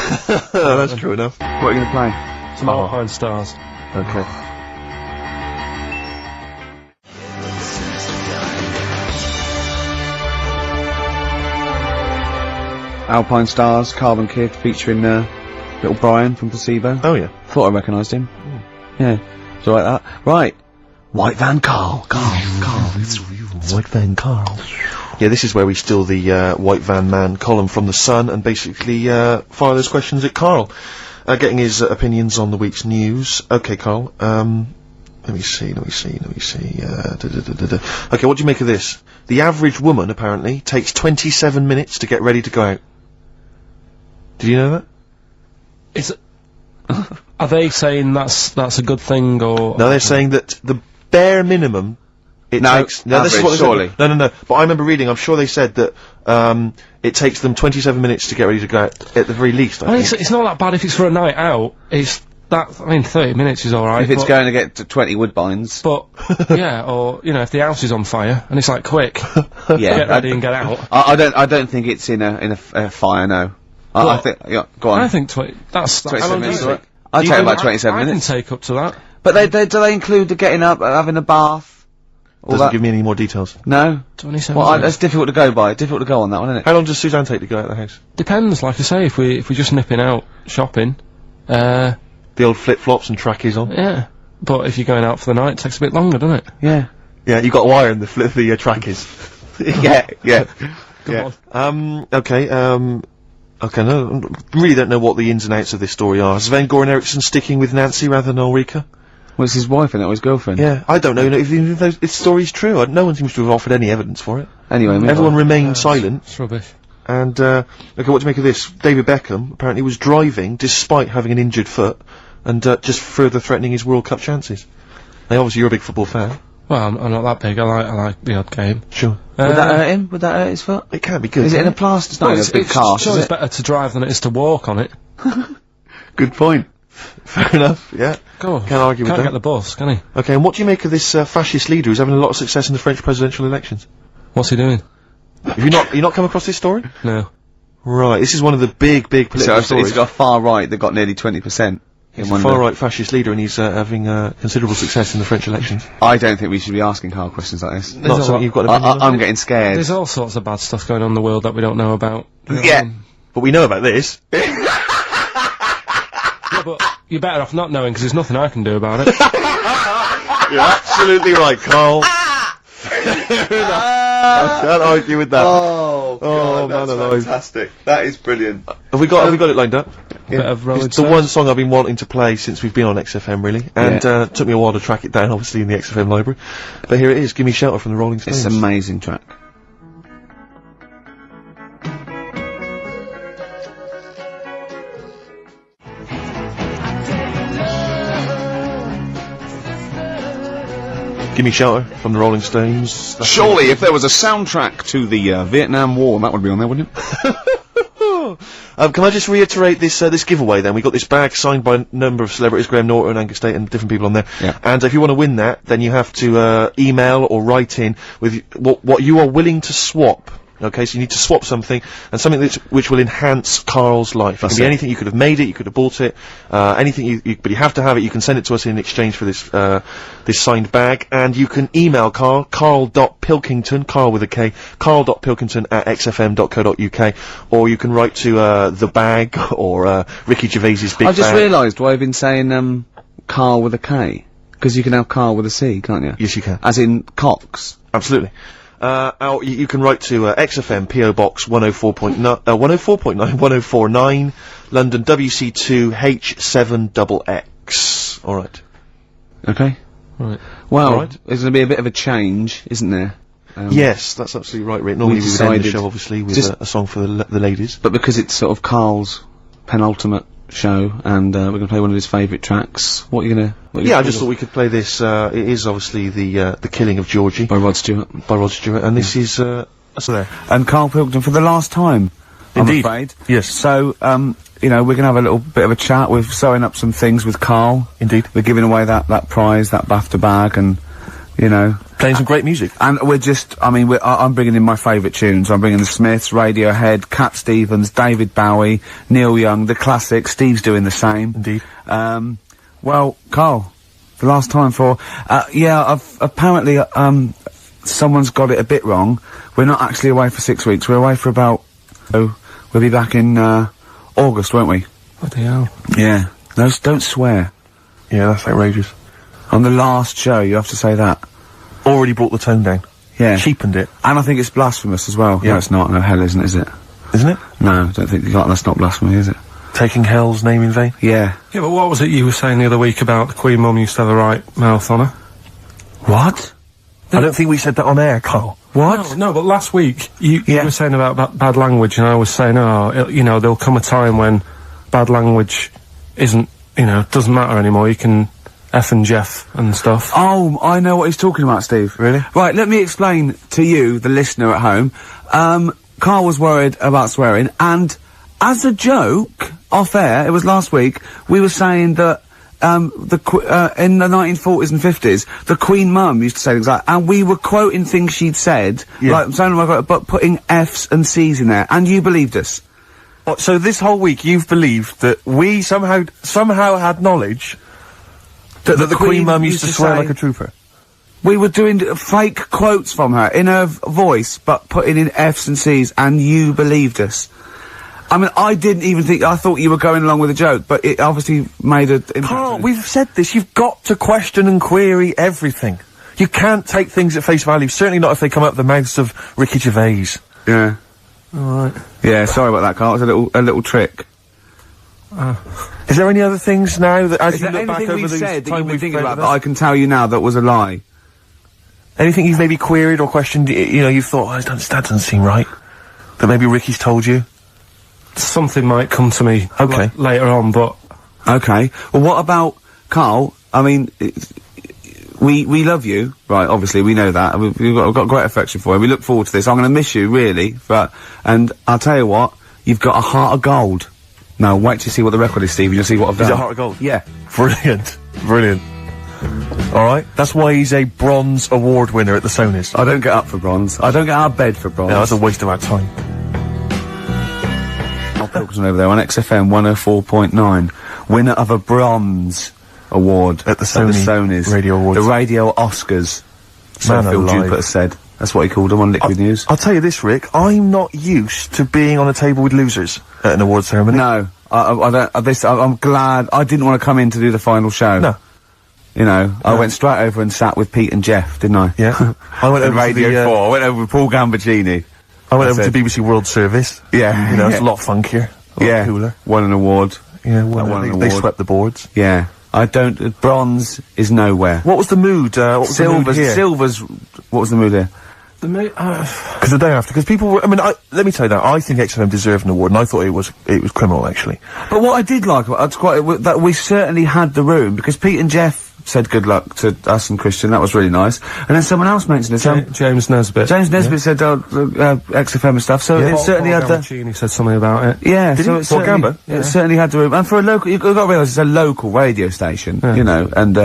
That's true enough. What are you gonna play? Some Alpine Stars. Okay. Alpine Stars, Carbon Kid, featuring little Brian from Placebo. Oh yeah. Thought I recognised him. Yeah, so like that. Right. White Van Karl. White Van Karl. Yeah, this is where we steal the White Van Man column from The Sun and basically fire those questions at Karl, getting his opinions on the week's news. Okay, Karl. Let me see. Okay, what do you make of this? The average woman, apparently, takes 27 minutes to get ready to go out. Did you know that? Are they saying that's a good thing, or...? No, they're saying that the bare minimum... Average, this is what they surely. said. No. But I remember reading, I'm sure they said that, it takes them 27 minutes to get ready to go out, at the very least, I think. It's not that bad if it's for a night out. I mean, 30 minutes is alright. If it's going to get to 20 woodbines. But, yeah, or, you know, if the house is on fire, and it's like, quick, Yeah. get ready and get out. I don't think it's in a fire, no. I think, yeah, go on. I think that's 27 minutes, do you think? I'd take about 27 minutes. I can take up to that. But do they include the getting up, having a bath? Doesn't give me any more details. No? 27 Well, minutes. that's difficult to go by. Difficult to go on that one, isn't it? How long does Suzanne take to go out of the house? Depends, like I say, if we're just nipping out shopping, The old flip-flops and trackies on. Yeah. But if you're going out for the night, it takes a bit longer, doesn't it? Yeah. Yeah, you got a wire in the trackies. yeah. Okay, okay, no, really don't know what the ins and outs of this story are. Is Sven-Goran Eriksson sticking with Nancy rather than Ulrika? Well, it's his wife and not his girlfriend. Yeah, I don't know if the story's true. No one seems to have offered any evidence for it. Anyway, everyone remained silent. It's rubbish. And, okay, what do you make of this? David Beckham apparently was driving despite having an injured foot, and, just further threatening his World Cup chances. Now, obviously you're a big football fan. Well, I'm not that big. I like the odd game. Sure. Would that hurt him? Would that hurt his foot? It can't be good. Is it in a plaster? It's not in a big cast, Sure, is it's it? better to drive than it is to walk on it. Good point. Fair enough, yeah. Go on. Can't argue with Can't that. get the bus, can he? Okay, and what do you make of this, fascist leader who's having a lot of success in the French presidential elections? What's he doing? Have you not come across this story? No. Right, this is one of the big political So stories. he's got a far right that got nearly 20%. He's a far-right fascist leader, and he's having considerable success in the French elections. I don't think we should be asking Karl questions like this. Not something you've got an opinion on? I'm getting scared. There's all sorts of bad stuff going on in the world that we don't know about. Yeah. But we know about this. Yeah, but you're better off not knowing, because there's nothing I can do about it. You're absolutely right, Karl. I can't argue with that. Oh, God, man alive. Fantastic. That is brilliant. Have we got it lined up? Bit of Rolling It's the one song I've been wanting to play since we've been on XFM, really. And, took me a while to track it down, obviously, in the XFM library. But here it is, Give Me Shelter from the Rolling Stones. It's an amazing track. Give Me Shelter from the Rolling Stones. That's Surely, if there was a soundtrack to the Vietnam War, that would be on there, wouldn't it? Can I just reiterate this this giveaway then? We got this bag signed by a number of celebrities, Graham Norton, Angus Tate, and different people on there. Yeah. And if you want to win that, then you have to email or write in with what you are willing to swap. Okay, so you need to swap something, and something which will enhance Karl's life. It can be anything. You could have made it, you could have bought it, anything. But you have to have it. You can send it to us in exchange for this this signed bag, and you can email Karl, Karl.Pilkington, Karl with a K, Karl.Pilkington at xfm.co.uk, or you can write to the bag or Ricky Gervais's big. I just bag. realised why I've been saying Karl with a K, because you can have Karl with a C, can't you? Yes, you can. As in Cox. Absolutely. You can write to XFM PO Box 104.9 1049 London WC2 H7XX. All right. Okay. Right. Well, Alright. there's going to be a bit of a change, isn't there? Yes, that's absolutely right, Rick. Normally we would end the decided show, obviously, with just- a song for the ladies. But because it's sort of Karl's penultimate show, and we're going to play one of his favourite tracks. What are you going to? Yeah, I just thought we could play this. It is obviously the Killing of Georgie by Rod Stewart. and this is that's there. And Karl Pilkington for the last time. Indeed. I'm afraid. Yes. So, you know, we're going to have a little bit of a chat. We're sewing up some things with Karl. Indeed. We're giving away that prize, that BAFTA bag, and, you know. Playing some great music. And we're just, I mean, I'm bringing in my favourite tunes. I'm bringing the Smiths, Radiohead, Cat Stevens, David Bowie, Neil Young, the classics. Steve's doing the same. Indeed. Well, Karl, the last time for, apparently, someone's got it a bit wrong. We're not actually away for 6 weeks. We're away for about, we'll be back in, August, won't we? What the hell? Yeah. Don't swear. Yeah, that's outrageous. On the last show, you have to say that. Already brought the tone down. Yeah. Cheapened it. And I think it's blasphemous as well. Yeah. No, it's not. No, hell isn't, is it? Isn't it? No, I don't think that's not blasphemy, is it? Taking hell's name in vain. Yeah. Yeah, but what was it you were saying the other week about the Queen Mum used to have the right mouth on her? What? I don't think we said that on air, Karl. What? No, but last week you Yeah. were saying about bad language, and I was saying, there'll come a time when bad language isn't, doesn't matter anymore. You can F and Jeff and stuff. Oh, I know what he's talking about, Steve. Really? Right, let me explain to you, the listener at home. Karl was worried about swearing, and as a joke, off air, it was last week, we were saying that in the 1940s and 50s, the Queen Mum used to say things like, and we were quoting things she'd said, like, but putting F's and C's in there, and you believed us. So this whole week you've believed that we somehow had knowledge that the Queen Mum used to swear like a trooper? We were doing fake quotes from her in her voice, but putting in F's and C's, and you believed us. I mean, I didn't even think, I thought you were going along with a joke, but it obviously made a impact. Carl, we've said this, you've got to question and query everything. You can't take things at face value, certainly not if they come out of the mouths of Ricky Gervais. Yeah. Alright. Yeah, sorry about that, Carl. It was a little trick. Is there any other things now that, as Is you there look back anything over we've the said that time you've been we've thinking played about with that us? I can tell you now that was a lie? Anything you've maybe queried or questioned, you know, you've thought, that doesn't seem right? That maybe Ricky's told you? Something might come to me Okay. later on, but Okay. Well, what about Carl? I mean, we love you, right? Obviously, we know that. We've got great affection for you. We look forward to this. I'm going to miss you, really. And I'll tell you what, you've got a heart of gold. Now, wait till you see what the record is, Steve, and you'll see what I've done. Is it a heart of gold? Yeah. Brilliant. Brilliant. Alright, that's why he's a bronze award winner at the Sonys. I don't get up for bronze. I don't get out of bed for bronze. No, that's a waste of our time. Karl Pilkington over there on XFM 104.9, winner of a bronze award At the Sony Radio Awards. the Radio Oscars. So Man Phil alive. Jupiter said. That's what he called them on Liquid News. I'll tell you this, Rick, I'm not used to being on a table with losers at an award ceremony. No, I don't. I'm glad I didn't want to come in to do the final show. No. You know, I went straight over and sat with Pete and Jeff, didn't I? Yeah. I went And over to Radio the, 4. I went over with Paul Gambaccini. I went That's over to it. BBC World Service. Yeah. You know, it's yeah. a lot funkier. A lot cooler. Won an award. Yeah, That won an they award. swept the boards. Yeah. I don't. Bronze is nowhere. What was the mood? What was the mood here? Silver's. What was the mood here? Because the day after, because people were, I mean, let me tell you that, I think XFM deserved an award, and I thought it was criminal, actually. But what I did like, that we certainly had the room, because Pete and Jeff said good luck to us and Christian, that was really nice. And then someone else mentioned it, James Nesbitt. James Nesbitt said, XFM and stuff, so it certainly had the... Gambaccini said something about it. Yeah, Did so he? it certainly, Gamba? it certainly had the room. And for a local, you've got to realise it's a local radio station, you know, and,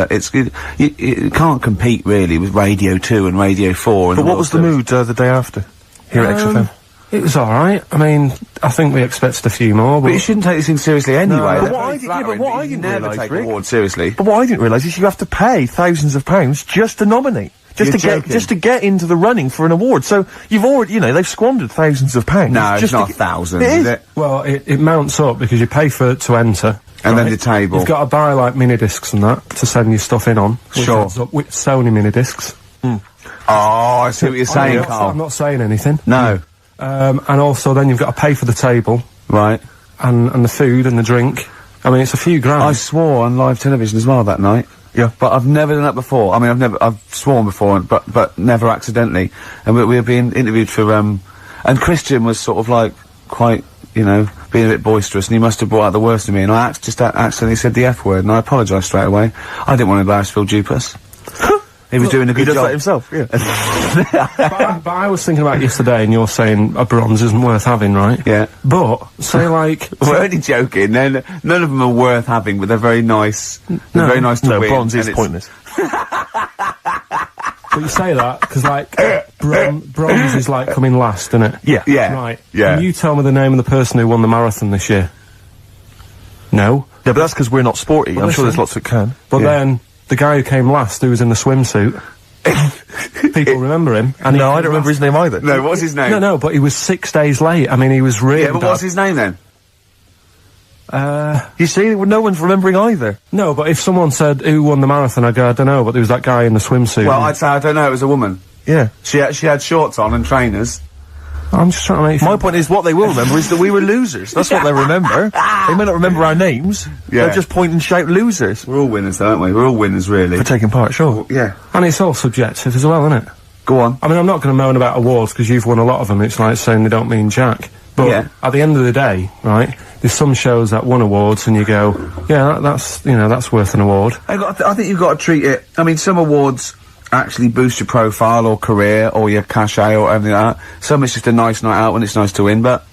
you can't compete really with Radio 2 and Radio 4 and But all what was the those. mood the day after? Here at XFM? It was alright. I mean, I think we expected a few more, But but you shouldn't take these things seriously anyway. But They're what very I did- yeah, flattering, but what I you didn't never realise, take Rick- awards seriously. But what I didn't realise is you have to pay thousands of pounds just to nominate. You're joking. Just to get into the running for an award. So you've already, you know, they've squandered thousands of pounds. No, it's just not to thousands, It is is. it? well, it mounts up because you pay to enter. And then right? the table. You've got to buy like mini discs and that to send your stuff in on. which Sure. adds up with Sony mini discs. Oh, I see what you're saying, I'm Carl. not saying anything. No. And also then you've got to pay for the table Right. and the food and the drink. I mean, it's a few grand. I swore on live television as well that night. Yeah. But I've never done that before. I mean, I've sworn before, but never accidentally. And we were being interviewed for, and Christian was sort of like, quite, you know, being a bit boisterous, and he must have brought out the worst in me, and I just accidentally said the F word, and I apologised straight away. I didn't want to embarrass Phil Dupas. He was doing a He good does job. that himself, yeah. but I was thinking about yesterday, and you're saying a bronze isn't worth having, right? Yeah. But say like We're only joking. None of them are worth having, but they're very nice. They're very nice to No, win. bronze is and it's- pointless. But you say that because like bronze is like coming last, isn't it? Yeah. Yeah. Right. Yeah. Can you tell me the name of the person who won the marathon this year? No. Yeah, but that's because we're not sporty. Well, I'm sure listen. there's lots that can. But Yeah. then the guy who came last, who was in the swimsuit, people remember him. And No, I don't remember his name either. No, what's his name? No, but he was 6 days late. I mean, he was really Yeah, but bad. what's his name then? You see, no one's remembering either. No, but if someone said who won the marathon, I'd go, I don't know, but there was that guy in the swimsuit. Well, I'd say I don't know. It was a woman. Yeah. She had shorts on and trainers. I'm just trying to make My point is, what they will remember is that we were losers. That's what they remember. They may not remember our names. Yeah. They'll just point and shout losers. We're all winners, aren't we? We're all winners, really. For taking part, sure. Yeah. And it's all subjective as well, isn't it? Go on. I mean, I'm not going to moan about awards because you've won a lot of them. It's like saying they don't mean jack. But Yeah. at the end of the day, right, there's some shows that won awards and you go, yeah, that's, you know, that's worth an award. I think you've got to treat it. I mean, some awards actually boost your profile or career or your cachet or everything like that. Some it's just a nice night out when it's nice to win, but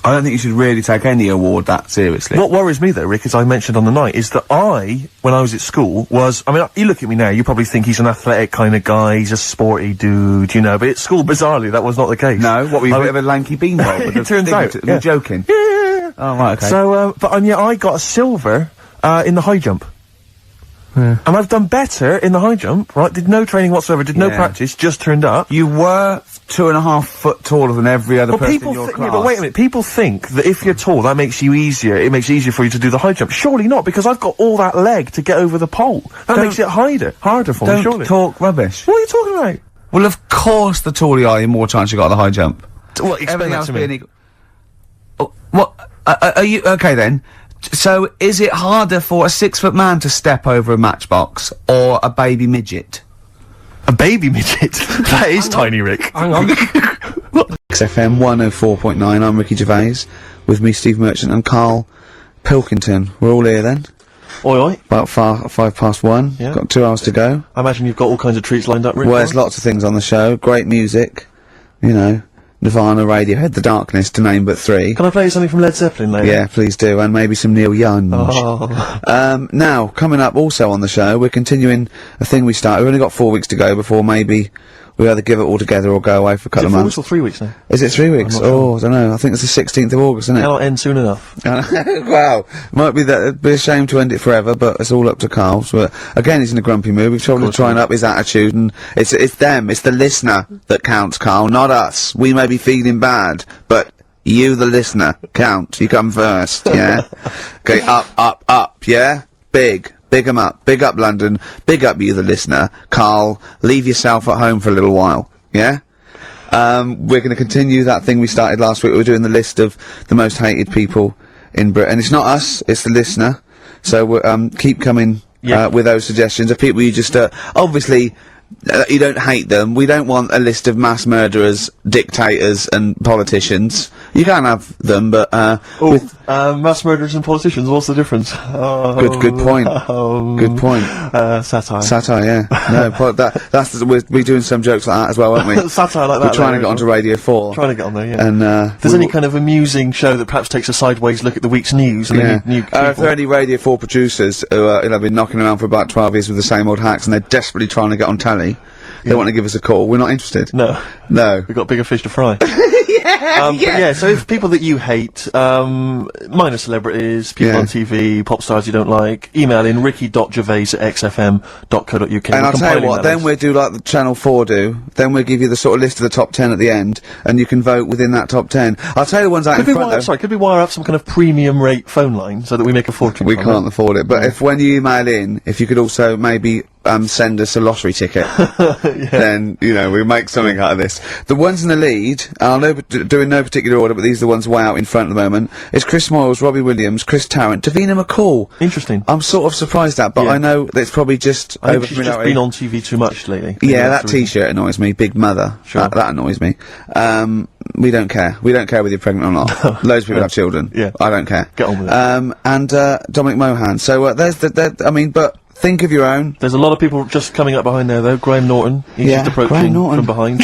I don't think you should really take any award that seriously. What worries me though, Rick, as I mentioned on the night, is that when I was at school, I mean, you look at me now, you probably think he's an athletic kind of guy, he's a sporty dude, you know, but at school, bizarrely, that was not the case. No, what were you, a bit of a lanky beanbag? with It a turns thing out, to- yeah. You're joking? Yeah. Oh, right, okay. So, but, yeah, I got a silver, in the high jump. And I've done better in the high jump, right? Did no training whatsoever, did no Yeah. practice, just turned up. You were 2.5 foot taller than every other Well, person people in your think, class. but wait a minute, people think that if you're tall, that makes you easier, it makes it easier for you to do the high jump. Surely not, because I've got all that leg to get over the pole. That makes it harder for me, Don't surely. talk rubbish. What are you talking about? Well, of course, the taller you are, the more chance you got at the high jump. Well, explain Everything that else to me. being equal. Oh, what? Are you okay then? So, is it harder for a 6-foot man to step over a matchbox or a baby midget? A baby midget? That is tiny, Rick. Hang on. XFM 104.9. I'm Ricky Gervais with me, Steve Merchant, and Karl Pilkington. We're all here then. Oi, oi. About 1:05. Yeah. Got 2 hours to go. I imagine you've got all kinds of treats lined up, Rick. Well, there's lots of things on the show. Great music. You know, Nirvana, Radiohead, The Darkness, to name but 3. Can I play you something from Led Zeppelin later? Yeah, please do, and maybe some Neil Young. Oh. Now, coming up also on the show, we're continuing a thing we started. We've only got 4 weeks to go before maybe we either give it all together or go away for a Is couple it of 4 months. weeks or 3 weeks now? Is it 3 weeks? I'm not Oh, I don't know. I think it's the 16th of August, isn't it? Cannot end soon enough. Wow. Might be that, it'd be a shame to end it forever, but it's all up to Karl. So, again, he's in a grumpy mood. We've tried to try and up his attitude, and it's them, it's the listener that counts, Karl, not us. We may be feeling bad, but you, the listener, count. You come first, yeah? Okay, up, yeah? Big 'em up. Big up London. Big up you, the listener. Karl, leave yourself at home for a little while, yeah? We're going to continue that thing we started last week. We're doing the list of the most hated people in Britain. It's not us, it's the listener. So we're, keep coming with those suggestions of people you just obviously you don't hate them. We don't want a list of mass murderers, dictators, and politicians. You can have them, but Mass murderers and politicians, what's the difference? good point. Good point. Satire. Satire, yeah. No, that's we're doing some jokes like that as well, won't we? Satire like that. We're trying to later get as onto well. Radio 4. Trying to get on there, yeah. And if there's any kind of amusing show that perhaps takes a sideways look at the week's news, and yeah. then you If there are any Radio 4 producers who have been knocking around for about 12 years with the same old hacks and they're desperately trying to get on telly, they want to give us a call. We're not interested. No. No. We've got bigger fish to fry. Yeah, But yeah, so if people that you hate, minor celebrities, people Yeah. on TV, pop stars you don't like, email in ricky.gervais@xfm.co.uk. And I'll tell you what, then we'll do like the Channel 4 do, then we'll give you the sort of list of the top 10 at the end, and you can vote within that top 10. I'll tell you the ones out in front though. Could we wire up some kind of premium rate phone line so that we make a fortune We from can't it? afford it, but if when you email in, if you could also maybe send us a lottery ticket, then, you know, we'll make something out of this. The ones in the lead, I'll do in no particular order, but these are the ones way out in front at the moment, is Chris Moyles, Robbie Williams, Chris Tarrant, Davina McCall. Interesting. I'm sort of surprised at, but Yeah. I know that it's probably just I think she's just familiarity. been on TV too much lately. Yeah, That's that the reason. T-shirt annoys me. Big Mother. Sure. That annoys me. We don't care. We don't care whether you're pregnant or not. Loads of people have children. Yeah. I don't care. Get on with it. And Dominic Mohan. So there's I mean, but think of your own. There's a lot of people just coming up behind there, though. Graham Norton. He's Yeah, just Graham approaching Norton. from behind.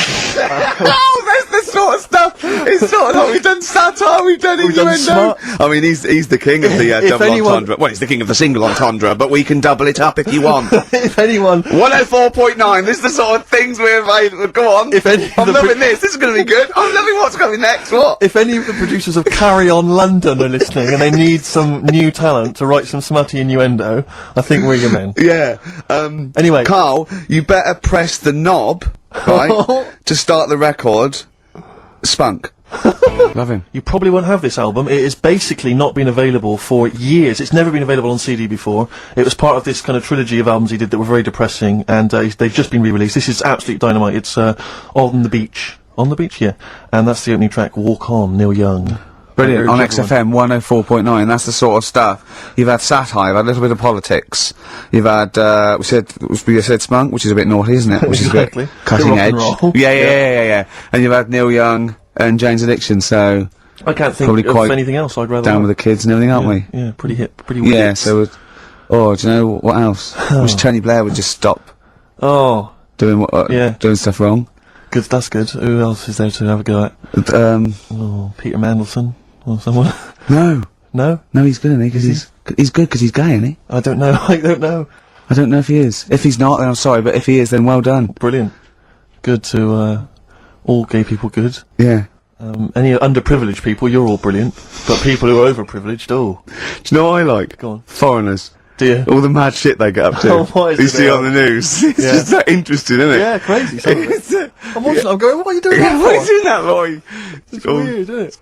Oh, there's the sort of stuff. It's sort of like we've done satire, we've done We've done innuendo. smart. I mean, he's the king of the If double anyone- entendre. Well, he's the king of the single entendre, but we can double it up if you want. If anyone... 104.9. This is the sort of things we're available. Go on. If any of I'm the loving this. This is going to be good. I'm loving what's coming next. What? If any of the producers of Carry On London are listening and they need some new talent to write some smutty innuendo, I think we're your men. Yeah. Anyway. Karl, you better press the knob, right, to start the record. Spunk. Love him. You probably won't have this album. It has basically not been available for years. It's never been available on CD before. It was part of this kind of trilogy of albums he did that were very depressing, and they've just been re-released. This is absolute dynamite. It's On the Beach. On the Beach, yeah. And that's the opening track, Walk On, Neil Young. Brilliant. I On urge everyone- XFM 104.9. That's the sort of stuff. You've had satire, you've had a little bit of politics. You've had, we said spunk, which is a bit naughty, isn't it? Which Exactly. is a bit cutting Bit rock edge. and roll. Yeah. And you've had Neil Young and Jane's Addiction, so I can't think Probably of quite anything else I'd rather down like. with the kids and everything, aren't we? Yeah, pretty hip, pretty weird. Yeah, so do you know what else? Wish Tony Blair would just stop Oh, doing Yeah. doing stuff wrong. good, that's good. Who else is there to have a go at? Oh, Peter Mandelson or someone? No, No? he's good, isn't he? Because he's good because he's gay, isn't he? I don't know, I don't know. I don't know if he is. If he's not, then I'm sorry, but if he is, then well done. Brilliant. Good to, all gay people good. Yeah. Any underprivileged people, you're all brilliant. But people who are overprivileged, oh. Do you know what I like? Go on. Foreigners. Do you? All the mad shit they get up to. Oh, what is you it see about? on the news. It's Yeah. just that interesting, isn't it? Yeah, crazy. Some of it. It's, I'm watching. I'm going. What are you doing yeah, that what for? is in that boy? It's weird, isn't it?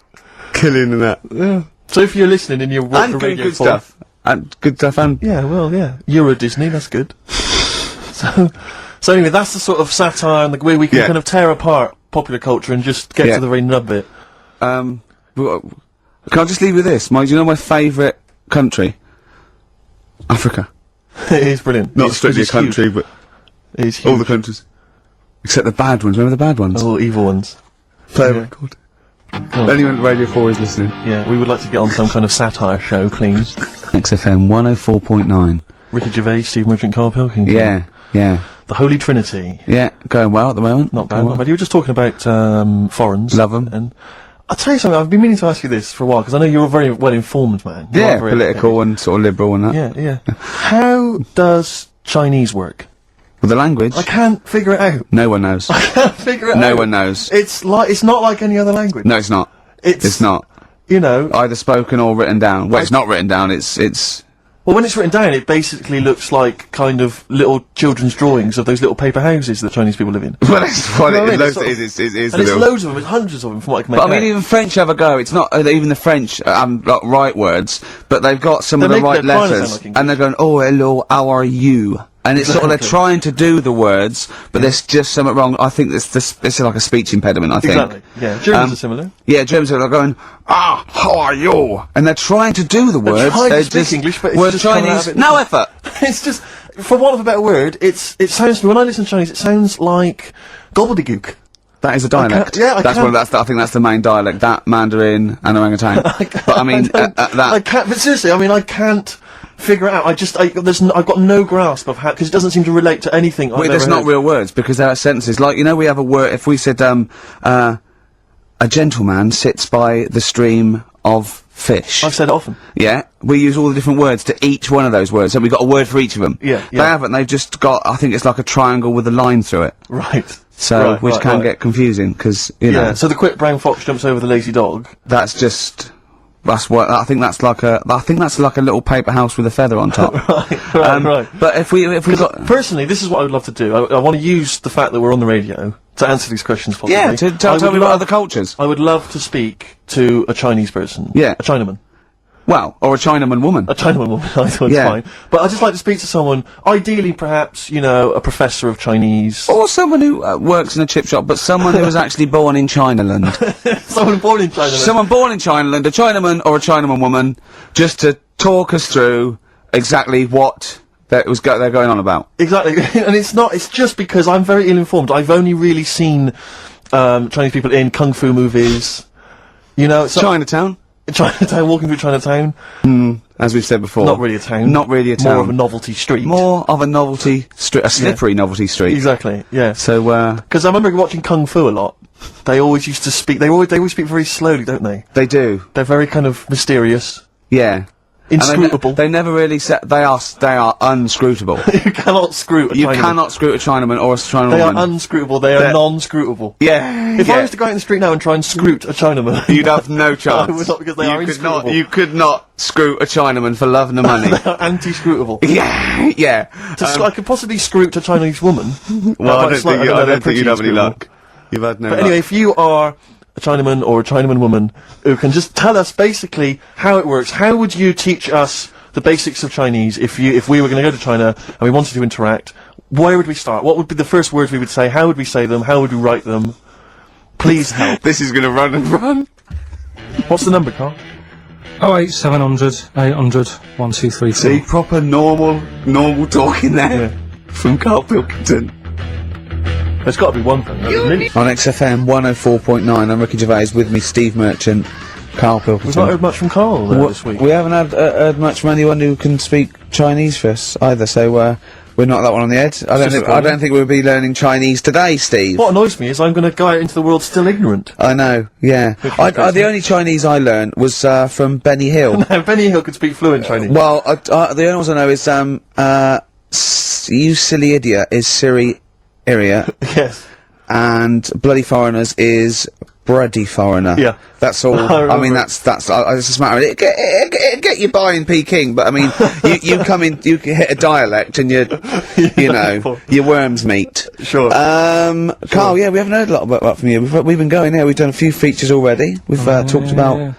Killing and that. Yeah. So if you're listening and you're working And for good, Radio good 4, stuff. And good stuff and... Yeah, well, yeah. Euro Disney, that's good. So anyway, that's the sort of satire and the way we can Yeah. kind of tear apart popular culture and just get Yeah. to the very nub bit. Can I just leave with this? Do you know my favourite country? Africa. It is brilliant. Not It's- strictly a it's huge. country, but It is all huge. the countries. Except the bad ones. Remember the bad ones? All evil ones. Play a yeah. record. Anyone at Radio 4 is listening. Yeah, we would like to get on some kind of satire show, please. XFM 104.9. Ricky Gervais, Steve Merchant, Karl Pilkington. Yeah, yeah. The Holy Trinity. Yeah, going well at the moment. Not bad, Going not bad. You were just talking about, foreigners. Love 'em. And I'll tell you something, I've been meaning to ask you this for a while, because I know you're a very well-informed man. You Yeah, are very political and sort of liberal and that. educated. Yeah, yeah. How does Chinese work? With the language, I can't figure it out. no one knows. I can't figure it out. No one knows. It's not like any other language. No, it's not. It's not. You know, Either spoken or written down. Well, it's not written down, it's... well, when it's written down, it basically looks like kind of little children's drawings of those little paper houses that Chinese people live in. Well, it's what You know what I it mean? is. It's It is And a it's little... loads of them, it's hundreds of them from what I can make But I out. mean, even French have a go. It's not even the French got right words, but they've got some of the right they're trying to sound letters, like English. and they're going, "Oh, hello, how are you?" And it's sort of they're trying to do the words, but there's just something wrong. I think it's like a speech impediment. I think. Exactly. Yeah, Germans are similar. Yeah, Germans are going, how are you? And they're trying to do the words. trying to they're speak just English, but it's word just coming out Chinese. of it- No effort. It's just, for want of a better word, it sounds to me, when I listen to Chinese, it sounds like gobbledygook. That is a dialect. yeah, I that's can't- I think that's the main dialect. That Mandarin and orangutan. But I mean, I that. can't, but seriously, I mean, I can't figure it out. I've got no grasp of how, because it doesn't seem to relate to anything I've Well, ever there's not heard. real words because there are sentences. Like, you know, we have a word, if we said, a gentleman sits by the stream of fish. I've said it often. Yeah, we use all the different words to each one of those words, so we've got a word for each of them. Yeah, They yeah. haven't, they've just got, I think it's like a triangle with a line through it. Right. So, Right, which right, can right. get confusing, because, you know, Yeah, so the quick brown fox jumps over the lazy dog. that's just, that's what, I think that's like a little paper house with a feather on top. Right. But if we got, Personally, this is what I would love to do. I want to use the fact that we're on the radio to answer these questions possibly. yeah, tell I me would about love- other cultures. I would love to speak to a Chinese person. Yeah. A Chinaman. Well, or a Chinaman woman. A Chinaman woman, I thought Yeah. fine. But I'd just like to speak to someone, ideally perhaps, you know, a professor of Chinese. Or someone who works in a chip shop, but someone who was actually born in Chinaland. Someone born in China. Someone born in Chinaland, a Chinaman or a Chinaman woman, just to talk us through exactly what they're going on about. Exactly. And it's just because I'm very ill-informed. I've only really seen, Chinese people in kung fu movies. You know, it's not- Chinatown, Chinatown, walking through Chinatown. as we've said before. Not really a town. Not really a town. More of a novelty street. More of a novelty street, a slippery novelty street. Exactly, yeah. So, Because I remember watching Kung Fu a lot. They always used to speak, they always speak very slowly, don't they? they do, They're very kind of mysterious. yeah. And Inscrutable. they never really they are unscrutable. You cannot screw a You Chinaman. cannot screw a Chinaman or a Chinaman They are woman. unscrutable, they are They're- non-scrutable. Yeah. If yeah. I was to go out in the street now and try and scroot a Chinaman, You'd have no chance. I would not, because they are inscrutable. You could not screw a Chinaman for love nor money. They are anti-scrutable. yeah, yeah. I could possibly scroot a Chinese woman. Well, I But don't think they're you'd pretty have any inscrutable. luck. You've had no But luck. anyway, if you are a Chinaman or a Chinaman woman who can just tell us basically how it works, how would you teach us the basics of Chinese if we were going to go to China and we wanted to interact? Where would we start? What would be the first words we would say? How would we say them? How would we write them? Please help. This is gonna run and run. What's the number, Carl? 08700 800 1234. See, proper normal talking there. From Karl Pilkington. There's got to be one thing, hasn't it? On XFM 104.9, I'm Ricky Gervais, with me Steve Merchant, Karl Pilkington. We've not heard much from Carl this week. We haven't heard much from anyone who can speak Chinese for us either, so we're not that one on the head. I don't think we'll be learning Chinese today, Steve. What annoys me is I'm going to go out into the world still ignorant. I know, yeah. The only Chinese I learned was from Benny Hill. Now, Benny Hill could speak fluent Chinese. Well, the only ones I know is you silly idiot is Siri Iria, Yes. and bloody foreigners is bready foreigner. Yeah. That's all. I mean, that's it's just a matter of it. Get you by in Peking, but I mean, you come in, you can hit a dialect, and you know, your worms meet. Sure. Carl, yeah, we haven't heard a lot about from you. We've been going here. We've done a few features already. We've talked about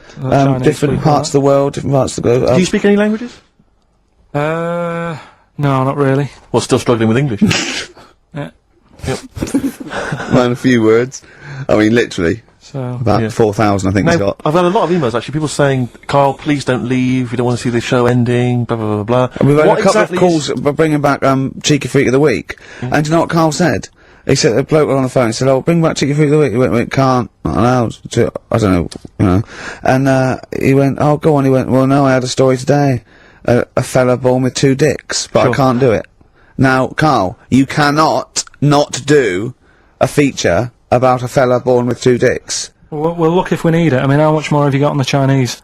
different parts of the world, different parts of the globe. Do you speak any languages? No, not really. Well, still struggling with English. Yeah. Learn a few words. I mean, literally. So About 4,000, I think he's got. I've had a lot of emails, actually, people saying, Carl, please don't leave, we don't want to see the show ending, blah, blah, blah, blah. And we've had What a couple exactly of calls bringing back Cheeky Freak of the Week. And do you know what Carl said? He said, a bloke on the phone, he said, oh, bring back Cheeky Freak of the Week. He went, can't, not allowed to, I don't know, you know. And he went, oh, go on. He went, well, no, I had a story today. A fella born with 2 dicks, but I can't do it. Now, Carl, you cannot not do a feature about a fella born with 2 dicks. we'll look if we need it. I mean, how much more have you got on the Chinese?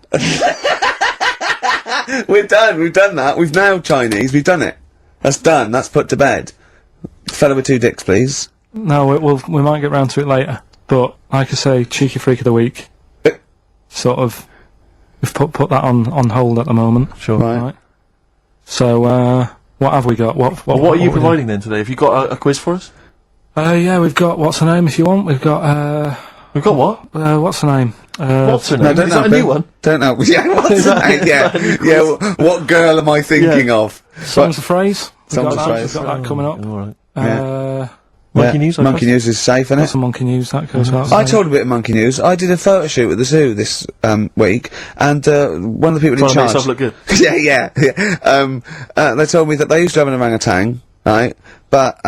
We've done that. We've nailed Chinese. We've done it. That's done. That's put to bed. Fella with 2 dicks, please. No, we might get round to it later. But like I say, Cheeky Freak of the Week. Sort of, we've put that on hold at the moment. Sure. Right. So what have we got? What are you providing then today? Have you got a quiz for us? Yeah, we've got what's her name if you want. We've got We've got what? what's her name? What's her No, name? don't Is that a know, new one? Don't know. Yeah, what's the name? Yeah. What girl am I thinking of? Songs of Phrase. Songs of We've Phrase. got that coming up. Alright. Monkey News, I Monkey guess? News is safe, innit? Got some Monkey News that goes out. I told a bit of Monkey News. I did a photo shoot at the zoo this week, and one of the people in Trying to make charge. yourself look good. yeah. They told me that they used to have an orangutan, right? But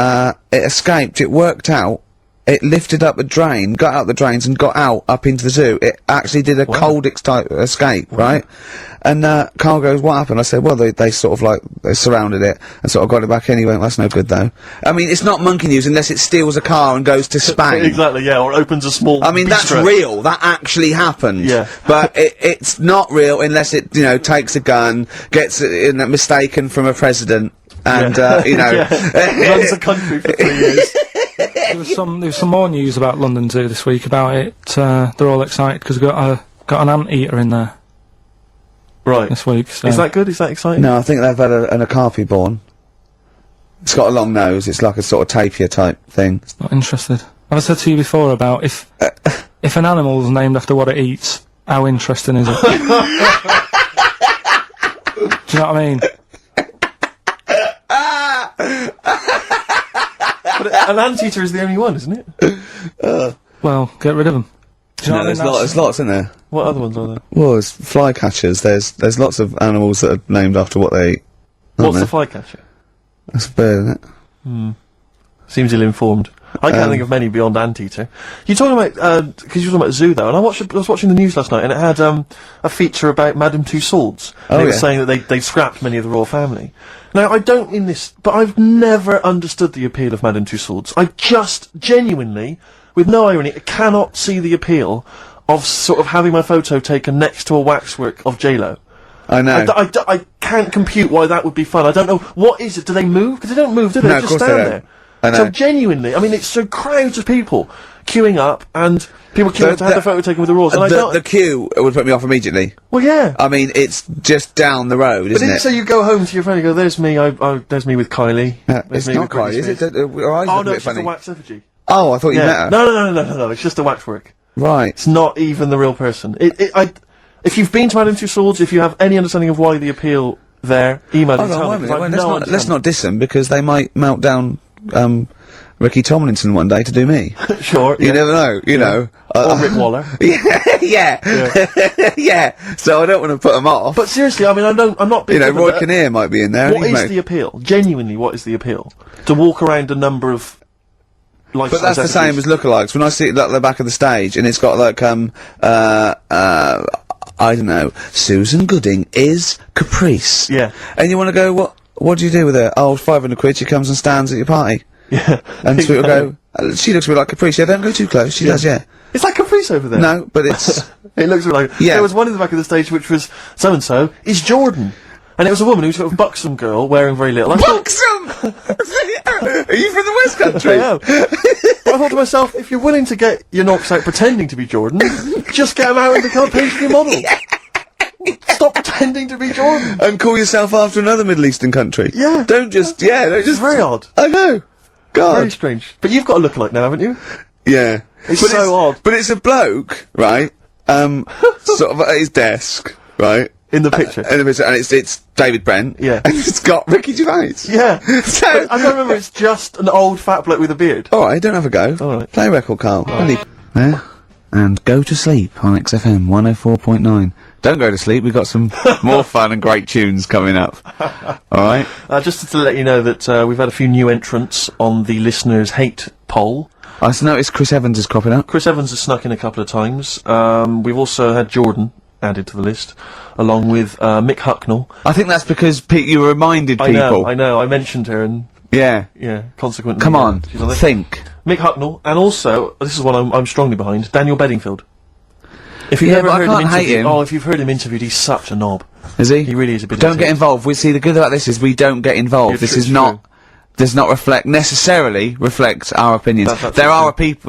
it escaped. It worked out. It lifted up a drain, got out the drains, and got out up into the zoo. It actually did a Coldix type escape, right? And Carl goes, "What happened?" I said, "Well, they sort of like they surrounded it and sort of got it back in." He went, "That's no good, though." I mean, it's not Monkey News unless it steals a car and goes to Spain. Exactly, yeah, or opens a small I mean, that's bistro. real. That actually happened. Yeah. But it's not real unless it, you know, takes a gun, gets mistaken from a president, and you know, runs the country for 3 years. There was some more news about London Zoo this week about it. They're all excited because we've got an anteater in there Right. this week. So. Is that good? Is that exciting? No, I think they've had an okapi born. It's got a long nose. It's like a sort of tapir type thing. Not interested. I've said to you before about if an animal's named after what it eats, how interesting is it? Do you know what I mean? But an anteater is the only one, isn't it? Well, get rid of them. Do you know what I mean? there's lots in there. What other ones are there? Well, there's flycatchers. There's lots of animals that are named after what they eat. aren't What's the there? flycatcher? That's a bird, isn't it? Seems ill-informed. I can't think of many beyond anteater. You're talking about, because you were talking about zoo though, and I was watching the news last night, and it had, a feature about Madame Tussauds. And it was saying that they've scrapped many of the royal family. Now, I don't mean this, but I've never understood the appeal of Madame Tussauds. I just, genuinely, with no irony, cannot see the appeal of sort of having my photo taken next to a waxwork of J-Lo. I know. I can't compute why that would be fun. I don't know, what is it? Do they move? Because they don't move, do they? No, They of just course stand they don't. there. I know. So genuinely, I mean, it's so crowds of people queuing up, and people queuing up to have the photo taken with the royals, and I don't... The queue would put me off immediately. Well, yeah. I mean, it's just down the road, But isn't didn't it? say you go home to your friend and go, there's me, there's me with Kylie. It's There's me not with Britney quite, is it? Spears. Our eyes Oh look a no, bit it's just funny. a wax effigy. Oh, I thought you met Yeah. her. No, it's just a waxwork. Right. It's not even the real person. If you've been to Madame Tussauds, if you have any understanding of why the appeal there, email and Hold tell on, me, wait a 'cause minute. I've no Let's understanding. not diss them, because they might melt down, Ricky Tomlinson one day to do me. Sure, You yeah. never know, you know. Or Rick Waller. yeah. So I don't want to put them off. But seriously, I mean, I'm not... you know, bitter, Roy but Kinnear might be in there. What is the appeal? Genuinely, what is the appeal? To walk around a number of... But that's the same as lookalikes. When I see it at the back of the stage, and it's got like, I don't know, Susan Gooding is Caprice. Yeah. And you want to go, what do you do with her? Oh, 500 quid, she comes and stands at your party. Yeah. And people go, she looks a bit like Caprice. Yeah, don't go too close. She does, yeah. It's like Caprice over there. No, but it's... It looks like... Yeah. There was one in the back of the stage which was, so-and-so is Jordan. and it was a woman who was sort of buxom girl wearing very little. I thought, Buxom! Are you from the West Country? I am. But I thought to myself, if you're willing to get your knocks out pretending to be Jordan, just get them out and become a paisley model. Stop pretending to be Jordan. And call yourself after another Middle Eastern country. Yeah. Don't just, It's very odd. I know. God. Very strange. But you've got a lookalike now, haven't you? Yeah. It's But so odd. But it's a bloke, right? Sort of at his desk, right? In the picture. And it's David Brent. Yeah. And it's got Ricky Gervais. Yeah. So, But I don't remember, it's just an old fat bloke with a beard. alright, don't have a go. Alright. Play a record, Carl. There. And go to sleep on XFM 104.9. Don't go to sleep, we've got some more fun and great tunes coming up. Alright? Just to let you know that we've had a few new entrants on the listeners' hate poll. I just noticed Chris Evans is cropping up. Chris Evans has snuck in a couple of times. We've also had Jordan added to the list, along with Mick Hucknall. I think that's because you reminded people. I know, I mentioned her and, Yeah. consequently... Come on, she's on there. think. Mick Hucknall, and also, this is one I'm strongly behind, Daniel Bedingfield. If you've Yeah, ever but I heard can't him hate interviewed, him. oh, if you've heard him interviewed, he's such a knob. Is he? He really is a bit Don't of a get tit. involved. We see the good about this is we don't get involved. Yeah, this true, is true. not does not necessarily reflect our opinions. That's absolutely There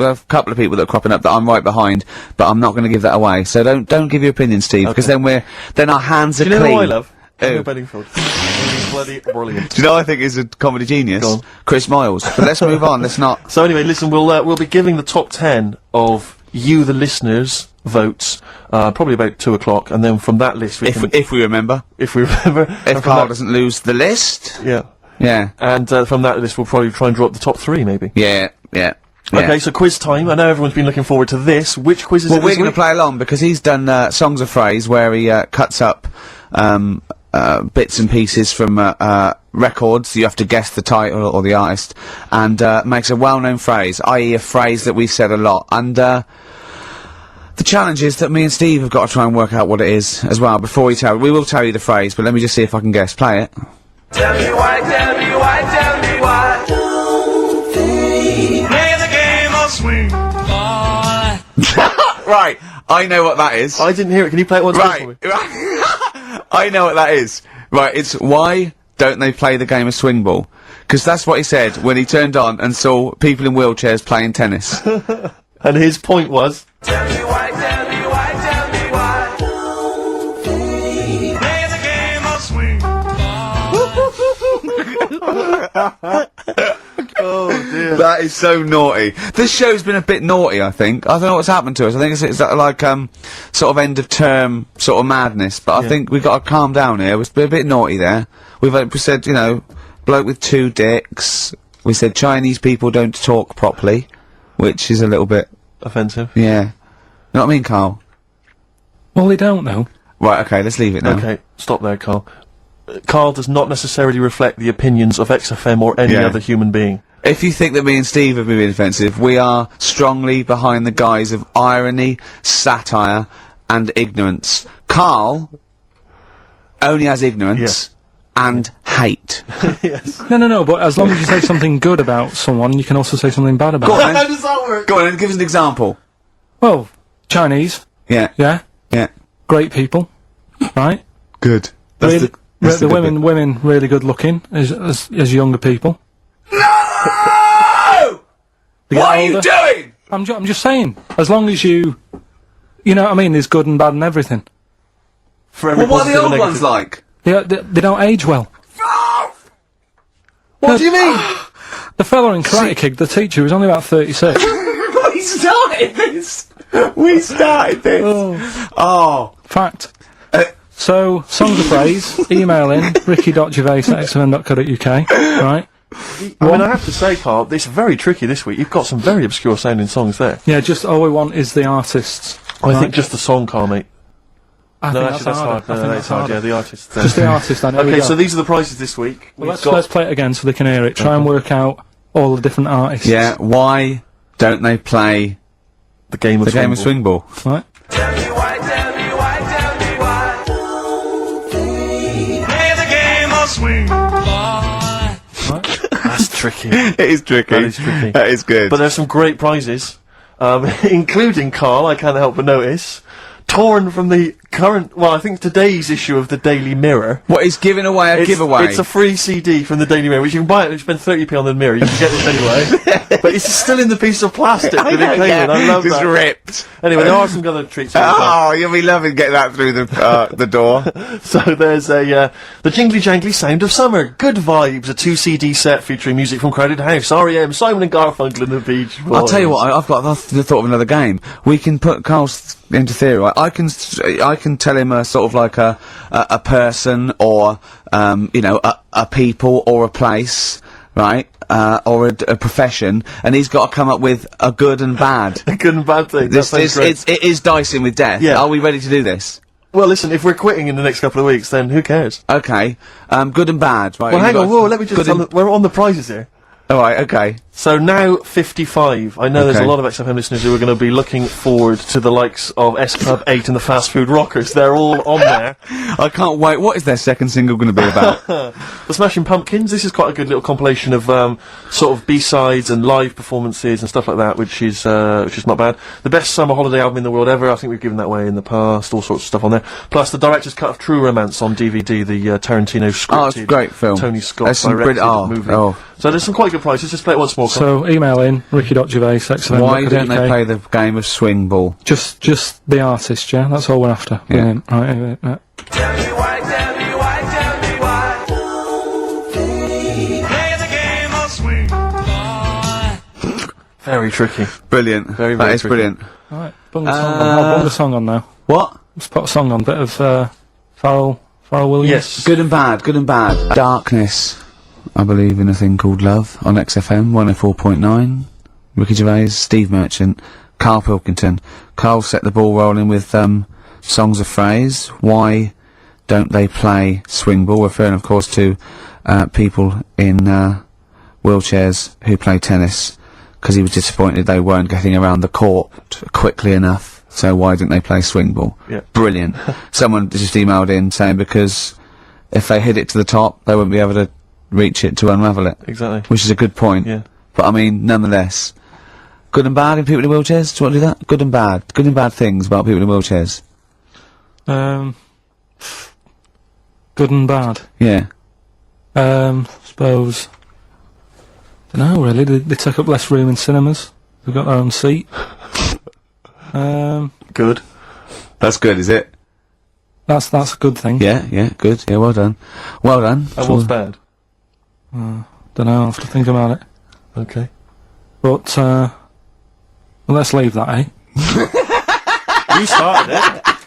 are a couple of people that are cropping up that I'm right behind, but I'm not going to give that away. So don't give your opinion, Steve, because then our hands are Do you know clean. who I love? Who? Daniel Bedingfield. He's bloody brilliant. Do you know who I think is a comedy genius? Go on. Chris Miles. But let's move on. Let's not. So anyway, listen, we'll be giving the top 10 of you, the listeners, votes, probably about 2 o'clock, and then from that list we can, If we remember, if we remember, and if from Carl that- doesn't lose the list. yeah, Yeah. and from that list we'll probably try and draw up the top 3, maybe. Yeah. Yeah. Okay, so quiz time. I know everyone's been looking forward to this. Which quiz is Well, it we're this going to week? play along because he's done songs of phrase where he cuts up bits and pieces from records. You have to guess the title or the artist, and makes a well-known phrase, i.e., a phrase that we've said a lot. And the challenge is that me and Steve have got to try and work out what it is as well. Before we will tell you the phrase, but let me just see if I can guess. Play it. Tell me why, tell me why, tell me why. Don't they play the game of swing? Right, I know what that is. I didn't hear it. Can you play it once more for me? Right. I know what that is. Right, it's why don't they play the game of swing ball? Because that's what he said when he turned on and saw people in wheelchairs playing tennis. And his point was, Tell me why, tell me why, tell me why. Don't they play the game of swing? oh dear. That is so naughty. This show's been a bit naughty, I think. I don't know what's happened to us. I think it's like, sort of end of term sort of madness, but I think we've got to calm down here. We've been a bit naughty there. We said, you know, bloke with 2 dicks. We said Chinese people don't talk properly, which is a little bit, Offensive. yeah. You know what I mean, Carl? Well, they don't know. Right, okay, let's leave it now. Okay, stop there, Carl. Carl does not necessarily reflect the opinions of XFM or any Yeah. other human being. If you think that me and Steve have been offensive, we are strongly behind the guise of irony, satire, and ignorance. Carl only has ignorance and hate. Yes. No, but as long as you say something good about someone, you can also say something bad about them. Go on, does that work? Go on, and give us an example. Well, Chinese, Yeah, yeah? yeah. Great people, right? Good. Really, that's the good bit. women really good looking as younger people. No! They get What are you older. doing? I'm just saying, as long as you know what I mean, there's good and bad and everything. For every Well, what are the positive old and ones negative. like? They don't age well. What do you mean? The fella in Karate Kid, the teacher, was only about 36. We started this! We started this! Oh. Fact. So, songs of praise, email in, ricky.gervais@xfm.co.uk, right? I mean, I have to say, Carl, it's very tricky this week. You've got some very obscure sounding songs there. Yeah, just all we want is the artists. I think just the song, Carl, mate. I No, think actually, that's hard. I think No, that's hard. harder. Yeah, the artist. Just the artist, I know. Okay, so these are the prizes this week. Well, let's play it again so they can hear it. Try and work out all the different artists. Yeah, why don't they play the game of the game of swing ball? Right? Tell me why, tell me why, tell me why. Don't they play the game of swing? That's tricky. It is tricky. That is tricky. That is good. But there's some great prizes, including, Carl, I can't help but notice, torn from the well, I think today's issue of the Daily Mirror. What, he's giving away a giveaway? It's a free CD from the Daily Mirror, which you can buy it and spend 30p on the Mirror. You can get this anyway. But it's still in the piece of plastic that it came in. I love Just that. ripped. Anyway, there are some other treats. Oh, you'll be loving getting that through the door. So there's the Jingly Jangly Sound of Summer. Good Vibes, a 2 CD set featuring music from Crowded House, R.E.M., Simon and Garfunkel and the Beach Boys. I'll tell you what, I've got the thought of another game. We can put Carl's into theory, right? I can tell him a sort of like a person or, you know, a people or a place, right? Or a profession, and he's got to come up with a good and bad. A good and bad thing. It is dicing with death. Yeah. Are we ready to do this? Well, listen, if we're quitting in the next couple of weeks, then who cares? Okay. Good and bad, right? Well, hang on, whoa, let me just we're on the prizes here. Alright, okay. So now 55. I know there's a lot of XFM listeners who are going to be looking forward to the likes of S Club 8 and the Fast Food Rockers. They're all on there. I can't wait. What is their second single going to be about? The Smashing Pumpkins. This is quite a good little compilation of sort of B-sides and live performances and stuff like that, which is not bad. The best summer holiday album in the world ever. I think we've given that away in the past. All sorts of stuff on there. Plus the director's cut of True Romance on DVD. The Tarantino scripted. Oh, it's a great film. Tony Scott That's some directed movie. So there's some quite good prizes. Just play it once more. So email in ricky.gervais@xfm.co.uk. Why don't they play the game of swing ball? Just the artist, yeah. That's all we're after. Yeah. Right. Tell me why, tell me why, tell me why. Play the game of swing. Very tricky. Brilliant. Very, That very is tricky. brilliant. Right. Bung the song on. I'll bung the song on now. What? Let's put a song on. Bit of Pharrell Williams. Yes. Good and bad. Good and bad. Darkness. I believe in a thing called love on XFM 104.9. Ricky Gervais, Steve Merchant, Karl Pilkington. Karl set the ball rolling with songs of phrase. Why don't they play swing ball? Referring, of course, to people in wheelchairs who play tennis, because he was disappointed they weren't getting around the court quickly enough. So why didn't they play swing ball? Yeah. Brilliant. Someone just emailed in saying because if they hit it to the top, they wouldn't be able to reach it to unravel it. Exactly. Which is a good point. Yeah. But I mean, nonetheless, good and bad in people in wheelchairs? Do you want to do that? Good and bad. Good and bad things about people in wheelchairs. Good and bad. Yeah. Suppose. Don't know really. They take up less room in cinemas. They've got their own seat. Good. That's good, is it? That's a good thing. Yeah, good. Yeah, well done. Well done. And what's bad? Don't know. I'll have to think about it. Okay. But well, let's leave that, eh? You started it.